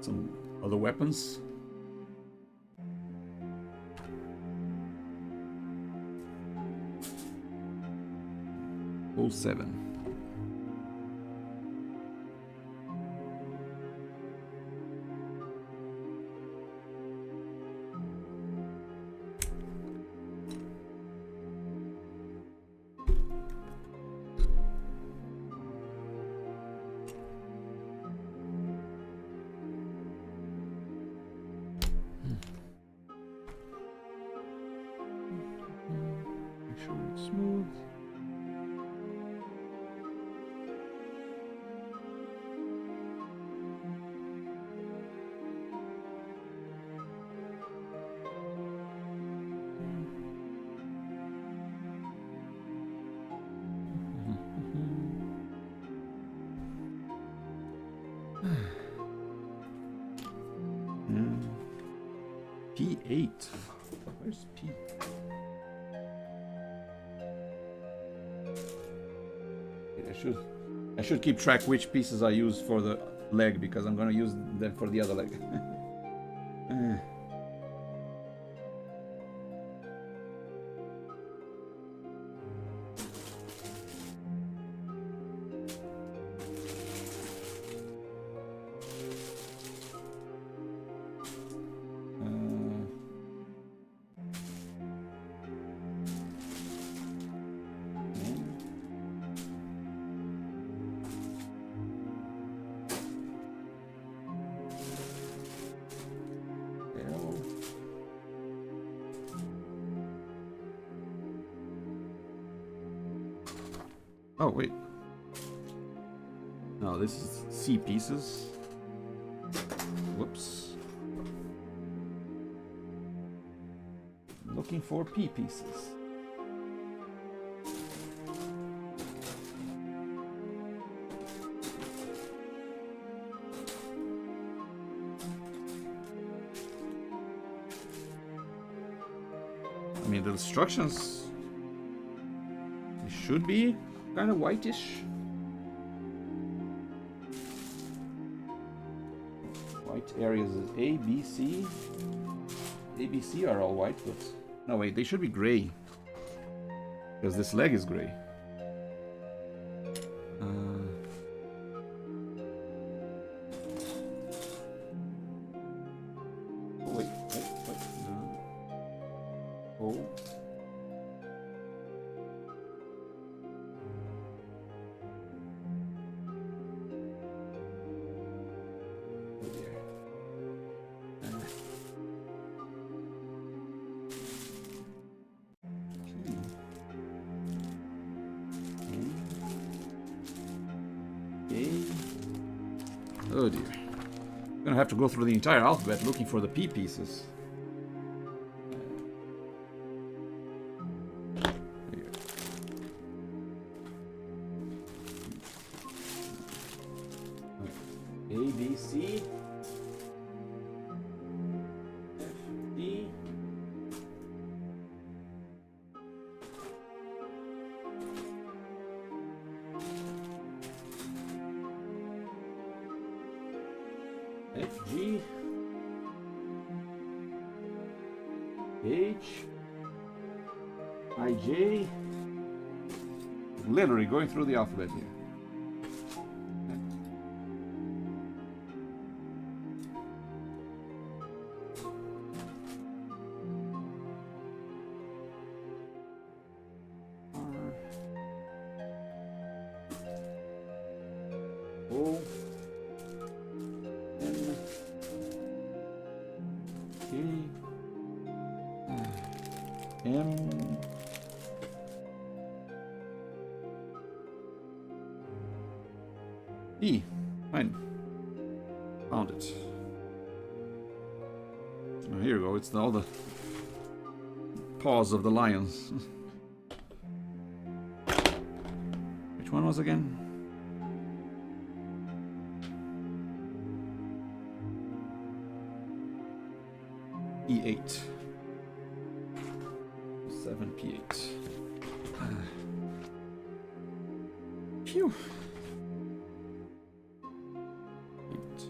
Some other weapons. 07. Make sure it's smooth. P8. Where's P? I should keep track which pieces I use for the leg because I'm gonna use them for the other leg. Oh, wait. No, this is C pieces. Whoops. Looking for P pieces. I mean, the instructions, they should be kind of whitish. White areas is A, B, C. A, B, C are all white, but no, wait, they should be gray. Because this leg is gray. Oh, wait, no. Oh. Oh dear. I'm gonna have to go through the entire alphabet looking for the P pieces. A, B, C, F, D. F, G, H, I, J. Literally going through the alphabet here. O, N, K, M, E. Fine. Found it. Oh, here we go. It's all the paws of the lions. Which one was again? E8. 7P8. Phew. 8.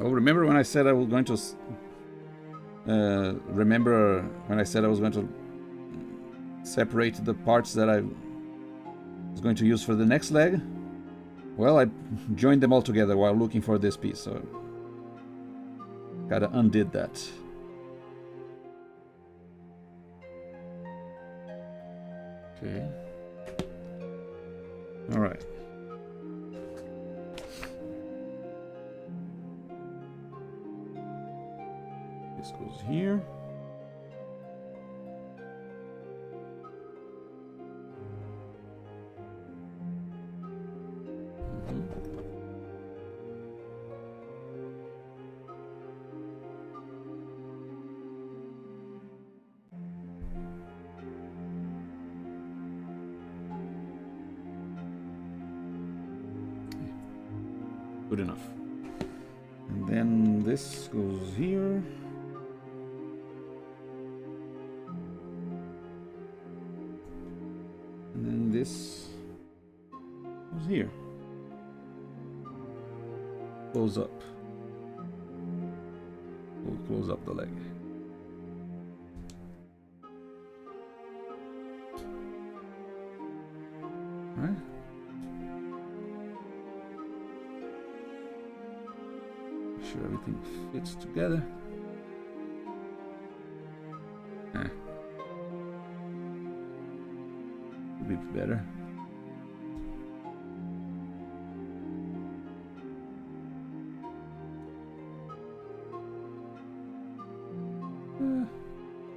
Oh, remember when I said I was going to... remember when I said I was going to separate the parts that I was going to use for the next leg? Well, I joined them all together while looking for this piece, so... gotta undid that. Okay. Alright. This goes here. Good enough. And then this goes here. And then this goes here. Close up. We'll close up the leg. All right. Make sure everything fits together. Be better.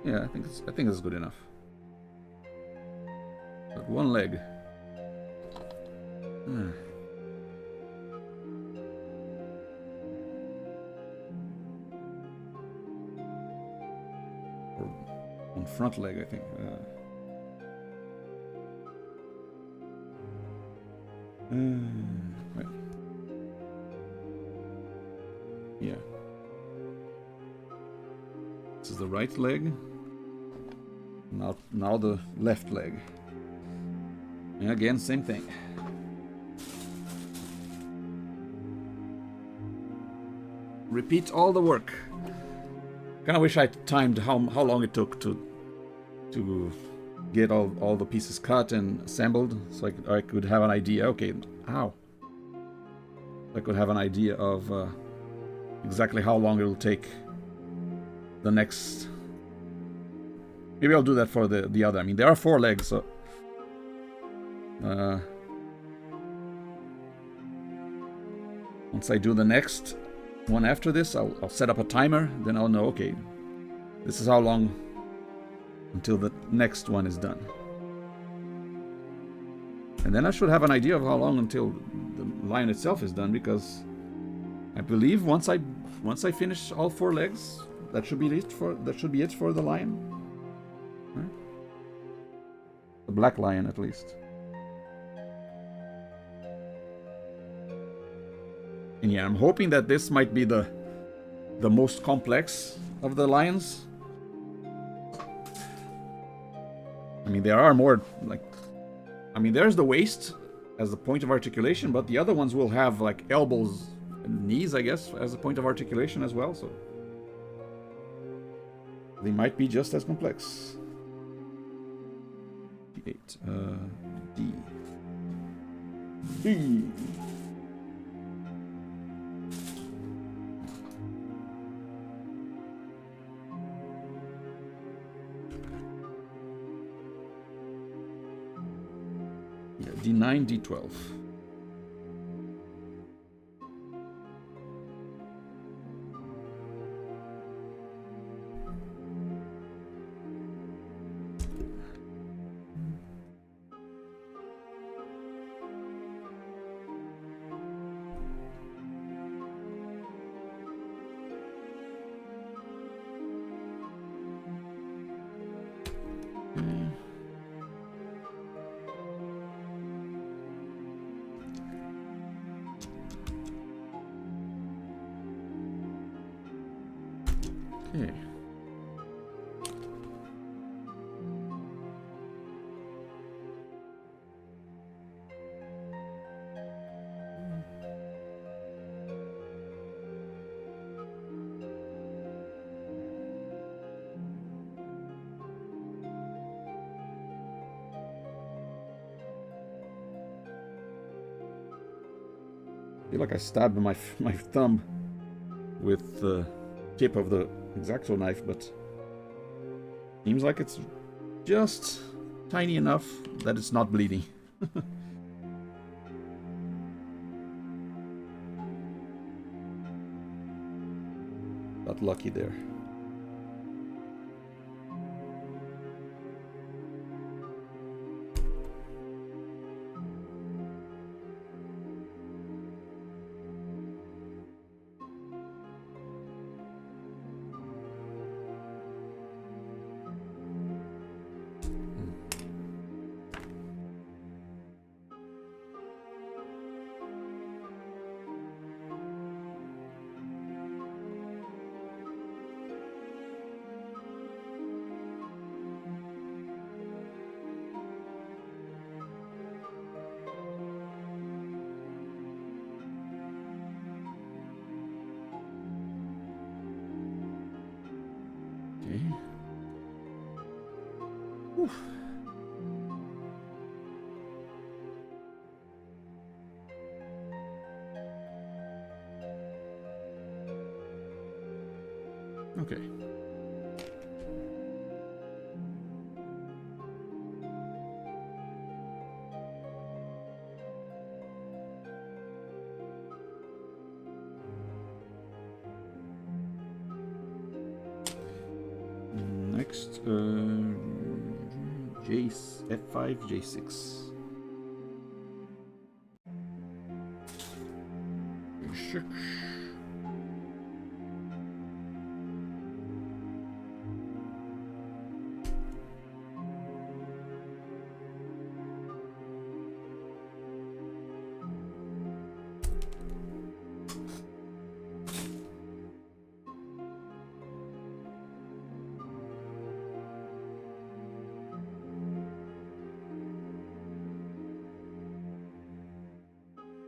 Yeah, I think it's good enough. But one leg. front leg, I think. Right. Yeah. This is the right leg. Now the left leg. And again, same thing. Repeat all the work. Kind of wish I timed how long it took to get all the pieces cut and assembled, so I could have an idea. Okay, how? I could have an idea of exactly how long it will take the next. Maybe I'll do that for the other. I mean, there are 4 legs, so once I do the next one after this, I'll set up a timer. Then I'll know, okay, this is how long until the next one is done. And then I should have an idea of how long until the line itself is done, because I believe once I finish all 4 legs, that should be it for the lion. Right? The black lion, at least. And yeah, I'm hoping that this might be the most complex of the lions. I mean, there are more, like, I mean, there's the waist as the point of articulation, but the other ones will have like elbows and knees, I guess, as a point of articulation as well, so they might be just as complex. D8. D. D. D9, D12. Okay. I feel like I stabbed my thumb with the tip of the X-Acto knife, but seems like it's just tiny enough that it's not bleeding. Got lucky there. Okay. Next, F5, J6. J6.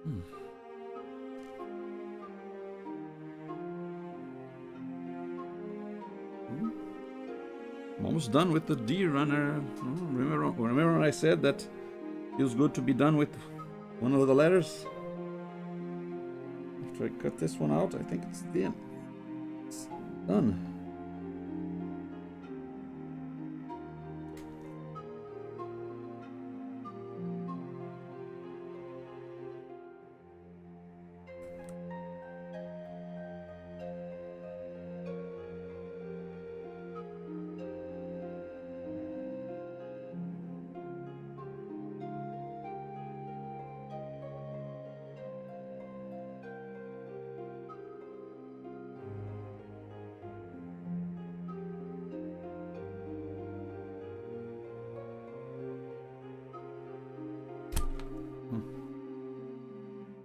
I'm almost done with the deer runner. Remember when I said that it feels good to be done with one of the letters? After I cut this one out, I think it's done. It's done.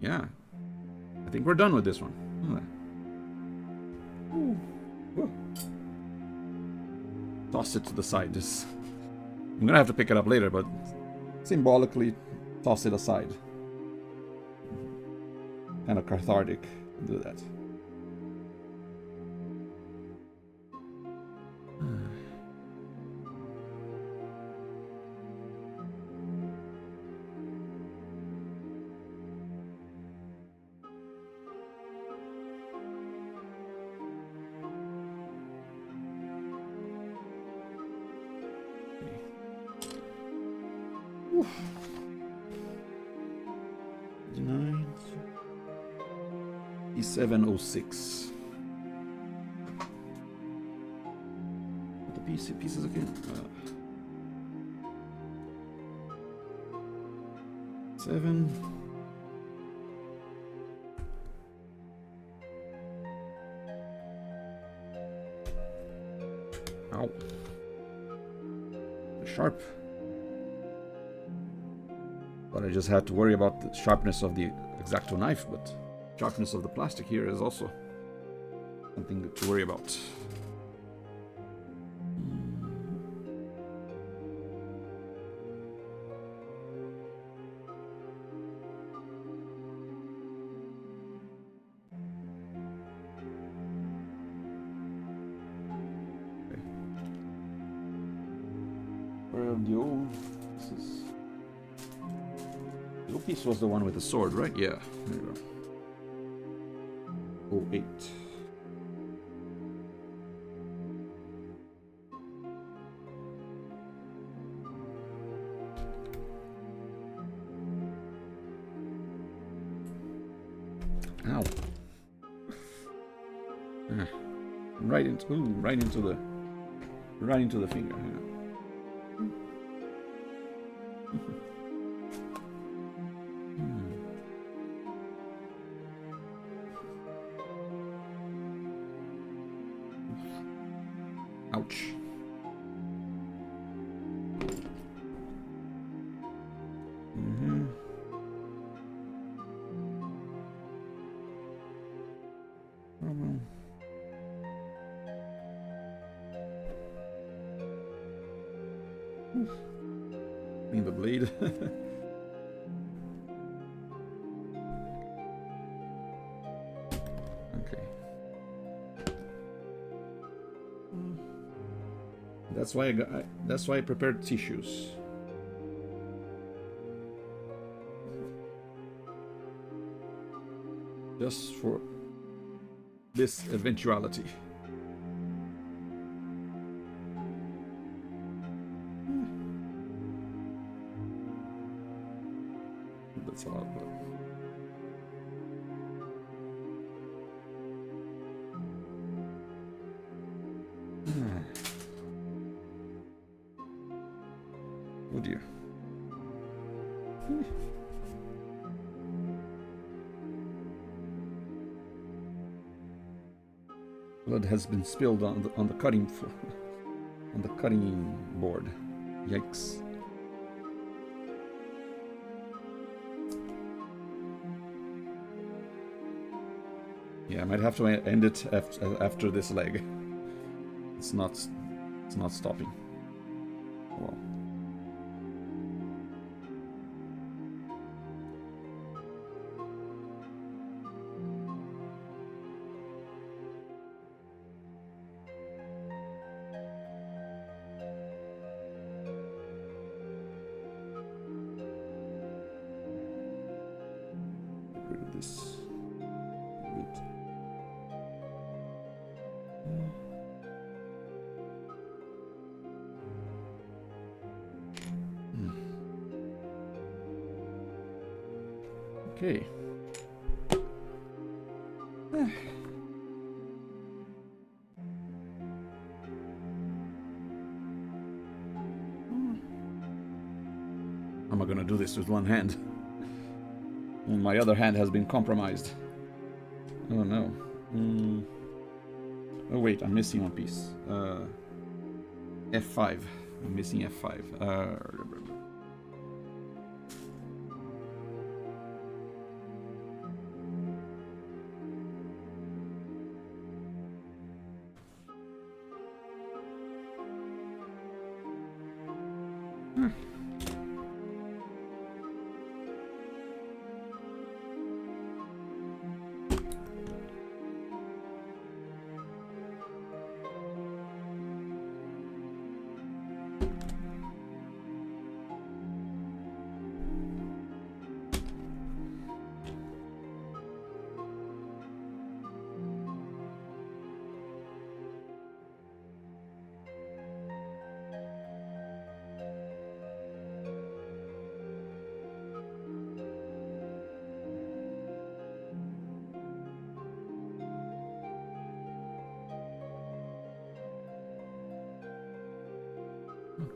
Yeah, I think we're done with this one. Toss it to the side. I'm gonna have to pick it up later, but symbolically toss it aside. Kind of cathartic to do that. E706. Put the pieces again. 7. Ow. Sharp. But I just had to worry about the sharpness of the X-Acto knife, but sharpness of the plastic here is also something to worry about. Okay. Where are the old? This is. The old piece was the one with the sword, right? Yeah. There you go. 08. Ow. Right into the finger. Yeah. Ouch. Clean the blade. Okay. That's why I prepared tissues. Just for this eventuality. That's a lot of blood. Oh dear. Blood has been spilled on the cutting floor, on the cutting board. Yikes. Yeah, I might have to end it after this leg. It's not stopping. Well. this. Good. Okay. How am I gonna do this with one hand? And my other hand has been compromised. Oh no. Oh wait, I'm missing one piece. F5. I'm missing F5.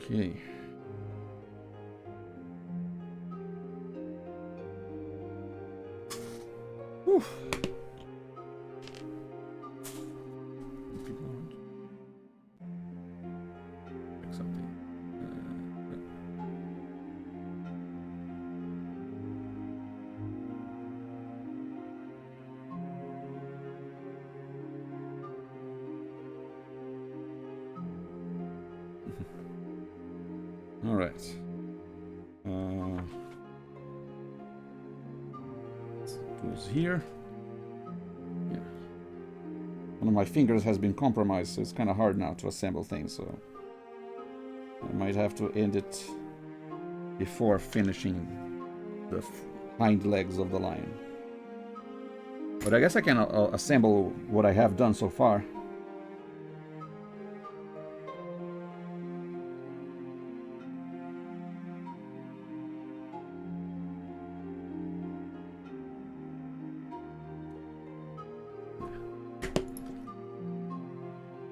Okay. Whew. People around. Check something. All right. Goes here. Yeah. One of my fingers has been compromised, so it's kind of hard now to assemble things. So I might have to end it before finishing the hind legs of the lion. But I guess I can assemble what I have done so far.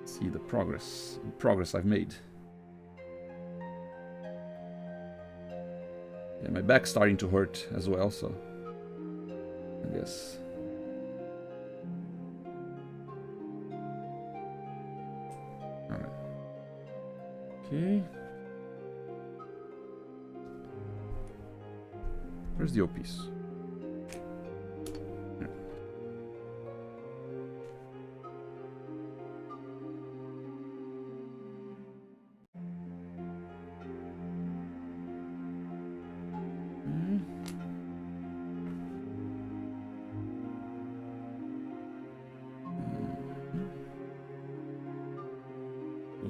See the progress I've made. Yeah, my back's starting to hurt as well, so I guess. All right. Okay. Where's the O piece?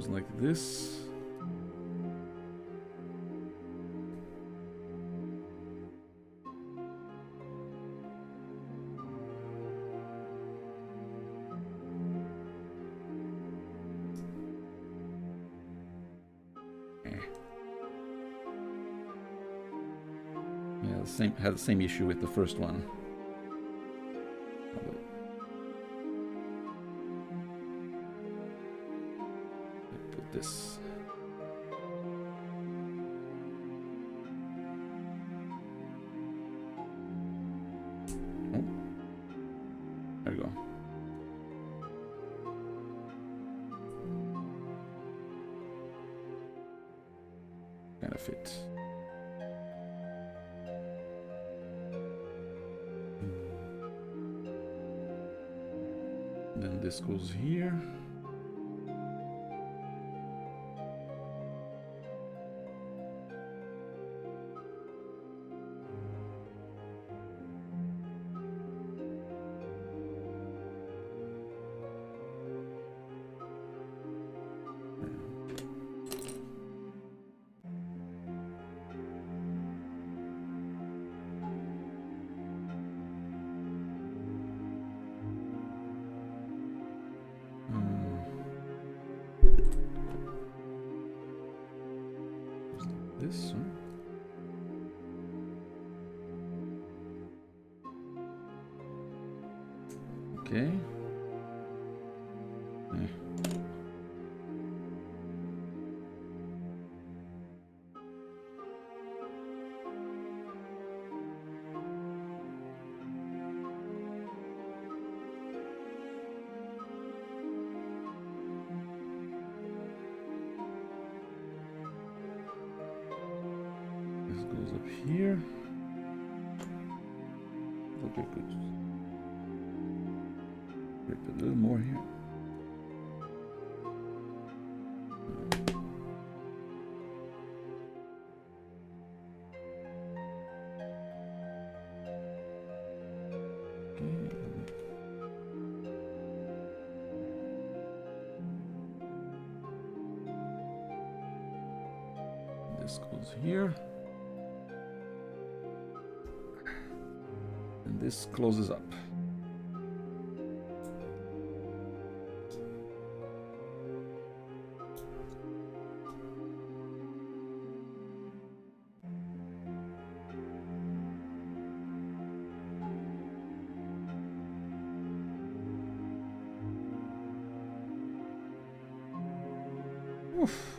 Like this. Yeah, had the same issue with the first one. Put this. Oh, there you go. Kind of fit. Then this goes here. this. Huh? Okay. This goes up here. Okay, good. Rip a little more here. This goes here. And this closes up. Oof.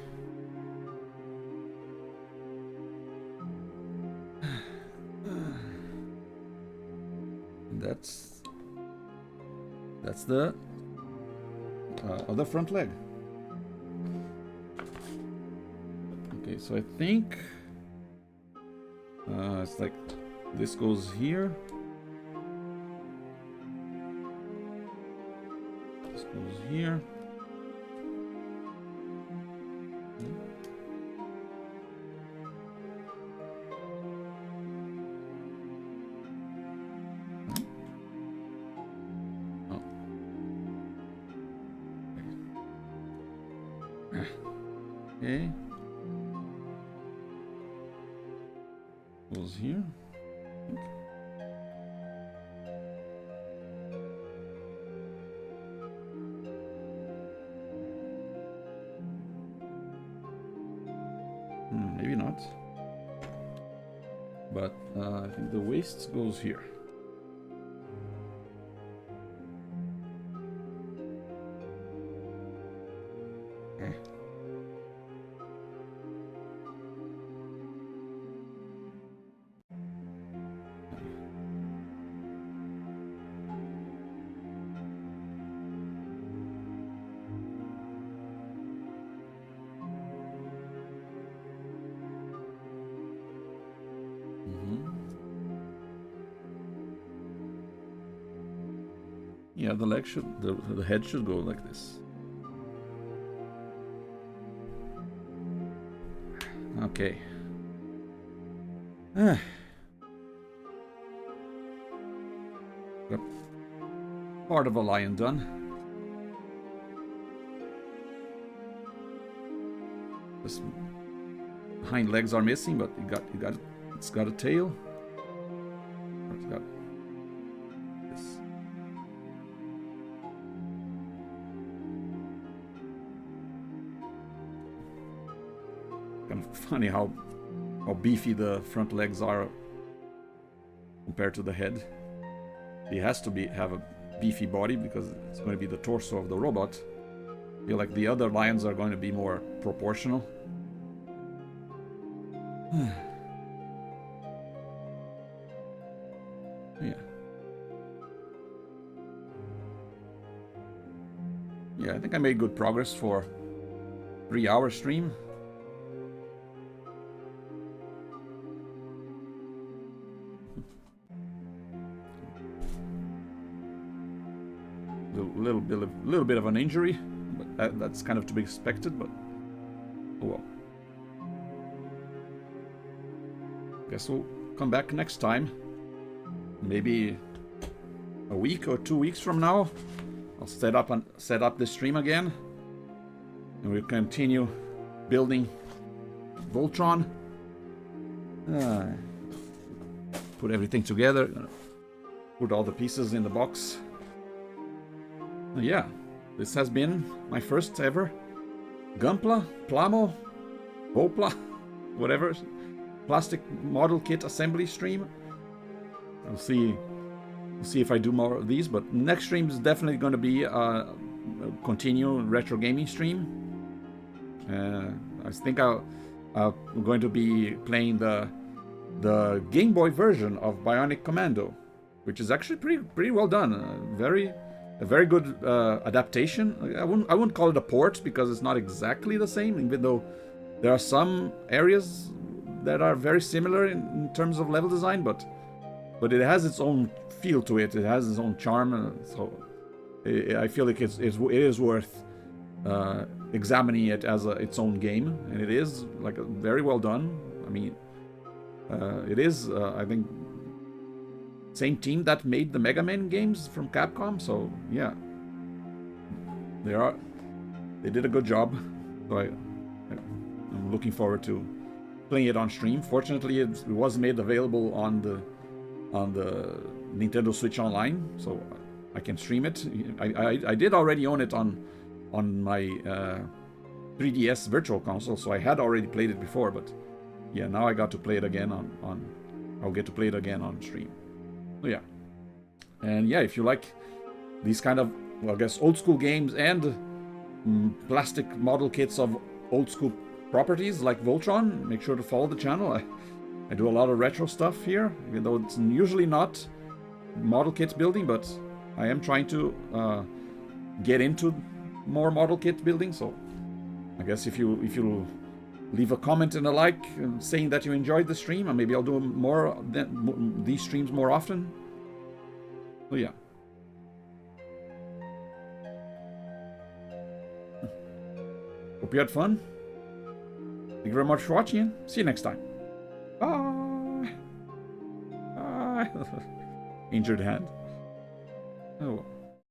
That's the other front leg. Okay, so I think it's like this goes here. This goes here. Okay. Goes here. Maybe not. But I think the waist goes here. Yeah, the leg should, the head should go like this. Okay. Got part of a lion done. This hind legs are missing, but it's got a tail. It's got this. Kind of funny how beefy the front legs are compared to the head. He has to have a beefy body because it's going to be the torso of the robot. I feel like the other lions are going to be more proportional. Yeah, I think I made good progress for 3-hour stream. Little bit of an injury, but that's kind of to be expected. But oh well. Guess we'll come back next time. Maybe a week or 2 weeks from now. I'll set up the stream again, and we'll continue building Voltron. Put everything together. Put all the pieces in the box. Yeah, this has been my first ever gunpla, plamo, volpla whatever, plastic model kit assembly stream. We'll see if I do more of these, but next stream is definitely going to be a continue retro gaming stream. I think I'm going to be playing the Game Boy version of Bionic Commando, which is actually pretty well done. A very good adaptation. I wouldn't call it a port because it's not exactly the same, even though there are some areas that are very similar in terms of level design, but it has its own feel to it. It has its own charm, so I feel like it is worth examining it as its own game, and it is like very well done. I mean, it is I think same team that made the Mega Man games from Capcom, so yeah, they did a good job. So I'm looking forward to playing it on stream. Fortunately, it was made available on the Nintendo Switch Online, so I can stream it. I did already own it on my 3DS Virtual Console, so I had already played it before, but yeah, now I got to play it again I'll get to play it again on stream. So yeah. And yeah, if you like these kind of, well, I guess, old school games and plastic model kits of old school properties like Voltron, make sure to follow the channel. I do a lot of retro stuff here, even though it's usually not model kit building, but I am trying to get into more model kit building. So I guess if you leave a comment and a like saying that you enjoyed the stream, and maybe I'll do more these streams more often. So yeah. Hope you had fun. Thank you very much for watching. See you next time. Bye. Bye. Injured hand. Oh.